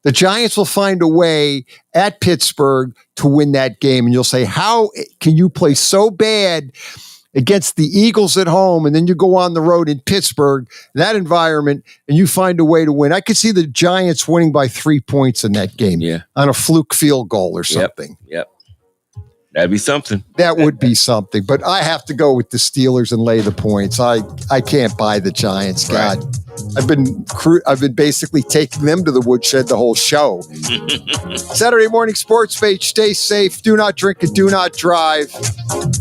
The Giants will find a way at Pittsburgh to win that game. And you'll say, how can you play so bad against the Eagles at home, and then you go on the road in Pittsburgh, that environment, and you find a way to win? I could see the Giants winning by 3 points in that game on a fluke field goal or something. Yep. That'd be something. That would be something. But I have to go with the Steelers and lay the points. I can't buy the Giants. God, right. I've been basically taking them to the woodshed the whole show. Saturday morning sports page. Stay safe. Do not drink and do not drive.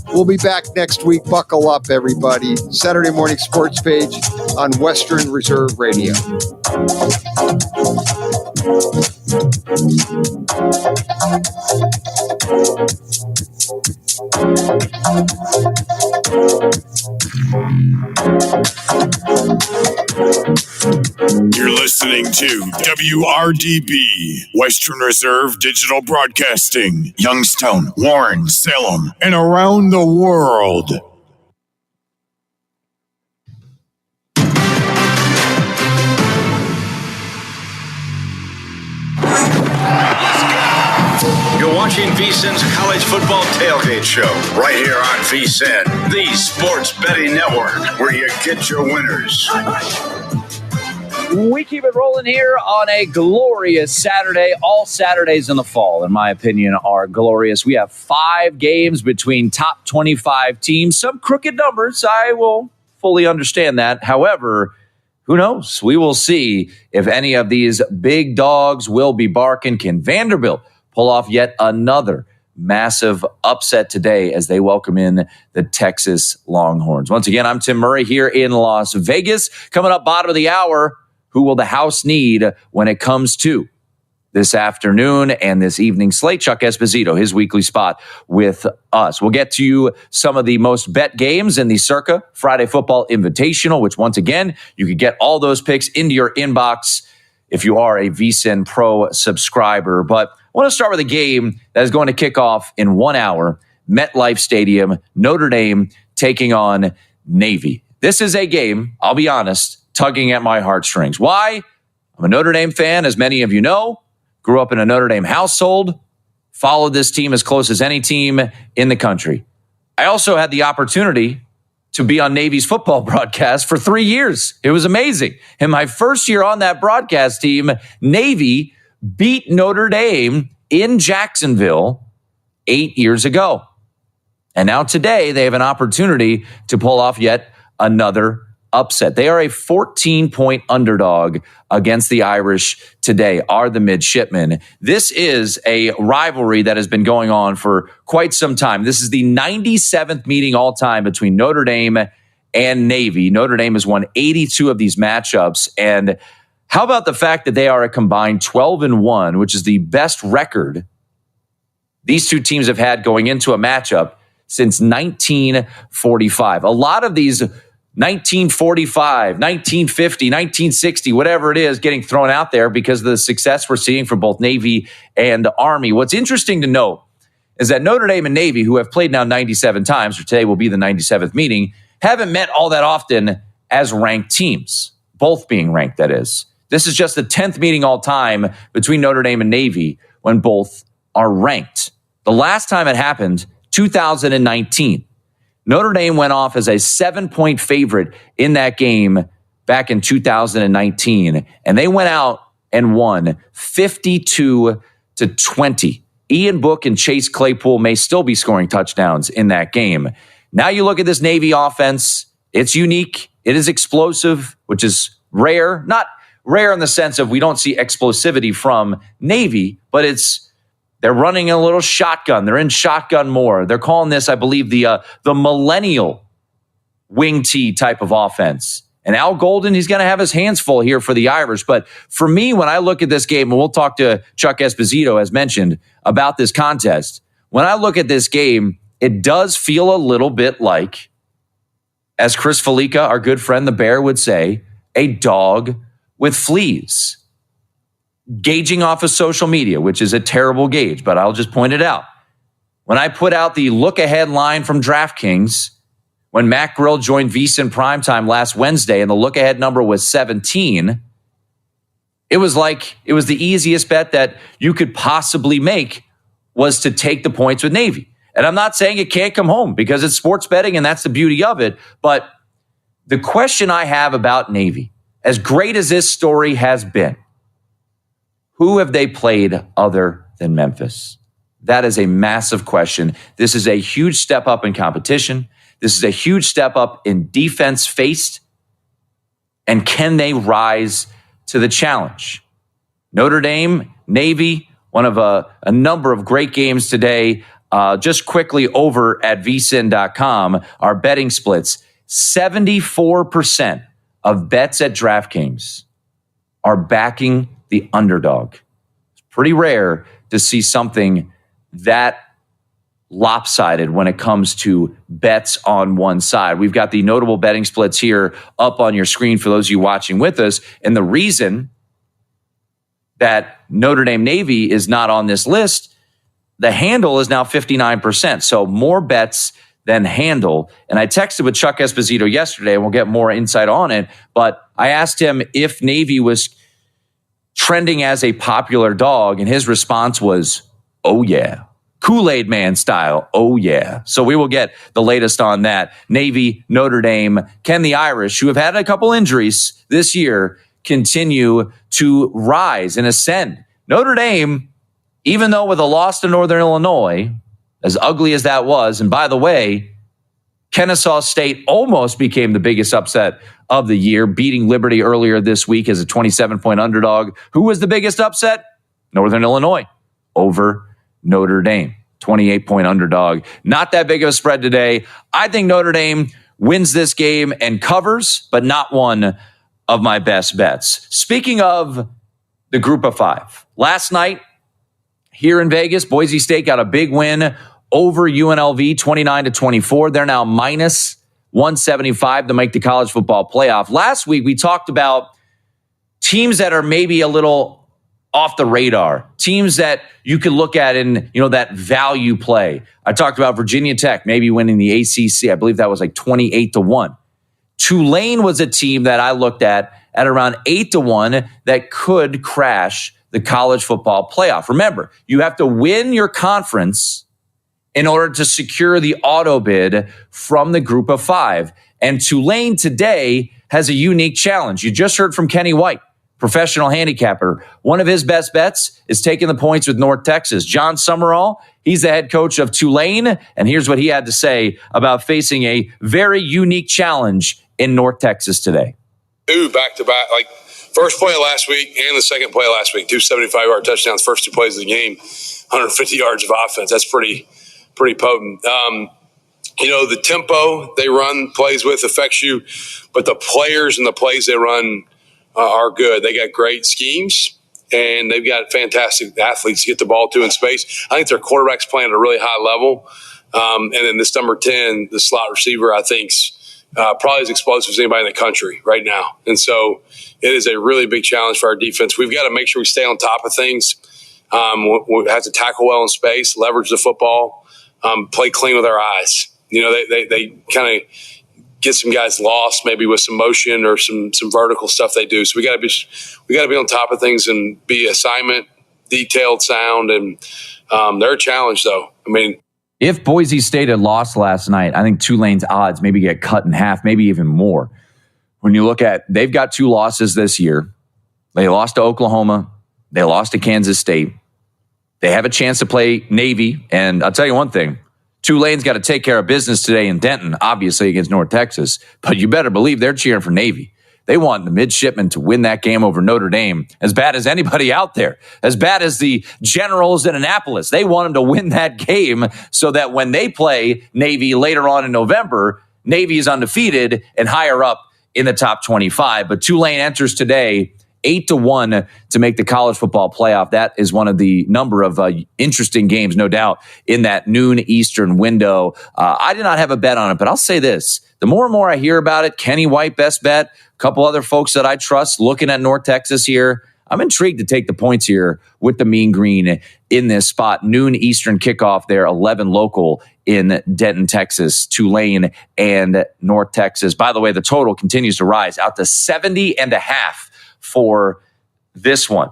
We'll be back next week. Buckle up, everybody. Saturday morning sports page on Western Reserve Radio. You're listening to WRDB, Western Reserve Digital Broadcasting, Youngstown, Warren, Salem, and around the world. You're watching VSiN's College Football Tailgate Show right here on VSiN, the sports betting network where you get your winners. We keep it rolling here on a glorious Saturday. All Saturdays in the fall, in my opinion, are glorious. We have 5 games between top 25 teams. Some crooked numbers. I will fully understand that. However, who knows? We will see if any of these big dogs will be barking. Can Vanderbilt pull off yet another massive upset today as they welcome in the Texas Longhorns? Once again, I'm Tim Murray here in Las Vegas. Coming up bottom of the hour, who will the house need when it comes to this afternoon and this evening slate? Chuck Esposito, his weekly spot with us. We'll get to you some of the most bet games in the Circa Friday Football Invitational, which once again, you can get all those picks into your inbox if you are a VSiN Pro subscriber. But I want to start with a game that is going to kick off in 1 hour. MetLife Stadium, Notre Dame taking on Navy. This is a game, I'll be honest, tugging at my heartstrings. Why? I'm a Notre Dame fan, as many of you know. Grew up in a Notre Dame household. Followed this team as close as any team in the country. I also had the opportunity to be on Navy's football broadcast for 3 years. It was amazing. In my first year on that broadcast team, Navy beat Notre Dame in Jacksonville 8 years ago. And now today, they have an opportunity to pull off yet another upset. They are a 14-point underdog against the Irish today, are the midshipmen. This is a rivalry that has been going on for quite some time. This is the 97th meeting all time between Notre Dame and Navy. Notre Dame has won 82 of these matchups. And how about the fact that they are a combined 12-1, which is the best record these two teams have had going into a matchup since 1945. A lot of these 1945, 1950, 1960, whatever it is, getting thrown out there because of the success we're seeing from both Navy and Army. What's interesting to note is that Notre Dame and Navy, who have played now 97 times, or today will be the 97th meeting, haven't met all that often as ranked teams, both being ranked, that is. This is just the 10th meeting all time between Notre Dame and Navy when both are ranked. The last time it happened, 2019. Notre Dame went off as a 7-point favorite in that game back in 2019, and they went out and won 52-20. Ian Book and Chase Claypool may still be scoring touchdowns in that game. Now you look at this Navy offense. It's unique. It is explosive, which is rare. Not rare in the sense of we don't see explosivity from Navy, but they're running a little shotgun. They're in shotgun more. They're calling this, I believe, the millennial wing tee type of offense. And Al Golden, he's going to have his hands full here for the Irish. But for me, when I look at this game, and we'll talk to Chuck Esposito, as mentioned, about this contest. When I look at this game, it does feel a little bit like, as Chris Felica, our good friend, the Bear, would say, a dog with fleas. Gauging off of social media, which is a terrible gauge, but I'll just point it out. When I put out the look-ahead line from DraftKings, when Matt Grill joined VSiN Primetime last Wednesday and the look-ahead number was 17, it was the easiest bet that you could possibly make was to take the points with Navy. And I'm not saying it can't come home because it's sports betting and that's the beauty of it, but the question I have about Navy, as great as this story has been, who have they played other than Memphis? That is a massive question. This is a huge step up in competition. This is a huge step up in defense faced. And can they rise to the challenge? Notre Dame, Navy, one of a number of great games today. Just quickly over at vsin.com, our betting splits. 74% of bets at DraftKings are backing the underdog. It's pretty rare to see something that lopsided when it comes to bets on one side. We've got the notable betting splits here up on your screen for those of you watching with us. And the reason that Notre Dame Navy is not on this list, the handle is now 59%. So more bets than handle. And I texted with Chuck Esposito yesterday, and we'll get more insight on it. But I asked him if Navy was trending as a popular dog, and his response was, oh yeah. Kool-Aid Man style, oh yeah. So we will get the latest on that. Navy, Notre Dame, can the Irish, who have had a couple injuries this year, continue to rise and ascend? Notre Dame, even though with a loss to Northern Illinois, as ugly as that was, and by the way, Kennesaw State almost became the biggest upset of the year, beating Liberty earlier this week as a 27-point underdog. Who was the biggest upset? Northern Illinois over Notre Dame. 28-point underdog. Not that big of a spread today. I think Notre Dame wins this game and covers, but not one of my best bets. Speaking of the group of five, last night here in Vegas, Boise State got a big win over UNLV, 29-24. They're now minus 175 to make the college football playoff. Last week, we talked about teams that are maybe a little off the radar, teams that you could look at in, that value play. I talked about Virginia Tech maybe winning the ACC. I believe that was like 28-1. Tulane was a team that I looked at around 8-1 that could crash the college football playoff. Remember, you have to win your conference in order to secure the auto bid from the group of five. And Tulane today has a unique challenge. You just heard from Kenny White, professional handicapper. One of his best bets is taking the points with North Texas. John Summerall, he's the head coach of Tulane, and here's what he had to say about facing a very unique challenge in North Texas today. Two back-to-back, like first play last week and the second play last week, 2 75-yard touchdowns, first two plays of the game, 150 yards of offense. That's pretty potent. The tempo they run plays with affects you, but the players and the plays they run are good. They got great schemes, and they've got fantastic athletes to get the ball to in space. I think their quarterback's playing at a really high level. And then this number 10, the slot receiver, I think's probably as explosive as anybody in the country right now. And so it is a really big challenge for our defense. We've got to make sure we stay on top of things. We have to tackle well in space, leverage the football, play clean with our eyes. They kind of get some guys lost maybe with some motion or some vertical stuff they do. So we got to be on top of things and be assignment detailed, sound, and they're a challenge though. I mean, if Boise State had lost last night, I think Tulane's odds maybe get cut in half, maybe even more. When you look at, they've got 2 losses this year. They lost to Oklahoma. They lost to Kansas State. They have a chance to play Navy. And I'll tell you one thing, Tulane's got to take care of business today in Denton, obviously against North Texas. But you better believe they're cheering for Navy. They want the midshipmen to win that game over Notre Dame as bad as anybody out there, as bad as the Generals in Annapolis. They want them to win that game so that when they play Navy later on in November, Navy is undefeated and higher up in the top 25. But Tulane enters today 8-1 to make the college football playoff. That is one of the number of interesting games, no doubt, in that noon Eastern window. I did not have a bet on it, but I'll say this. The more and more I hear about it, Kenny White, best bet, a couple other folks that I trust looking at North Texas here, I'm intrigued to take the points here with the Mean Green in this spot. Noon Eastern kickoff there, 11 local in Denton, Texas, Tulane and North Texas. By the way, the total continues to rise out to 70.5 for this one.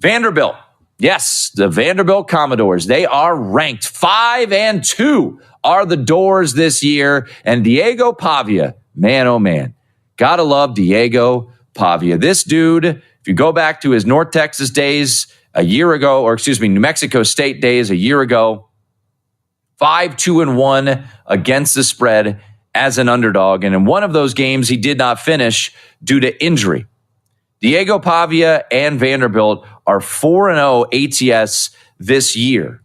Vanderbilt. Yes, the Vanderbilt Commodores. They are ranked 5-2 are the Doors this year. And Diego Pavia, man, oh man, gotta love Diego Pavia. This dude, if you go back to his North Texas days a year ago, or New Mexico State days a year ago, 5-2-1 against the spread as an underdog. And in one of those games, he did not finish due to injury. Diego Pavia and Vanderbilt are 4-0 ATS this year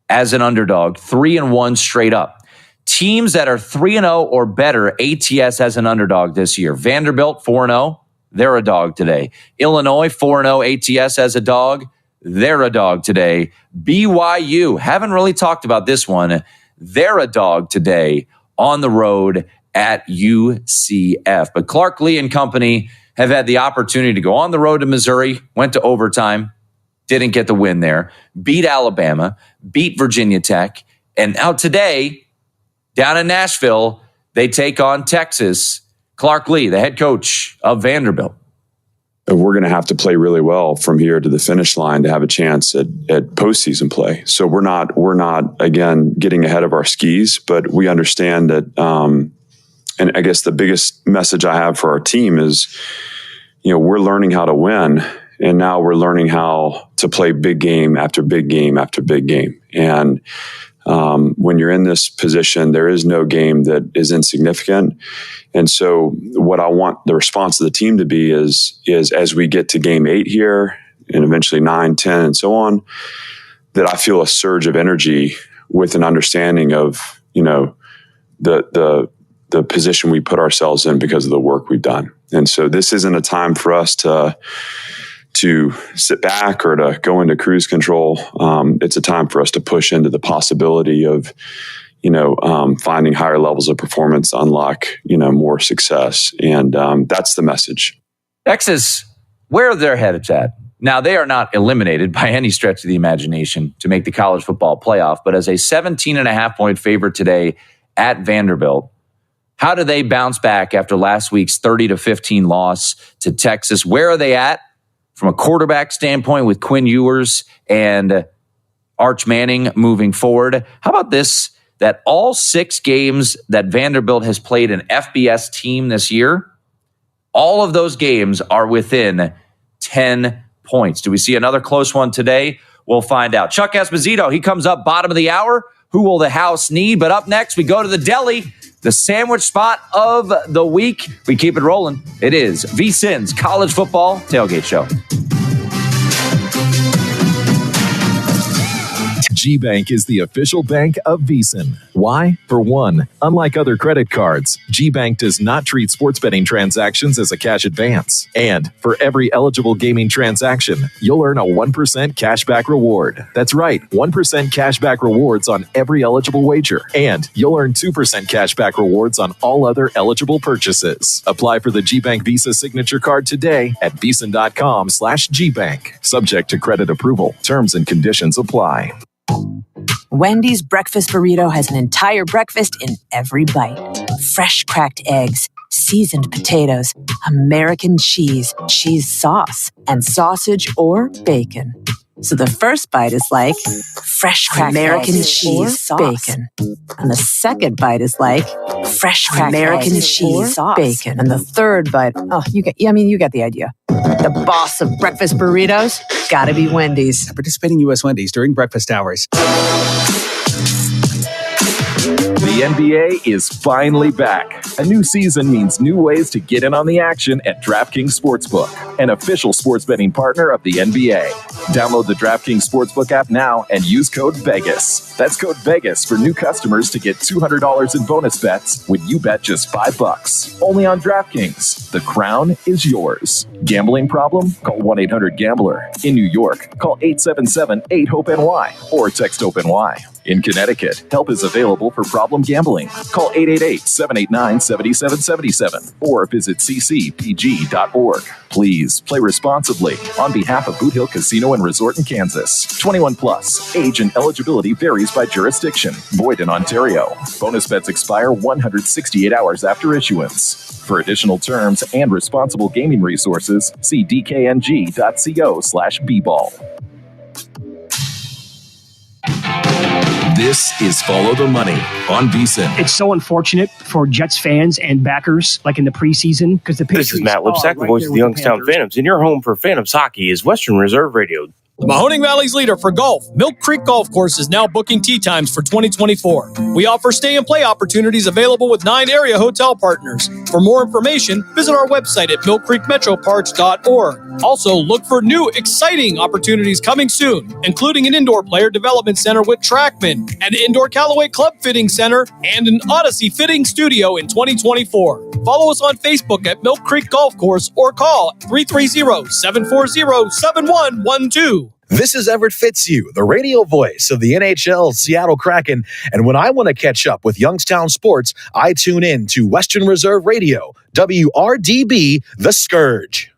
as an underdog, 3-1 straight up. Teams that are 3-0 or better ATS as an underdog this year. Vanderbilt 4-0, they're a dog today. Illinois 4-0 ATS as a dog, they're a dog today. BYU, haven't really talked about this one. They're a dog today on the road at UCF. But Clark Lee and company have had the opportunity to go on the road to Missouri, went to overtime, didn't get the win there, beat Alabama, beat Virginia Tech, and now today, down in Nashville, they take on Texas. Clark Lee, the head coach of Vanderbilt. We're going to have to play really well from here to the finish line to have a chance at postseason play. So we're not again getting ahead of our skis, but we understand that. And I guess the biggest message I have for our team is, we're learning how to win, and now we're learning how to play big game after big game after big game. And when you're in this position, there is no game that is insignificant. And so what I want the response of the team to be is as we get to game 8 here and eventually 9, 10, and so on, that I feel a surge of energy with an understanding of, the position we put ourselves in because of the work we've done. And so this isn't a time for us to sit back or to go into cruise control. It's a time for us to push into the possibility of, finding higher levels of performance to unlock, more success. And that's the message. Texas, where are their heads at? Now, they are not eliminated by any stretch of the imagination to make the college football playoff, but as a 17.5-point favorite today at Vanderbilt, how do they bounce back after last week's 30-15 loss to Texas? Where are they at from a quarterback standpoint with Quinn Ewers and Arch Manning moving forward? How about this, that all 6 games that Vanderbilt has played an FBS team this year, all of those games are within 10 points. Do we see another close one today? We'll find out. Chuck Esposito, he comes up bottom of the hour. Who will the house need? But up next, we go to the deli. The sandwich spot of the week. We keep it rolling. It is VSiN's College Football Tailgate Show. G-Bank is the official bank of VEASAN. Why? For one, unlike other credit cards, G-Bank does not treat sports betting transactions as a cash advance. And for every eligible gaming transaction, you'll earn a 1% cashback reward. That's right, 1% cashback rewards on every eligible wager. And you'll earn 2% cashback rewards on all other eligible purchases. Apply for the G-Bank Visa Signature Card today at VEASAN.com/GBank. Subject to credit approval. Terms and conditions apply. Wendy's breakfast burrito has an entire breakfast in every bite. Fresh cracked eggs, seasoned potatoes, American cheese, cheese sauce, and sausage or bacon. So the first bite is like fresh cracked American cheese sauce, bacon. And the second bite is like fresh cracked American cheese sauce, bacon. And the third bite, you get the idea. The boss of breakfast burritos, gotta be Wendy's. Participating U.S. Wendy's during breakfast hours. The NBA is finally back. A new season means new ways to get in on the action at DraftKings Sportsbook, an official sports betting partner of the NBA. Download the DraftKings Sportsbook app now and use code VEGAS. That's code VEGAS for new customers to get $200 in bonus bets when you bet just $5. Only on DraftKings. The crown is yours. Gambling problem? Call 1-800-GAMBLER. In New York, call 877-8-HOPE-NY or text HOPE-NY. In Connecticut, help is available for problem gambling. Call 888-789-7777 or visit ccpg.org. Please play responsibly on behalf of Boot Hill Casino and Resort in Kansas. 21 plus. Age and eligibility varies by jurisdiction. Void in Ontario. Bonus bets expire 168 hours after issuance. For additional terms and responsible gaming resources, see dkng.co/bball. This is Follow the Money on VEASAN. It's so unfortunate for Jets fans and backers, like in the preseason, because the Patriots. This is Matt Lipsack, the voice of the Youngstown Phantoms, and your home for Phantoms hockey is Western Reserve Radio. The Mahoning Valley's leader for golf, Milk Creek Golf Course, is now booking tee times for 2024. We offer stay and play opportunities available with 9 area hotel partners. For more information, visit our website at millcreekmetroparks.org. Also, look for new, exciting opportunities coming soon, including an indoor player development center with Trackman, an indoor Callaway Club Fitting Center, and an Odyssey Fitting Studio in 2024. Follow us on Facebook at Milk Creek Golf Course or call 330-740-7112. This is Everett Fitzhugh, the radio voice of the NHL Seattle Kraken. And when I want to catch up with Youngstown sports, I tune in to Western Reserve Radio, WRDB, The Scourge.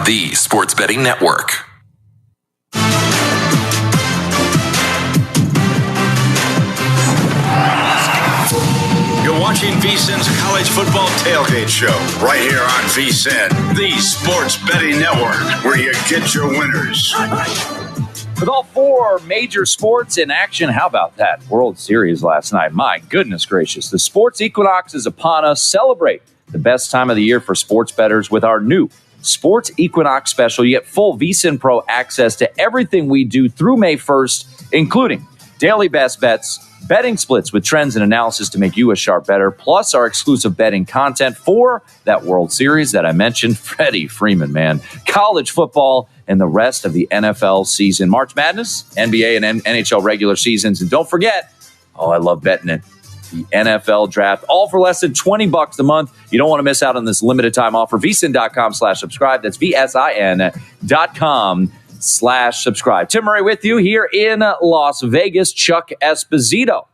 The Sports Betting Network. You're watching VEASAN's College Football Tailgate Show right here on VEASAN, the Sports Betting Network, where you get your winners. With all 4 major sports in action, how about that World Series last night? My goodness gracious. The sports equinox is upon us. Celebrate the best time of the year for sports bettors with our new Sports Equinox special. You get full VEASAN Pro access to everything we do through May 1st, including daily best bets, betting splits with trends and analysis to make you a sharp bettor, plus our exclusive betting content for that World Series that I mentioned. Freddie Freeman, man. College football and the rest of the NFL season. March Madness, NBA and NHL regular seasons. And don't forget, I love betting it, the NFL draft, all for less than $20 a month. You don't want to miss out on this limited time offer. VEASAN.com/subscribe. That's VSIN.com/subscribe. Tim Murray with you here in Las Vegas. Chuck Esposito,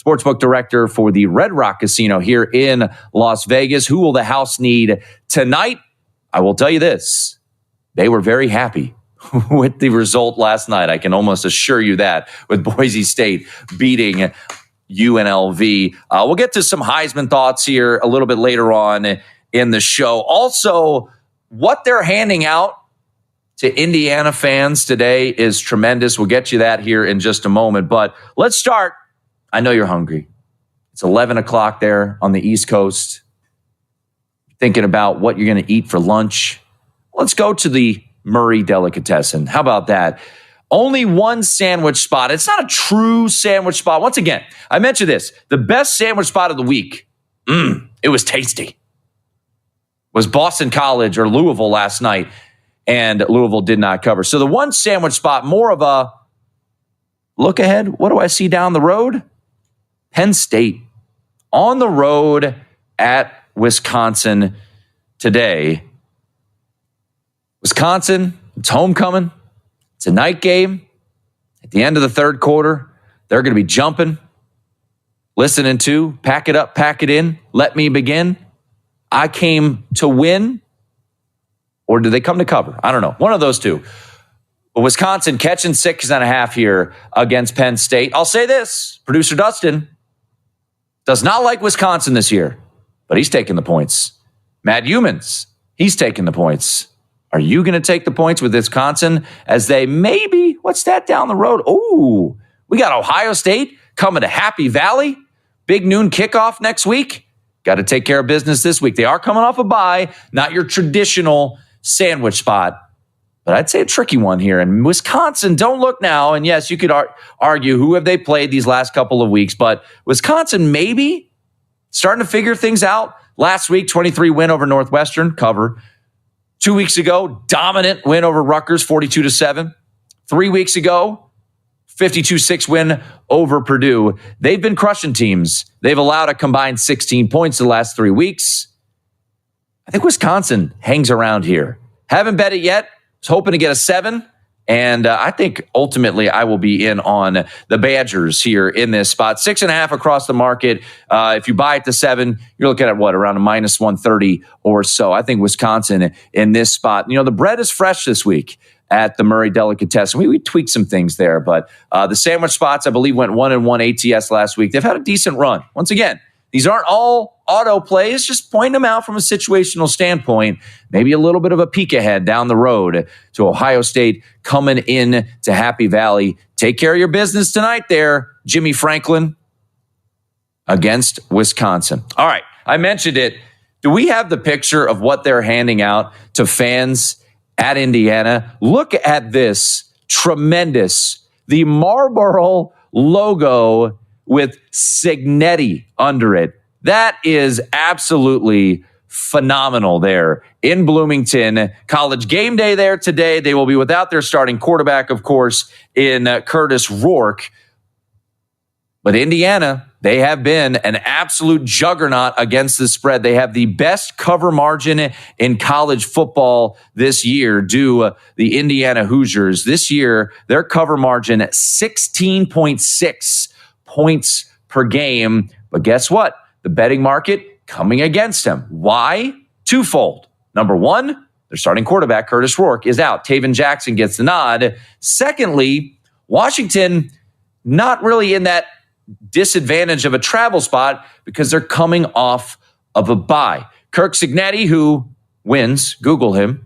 sportsbook director for the Red Rock Casino here in Las Vegas. Who will the house need tonight? I will tell you this. They were very happy with the result last night. I can almost assure you that, with Boise State beating UNLV. We'll get to some Heisman thoughts here a little bit later on in the show. Also, what they're handing out to Indiana fans today is tremendous. We'll get you that here in just a moment. But let's start. I know you're hungry. It's 11 o'clock there on the East Coast. Thinking about what you're going to eat for lunch. Let's go to the Murray Delicatessen. How about that? Only one sandwich spot. It's not a true sandwich spot. Once again, I mentioned this. The best sandwich spot of the week. It was tasty. Was Boston College or Louisville last night. and Louisville did not cover. So the one sandwich spot, more of a look ahead. What do I see down the road? Penn State on the road at Wisconsin today. Wisconsin, it's homecoming. It's a night game. At the end of the third quarter, they're going to be jumping, listening to Pack It Up, Pack It In, Let Me Begin. I came to win. Or did they come to cover? I don't know. One of those two. But Wisconsin catching 6.5 here against Penn State. I'll say this. Producer Dustin does not like Wisconsin this year, but he's taking the points. Matt Humans, he's taking the points. Are you going to take the points with Wisconsin as they maybe, what's that down the road? Oh, we got Ohio State coming to Happy Valley. Big noon kickoff next week. Got to take care of business this week. They are coming off a bye, not your traditional sandwich spot, but I'd say a tricky one here. And Wisconsin, don't look now. And yes, you could argue who have they played these last couple of weeks, but Wisconsin maybe starting to figure things out. Last week, 23 win over Northwestern, cover. 2 weeks ago, dominant win over Rutgers, 42-7. 3 weeks ago, 52-6 win over Purdue. They've been crushing teams. They've allowed a combined 16 points the last 3 weeks. I think Wisconsin hangs around here. Haven't bet it yet. Was hoping to get a 7. And I think ultimately I will be in on the Badgers here in this spot. 6.5 across the market. If you buy it to 7, you're looking at what, around a minus 130 or so. I think Wisconsin in this spot. You know, the bread is fresh this week at the Murray Delicatessen. We tweaked some things there, but the sandwich spots, I believe, went 1-1 ATS last week. They've had a decent run. Once again, these aren't all auto plays, just point them out from a situational standpoint. Maybe a little bit of a peek ahead down the road to Ohio State coming in to Happy Valley. Take care of your business tonight there, Jimmy Franklin, against Wisconsin. All right, I mentioned it. Do we have the picture of what they're handing out to fans at Indiana? Look at this. Tremendous. The Marlboro logo with Signetti under it. That is absolutely phenomenal there in Bloomington. College game day there today. They will be without their starting quarterback, of course, in Curtis Rourke. But Indiana, they have been an absolute juggernaut against the spread. They have the best cover margin in college football this year, the Indiana Hoosiers. This year, their cover margin at 16.6 points per game. But guess what? The betting market coming against them. Why? Twofold. Number one, their starting quarterback, Curtis Rourke, is out. Taven Jackson gets the nod. Secondly, Washington not really in that disadvantage of a travel spot because they're coming off of a bye. Kirk Signetti, who wins, Google him,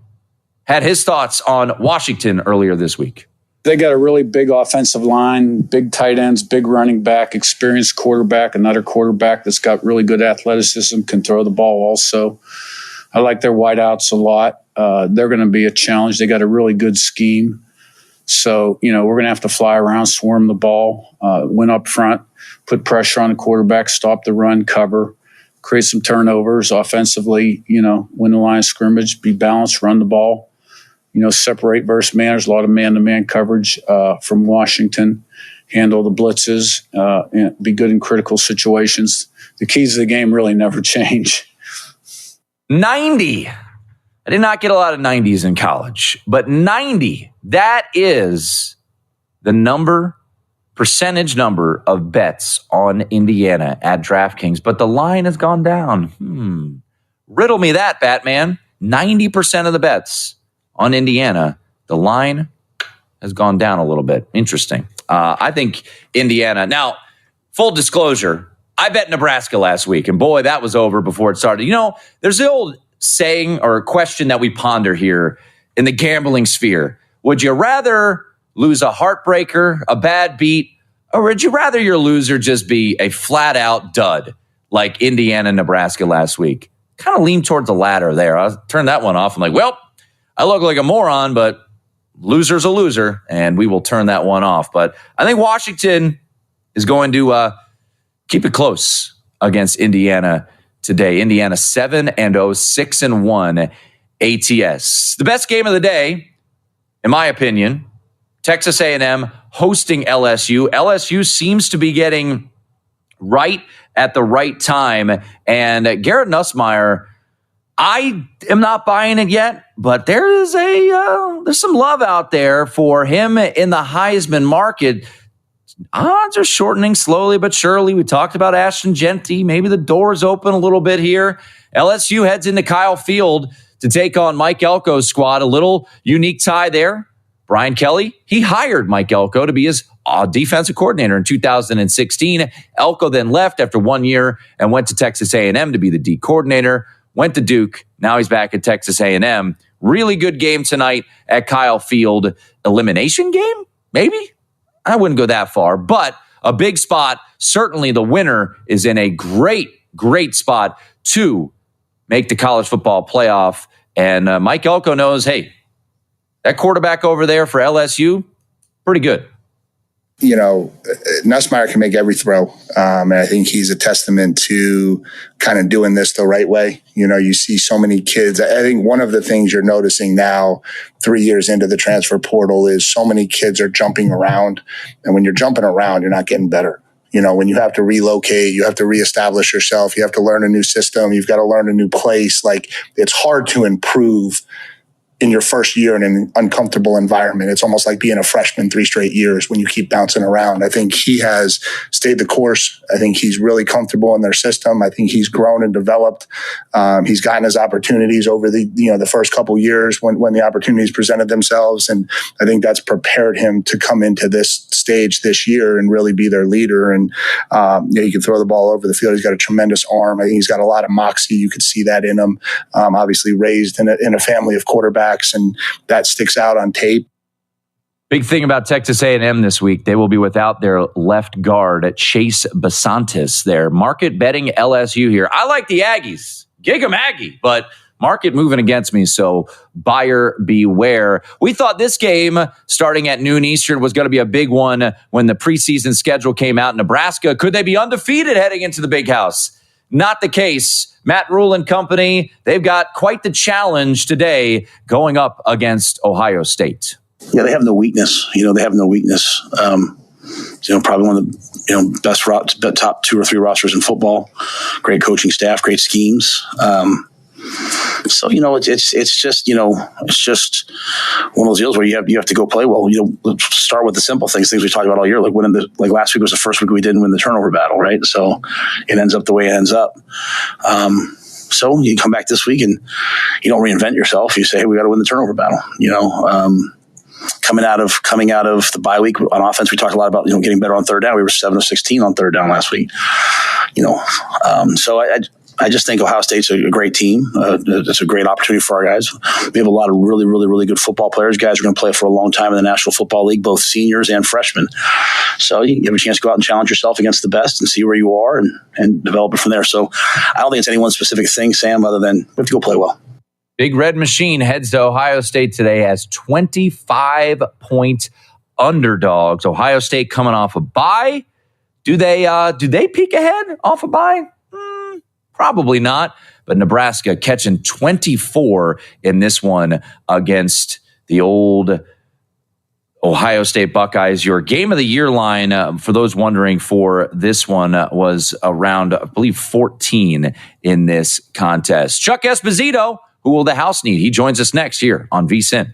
had his thoughts on Washington earlier this week. They got a really big offensive line, big tight ends, big running back, experienced quarterback, another quarterback that's got really good athleticism, can throw the ball also. I like their wideouts a lot. They're going to be a challenge. They got a really good scheme. So, we're going to have to fly around, swarm the ball, win up front, put pressure on the quarterback, stop the run, cover, create some turnovers offensively, win the line of scrimmage, be balanced, run the ball. Separate versus man. There's a lot of man-to-man coverage from Washington. Handle the blitzes, and be good in critical situations. The keys of the game really never change. 90. I did not get a lot of 90s in college, but 90, that is the percentage number of bets on Indiana at DraftKings, but the line has gone down. Riddle me that, Batman. 90% of the bets on Indiana, the line has gone down a little bit. Interesting. I think Indiana. Now, full disclosure, I bet Nebraska last week, and boy, that was over before it started. There's the old saying or question that we ponder here in the gambling sphere. Would you rather lose a heartbreaker, a bad beat, or would you rather your loser just be a flat-out dud like Indiana, Nebraska last week? Kind of lean towards the latter there. I turned that one off. I'm like, well, I look like a moron, but loser's a loser, and we will turn that one off. But I think Washington is going to keep it close against Indiana today. Indiana 7-0, 6-1 ATS. The best game of the day, in my opinion, Texas A&M hosting LSU. LSU seems to be getting right at the right time. And Garrett Nussmeier, I am not buying it yet, but there's some love out there for him in the Heisman market. Odds are shortening slowly but surely. We talked about Ashton Genty. Maybe the door's open a little bit here. LSU heads into Kyle Field to take on Mike Elko's squad. A little unique tie there. Brian Kelly, he hired Mike Elko to be his defensive coordinator in 2016. Elko then left after 1 year and went to Texas A&M to be the D coordinator. Went to Duke. Now he's back at Texas A&M. Really good game tonight at Kyle Field. Elimination game? Maybe? I wouldn't go that far, but a big spot. Certainly the winner is in a great, great spot to make the college football playoff. And Mike Elko knows, hey, that quarterback over there for LSU, pretty good. You know, Nussmeier can make every throw. And I think he's a testament to kind of doing this the right way. You know, you see so many kids. I think one of the things you're noticing now, 3 years into the transfer portal, is so many kids are jumping around. And when you're jumping around, you're not getting better. You know, when you have to relocate, you have to reestablish yourself, you have to learn a new system, you've got to learn a new place. Like, it's hard to improve in your first year in an uncomfortable environment. It's almost like being a freshman 3 straight years when you keep bouncing around. I think he has stayed the course. I think he's really comfortable in their system. I think he's grown and developed. He's gotten his opportunities over the first couple years when the opportunities presented themselves. And I think that's prepared him to come into this stage this year and really be their leader. And he can throw the ball over the field. He's got a tremendous arm. I think he's got a lot of moxie. You could see that in him. Obviously raised in a family of quarterbacks, and that sticks out on tape. Big thing about Texas A&M this week, they will be without their left guard, Chase Basantis. Their market betting LSU here. I like the Aggies. Gig 'em Aggie, but market moving against me, so buyer beware. We thought this game, starting at noon Eastern, was going to be a big one when the preseason schedule came out in Nebraska. Could they be undefeated heading into the Big House? Not the case. Matt Rule and company, they've got quite the challenge today going up against Ohio State. Yeah, they have no weakness. They have no weakness. Probably one of the best top 2 or 3 rosters in football. Great coaching staff, great schemes. So it's just one of those deals where you have to go play well. Let's start with the simple things we talked about all year. Like last week was the first week we didn't win the turnover battle, right? So it ends up the way it ends up. So you come back this week and you don't reinvent yourself. You say, hey, we got to win the turnover battle. Coming out of the bye week on offense, we talked a lot about getting better on third down. We were 7 of 16 on third down last week. So I just think Ohio State's a great team. It's a great opportunity for our guys. We have a lot of really, really, really good football players. Guys are going to play for a long time in the National Football League, both seniors and freshmen. So you have a chance to go out and challenge yourself against the best and see where you are and develop it from there. So I don't think it's any one specific thing, Sam, other than we have to go play well. Big Red Machine heads to Ohio State today as 25-point underdogs. Ohio State coming off a bye. Do they peek ahead off a bye? Probably not, but Nebraska catching 24 in this one against the old Ohio State Buckeyes. Your game of the year line, for those wondering, for this one was around, I believe, 14 in this contest. Chuck Esposito, who will the house need? He joins us next here on VSiN.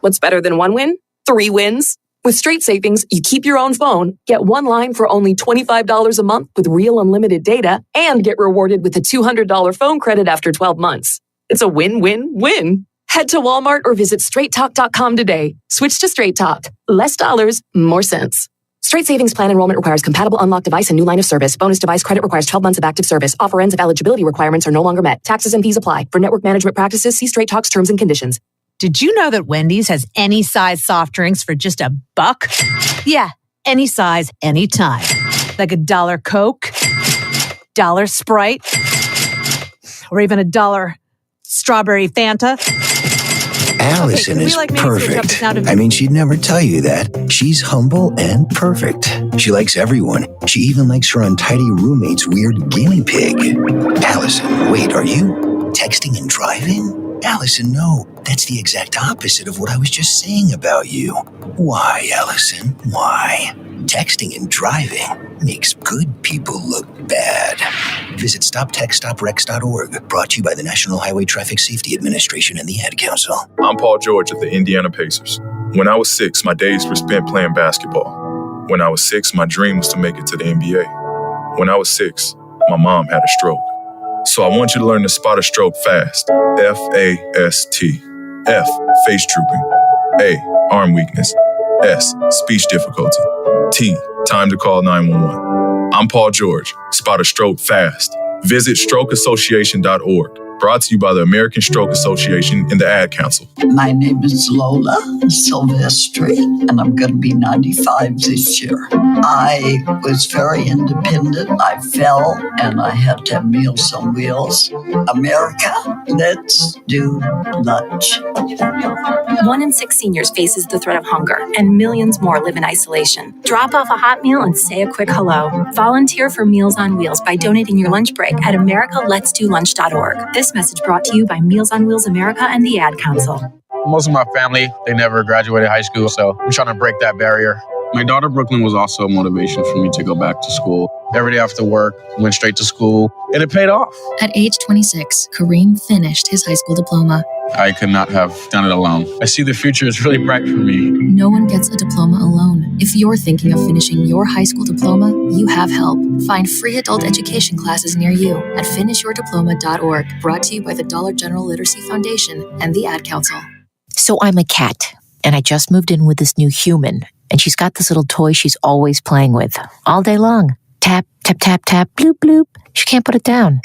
What's better than 1 win? 3 wins. With Straight Savings, you keep your own phone, get 1 line for only $25 a month with real unlimited data, and get rewarded with a $200 phone credit after 12 months. It's a win-win-win. Head to Walmart or visit straighttalk.com today. Switch to Straight Talk. Less dollars, more sense. Straight Savings Plan enrollment requires compatible unlocked device and new line of service. Bonus device credit requires 12 months of active service. Offer ends if eligibility requirements are no longer met. Taxes and fees apply. For network management practices, see Straight Talk's terms and conditions. Did you know that Wendy's has any size soft drinks for just $1? Yeah, any size, anytime. Like $1 Coke, $1 Sprite, or even $1 strawberry Fanta. Allison is perfect. I mean, she'd never tell you that. She's humble and perfect. She likes everyone. She even likes her untidy roommate's weird guinea pig. Allison, wait, are you texting and driving? Allison, no. That's the exact opposite of what I was just saying about you. Why, Allison? Why? Texting and driving makes good people look bad. Visit StopTextStopWrecks.org. Brought to you by the National Highway Traffic Safety Administration and the Ad Council. I'm Paul George of the Indiana Pacers. When I was 6, my days were spent playing basketball. When I was 6, my dream was to make it to the NBA. When I was 6, my mom had a stroke. So I want you to learn to spot a stroke fast. F-A-S-T. F, face drooping. A, arm weakness. S, speech difficulty. T, time to call 911. I'm Paul George. Spot a stroke fast. Visit strokeassociation.org. Brought to you by the American Stroke Association and the Ad Council. My name is Lola Silvestri, and I'm going to be 95 this year. I was very independent. I fell, and I had to have Meals on Wheels. America, let's do lunch. 1 in 6 seniors faces the threat of hunger, and millions more live in isolation. Drop off a hot meal and say a quick hello. Volunteer for Meals on Wheels by donating your lunch break at americaletsdolunch.org. This message brought to you by Meals on Wheels America and the Ad Council. Most of my family, they never graduated high school, so I'm trying to break that barrier. My daughter, Brooklyn, was also a motivation for me to go back to school. Every day after work, went straight to school, and it paid off. At age 26, Kareem finished his high school diploma. I could not have done it alone. I see the future is really bright for me. No one gets a diploma alone. If you're thinking of finishing your high school diploma, you have help. Find free adult education classes near you at finishyourdiploma.org. Brought to you by the Dollar General Literacy Foundation and the Ad Council. So I'm a cat, and I just moved in with this new human, and she's got this little toy she's always playing with, all day long. Tap, tap, tap, tap, bloop, bloop. She can't put it down.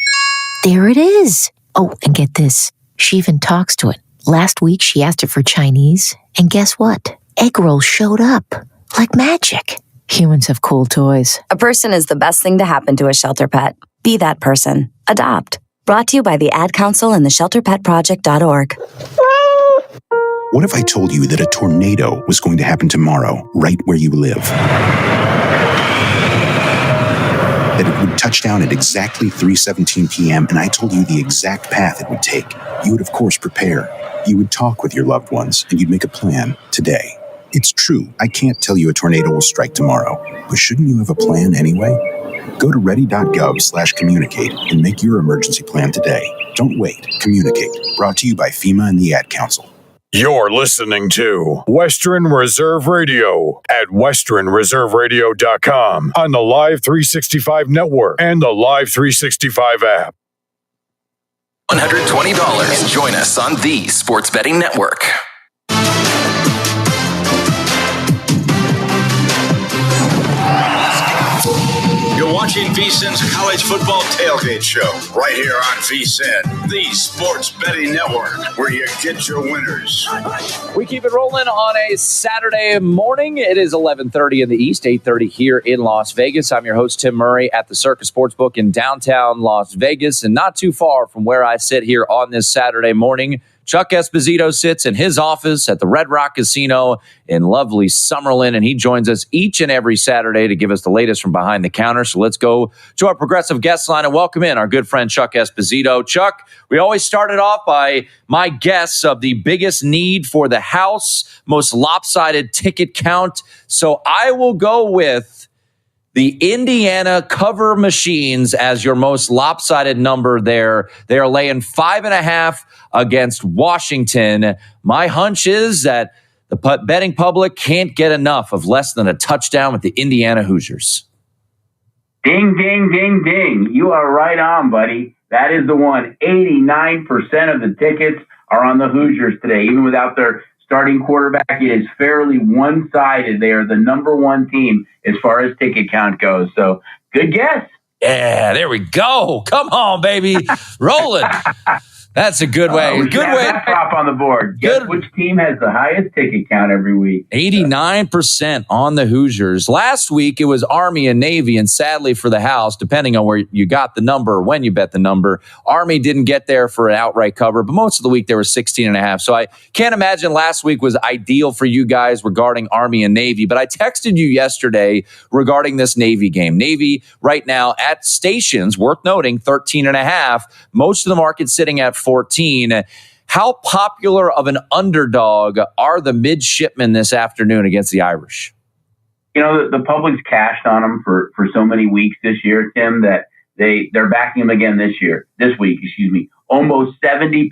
There it is. Oh, and get this. She even talks to it. Last week, she asked it for Chinese, and guess what? Egg rolls showed up. Like magic. Humans have cool toys. A person is the best thing to happen to a shelter pet. Be that person. Adopt. Brought to you by the Ad Council and the ShelterPetProject.org. What if I told you that a tornado was going to happen tomorrow, right where you live? That it would touch down at exactly 3:17 p.m., and I told you the exact path it would take. You would, of course, prepare. You would talk with your loved ones, and you'd make a plan today. It's true, I can't tell you a tornado will strike tomorrow, but shouldn't you have a plan anyway? Go to ready.gov/communicate and make your emergency plan today. Don't wait. Communicate. Brought to you by FEMA and the Ad Council. You're listening to Western Reserve Radio at westernreserveradio.com on the Live 365 network and the Live 365 app. $120. Join us on the Sports Betting Network. You're watching VSiN's College Football Tailgate Show right here on VSiN, the Sports Betting Network, where you get your winners. We keep it rolling on a Saturday morning. It is 11:30 in the East, 8:30 here in Las Vegas. I'm your host, Tim Murray, at the Circus Sportsbook in downtown Las Vegas. And not too far from where I sit here on this Saturday morning, Chuck Esposito sits in his office at the Red Rock Casino in lovely Summerlin, and he joins us each and every Saturday to give us the latest from behind the counter. So let's go to our progressive guest line and welcome in our good friend Chuck Esposito. Chuck, we always started off by my guess of the biggest need for the house, most lopsided ticket count. So I will go with the Indiana cover machines as your most lopsided number there. They are laying 5.5 against Washington. My hunch is that the betting public can't get enough of less than a touchdown with the Indiana Hoosiers. Ding, ding, ding, ding. You are right on, buddy. That is the one. 89% of the tickets are on the Hoosiers today. Even without their starting quarterback, it is fairly one-sided. They are the number one team as far as ticket count goes. So, good guess. Yeah, there we go. Come on, baby. Rolling. That's a good way. We should have that prop on the board. Guess which team has the highest ticket count every week? 89% on the Hoosiers. Last week, it was Army and Navy, and sadly for the house, depending on where you got the number, when you bet the number, Army didn't get there for an outright cover, but most of the week, they were 16.5. So I can't imagine last week was ideal for you guys regarding Army and Navy, but I texted you yesterday regarding this Navy game. Navy right now at stations, worth noting, 13.5. Most of the market sitting at 14. How popular of an underdog are the midshipmen this afternoon against the Irish? You know, the public's cashed on them for so many weeks this year, Tim, that they're backing them again this week. Almost 70%,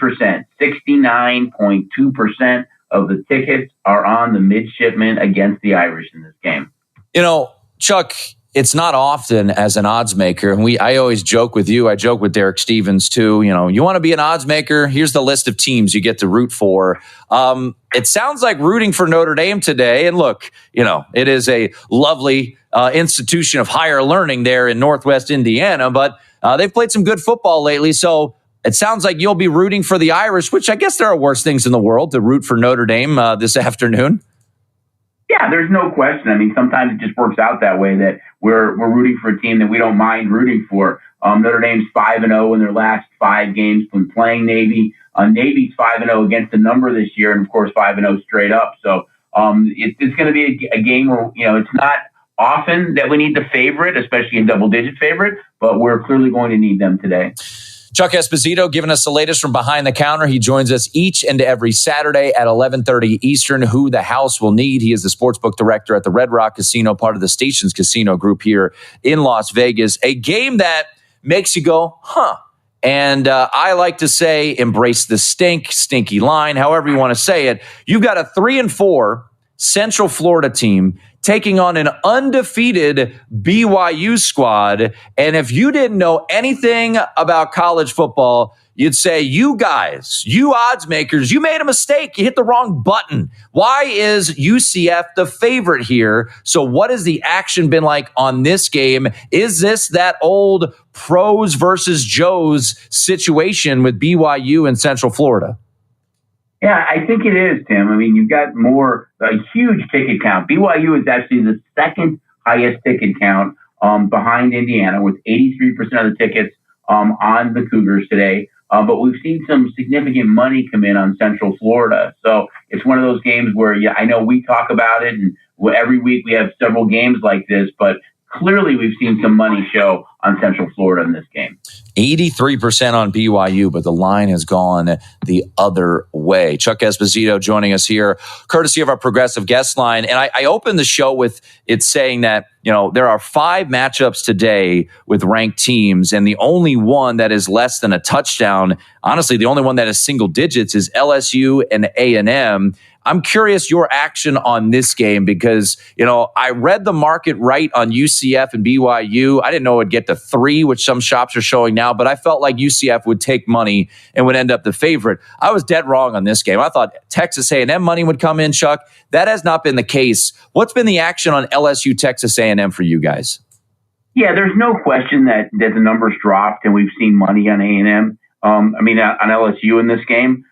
69.2% of the tickets are on the midshipmen against the Irish in this game. You know, Chuck, it's not often as an odds maker. And I always joke with you. I joke with Derek Stevens too. You know, you want to be an odds maker? Here's the list of teams you get to root for. It sounds like rooting for Notre Dame today. And look, you know, it is a lovely institution of higher learning there in Northwest Indiana, but they've played some good football lately. So it sounds like you'll be rooting for the Irish, which I guess there are worse things in the world to root for Notre Dame this afternoon. Yeah, there's no question. I mean, sometimes it just works out that way that we're rooting for a team that we don't mind rooting for. Notre Dame's 5-0 in their last 5 games when playing Navy. Navy's 5-0 against the number this year, and of course 5-0 straight up. So it's going to be a game where, you know, it's not often that we need the favorite, especially a double-digit favorite, but we're clearly going to need them today. Chuck Esposito giving us the latest from behind the counter. He joins us each and every Saturday at 11:30 Eastern, who the house will need. He is the sportsbook director at the Red Rock Casino, part of the Stations Casino Group here in Las Vegas. A game that makes you go, huh? And I like to say, embrace the stinky line, however you want to say it. You've got a 3-4 Central Florida team taking on an undefeated BYU squad. And if you didn't know anything about college football, you'd say, you guys, you odds makers, you made a mistake. You hit the wrong button. Why is UCF the favorite here? So what has the action been like on this game? Is this that old pros versus Joes situation with BYU in Central Florida? Yeah, I think it is, Tim. I mean, you've got a huge ticket count. BYU is actually the second highest ticket count behind Indiana with 83% of the tickets on the Cougars today. But we've seen some significant money come in on Central Florida. So it's one of those games where, yeah, I know we talk about it, and every week we have several games like this, but clearly we've seen some money show on Central Florida in this game. 83% on BYU, but the line has gone the other way. Chuck Esposito joining us here, courtesy of our progressive guest line. And I opened the show with it saying that, you know, there are 5 matchups today with ranked teams, and the only one that is less than a touchdown, honestly, the only one that is single digits is LSU and A&M. I'm curious your action on this game because, you know, I read the market right on UCF and BYU. I didn't know it would get to 3, which some shops are showing now, but I felt like UCF would take money and would end up the favorite. I was dead wrong on this game. I thought Texas A&M money would come in, Chuck. That has not been the case. What's been the action on LSU, Texas A&M for you guys? Yeah, there's no question that the numbers dropped and we've seen money on A&M. On LSU in this game.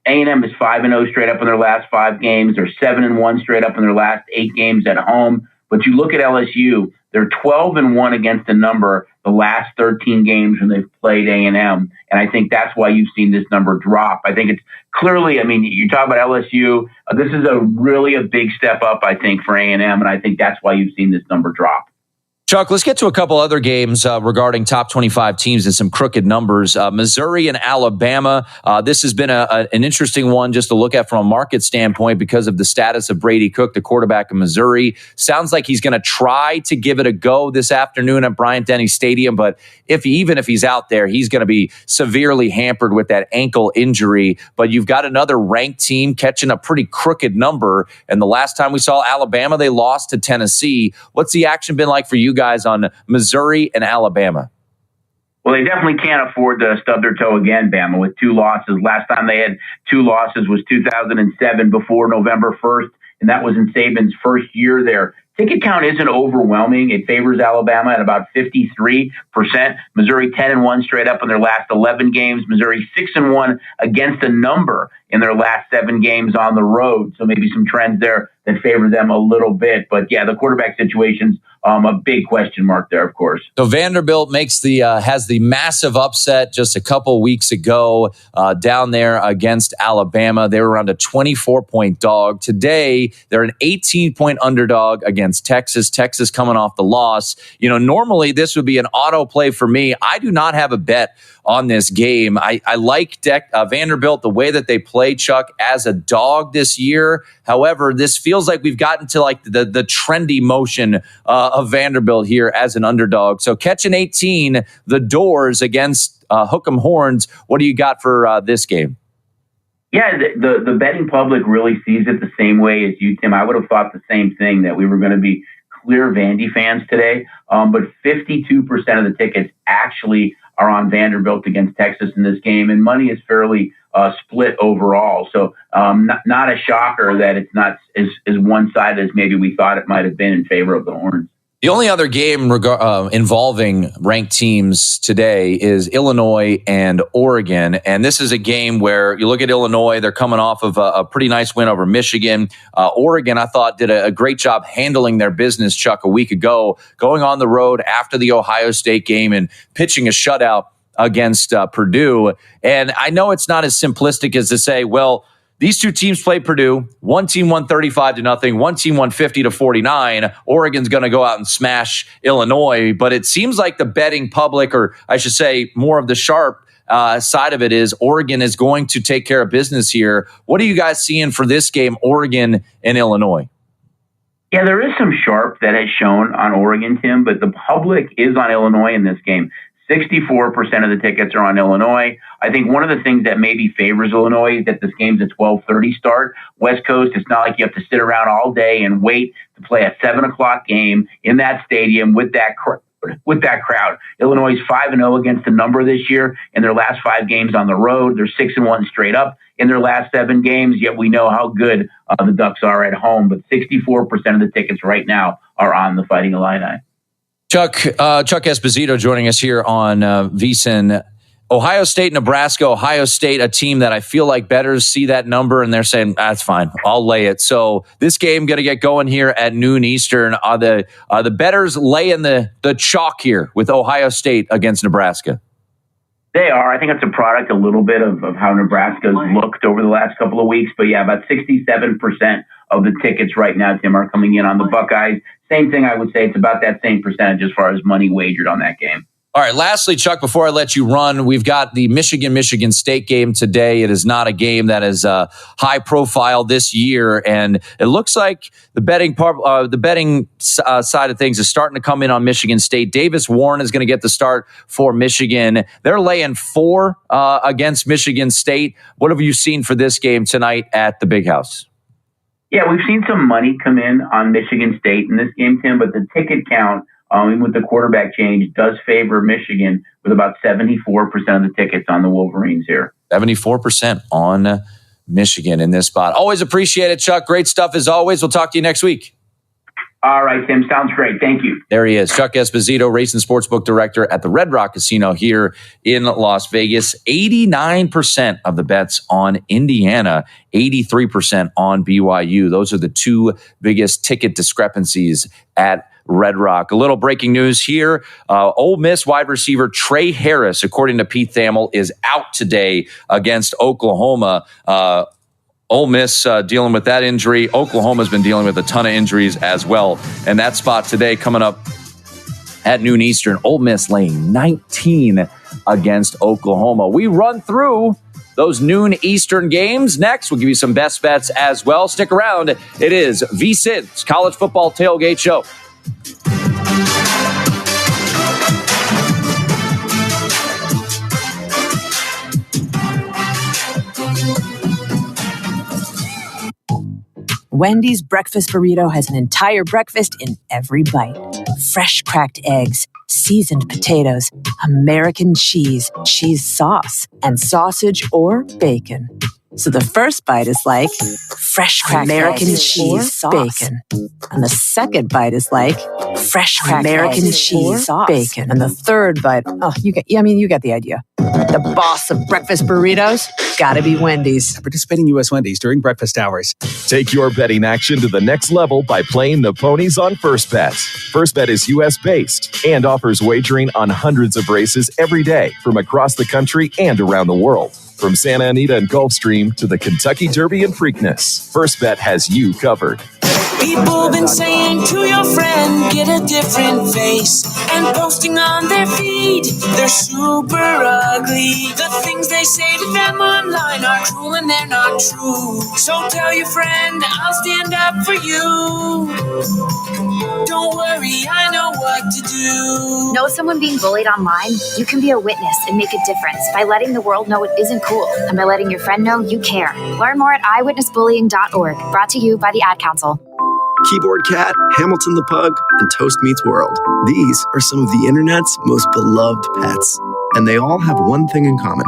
A&M is 5-0 straight up in their last 5 games. They're 7-1 straight up in their last 8 games at home. But you look at LSU, they're 12-1 against the number the last 13 games when they've played A&M. And I think that's why you've seen this number drop. I think it's clearly, I mean, you talk about LSU, this is a big step up, I think, for A&M. And I think that's why you've seen this number drop. Chuck, let's get to a couple other games regarding top 25 teams and some crooked numbers. Missouri and Alabama. This has been an interesting one just to look at from a market standpoint because of the status of Brady Cook, the quarterback of Missouri. Sounds like he's going to try to give it a go this afternoon at Bryant-Denny Stadium, but even if he's out there, he's going to be severely hampered with that ankle injury. But you've got another ranked team catching a pretty crooked number, and the last time we saw Alabama, they lost to Tennessee. What's the action been like for you guys on Missouri and Alabama? Well, they definitely can't afford to stub their toe again, Bama, with 2 losses. Last time they had 2 losses was 2007 before November 1st, and that was in Saban's first year there Ticket count isn't overwhelming. It favors Alabama at about 53%. Missouri 10-1 straight up in their last 11 games. Missouri 6-1 against a number in their last 7 games on the road. So maybe some trends there that favor them a little bit. But yeah, the quarterback situation's a big question mark there, of course. So Vanderbilt has the massive upset just a couple weeks ago down there against Alabama. They were around a 24-point dog. Today, they're an 18-point underdog against Texas. Texas coming off the loss. Normally this would be an auto play for me. I do not have a bet on this game. I like Vanderbilt, the way that they play, Chuck, as a dog this year. However, this feels like we've gotten to like the trendy motion of Vanderbilt here as an underdog. So catching 18, the Doors against Hook'em Horns. What do you got for this game? Yeah, the betting public really sees it the same way as you, Tim. I would have thought the same thing, that we were going to be clear Vandy fans today. But 52% of the tickets actually are on Vanderbilt against Texas in this game, and money is fairly split overall. So not a shocker that it's not as one-sided as maybe we thought it might have been in favor of the Horns. The only other game involving ranked teams today is Illinois and Oregon. And this is a game where you look at Illinois, they're coming off of a pretty nice win over Michigan. Oregon, I thought, did a great job handling their business, Chuck, a week ago, going on the road after the Ohio State game and pitching a shutout against Purdue. And I know it's not as simplistic as to say, well, these two teams played Purdue. One team won 35-0. One team won 50-49. Oregon's going to go out and smash Illinois. But it seems like the betting public, or I should say more of the sharp side of it, is Oregon is going to take care of business here. What are you guys seeing for this game, Oregon and Illinois? Yeah, there is some sharp that has shown on Oregon, Tim, but the public is on Illinois in this game. 64% of the tickets are on Illinois. I think one of the things that maybe favors Illinois is that this game's a 12:30 start. West Coast, it's not like you have to sit around all day and wait to play a 7 o'clock game in that stadium with that crowd. Illinois is 5-0 against the number this year in their last 5 games on the road. They're 6-1 straight up in their last 7 games, yet we know how good the Ducks are at home. But 64% of the tickets right now are on the Fighting Illini. Chuck Esposito joining us here on VSiN. Ohio State, Nebraska. Ohio State, a team that I feel like bettors see that number and they're saying, that's fine, I'll lay it. So this game going to get going here at noon Eastern. Are the bettors laying the chalk here with Ohio State against Nebraska? They are. I think it's a product a little bit of how Nebraska's looked over the last couple of weeks. But yeah, about 67% of the tickets right now, Tim, are coming in on the Buckeyes. Same thing, I would say. It's about that same percentage as far as money wagered on that game. All right, lastly, Chuck, before I let you run, we've got the Michigan State game today. It is not a game that is high profile this year, and it looks like the betting side of things is starting to come in on Michigan State. Davis Warren is going to get the start for Michigan. They're laying 4 against Michigan State. What have you seen for this game tonight at the Big House? Yeah, we've seen some money come in on Michigan State in this game, Tim, but the ticket count, even with the quarterback change, does favor Michigan with about 74% of the tickets on the Wolverines here. 74% on Michigan in this spot. Always appreciate it, Chuck. Great stuff as always. We'll talk to you next week. All right, Tim. Sounds great. Thank you. There he is, Chuck Esposito, Race and Sportsbook Director at the Red Rock Casino here in Las Vegas. 89% of the bets on Indiana, 83% on BYU. Those are the two biggest ticket discrepancies at Red Rock. A little breaking news here. Ole Miss wide receiver Trey Harris, according to Pete Thamel, is out today against Oklahoma. Ole Miss dealing with that injury. Oklahoma's been dealing with a ton of injuries as well. And that spot today coming up at noon Eastern. Ole Miss laying 19 against Oklahoma. We run through those noon Eastern games. Next, we'll give you some best bets as well. Stick around. It is VSiN's College Football Tailgate Show. Wendy's breakfast burrito has an entire breakfast in every bite. Fresh cracked eggs, seasoned potatoes, American cheese, cheese sauce, and sausage or bacon. So the first bite is like fresh cracked American cheese sauce. Bacon. And the second bite is like fresh cracked American cheese sauce. Bacon. And the third bite, you get the idea. The boss of breakfast burritos, gotta be Wendy's. Participating U.S. Wendy's during breakfast hours. Take your betting action to the next level by playing the ponies on First Bet. First Bet is U.S.-based and offers wagering on hundreds of races every day from across the country and around the world. From Santa Anita and Gulfstream to the Kentucky Derby and Preakness, First Bet has you covered. People been saying to your friend, get a different face, and posting on their feed, they're super ugly. The things they say to them online are cruel and they're not true. So tell your friend, I'll stand up for you. Don't worry, I know what to do. Know someone being bullied online? You can be a witness and make a difference by letting the world know it isn't cool and by letting your friend know you care. Learn more at eyewitnessbullying.org. Brought to you by the Ad Council. Keyboard Cat, Hamilton the Pug, and Toast Meets World. These are some of the internet's most beloved pets, and they all have one thing in common.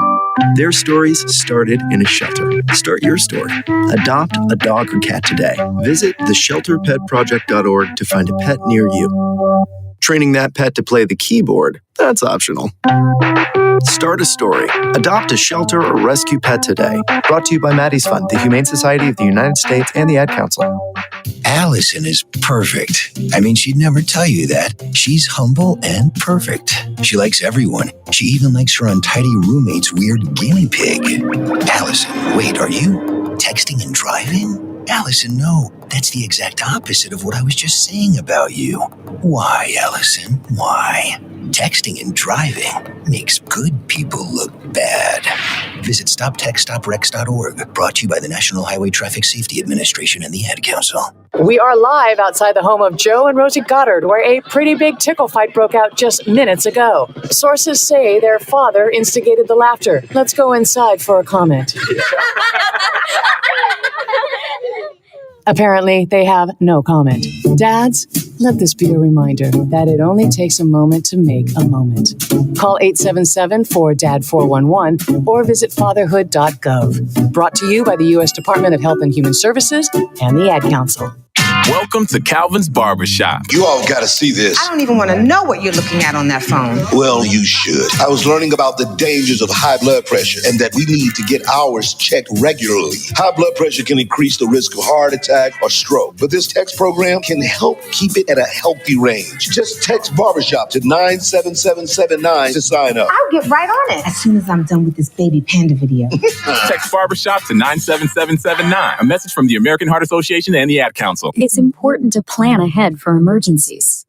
Their stories started in a shelter. Start your story. Adopt a dog or cat today. Visit theshelterpetproject.org to find a pet near you. Training that pet to play the keyboard, that's optional. Start a story. Adopt a shelter or rescue pet today. Brought to you by Maddie's Fund, the Humane Society of the United States, and the Ad Council. Allison is perfect. I mean, she'd never tell you that. She's humble and perfect. She likes everyone. She even likes her untidy roommate's weird guinea pig. Allison, wait, are you texting and driving? Allison, no. That's the exact opposite of what I was just saying about you. Why, Allison? Why? Texting and driving makes good people look bad. Visit StopTextStopWrecks.org. Brought to you by the National Highway Traffic Safety Administration and the Ad Council. We are live outside the home of Joe and Rosie Goddard, where a pretty big tickle fight broke out just minutes ago. Sources say their father instigated the laughter. Let's go inside for a comment. Apparently, they have no comment. Dads, let this be a reminder that it only takes a moment to make a moment. Call 877-4DAD-411 or visit fatherhood.gov. Brought to you by the U.S. Department of Health and Human Services and the Ad Council. Welcome to Calvin's Barbershop. You all got to see this. I don't even want to know what you're looking at on that phone. Well, you should. I was learning about the dangers of high blood pressure and that we need to get ours checked regularly. High blood pressure can increase the risk of heart attack or stroke, but this text program can help keep it at a healthy range. Just text Barbershop to 97779 to sign up. I'll get right on it as soon as I'm done with this baby panda video. Text Barbershop to 97779. A message from the American Heart Association and the Ad Council. It's important to plan ahead for emergencies.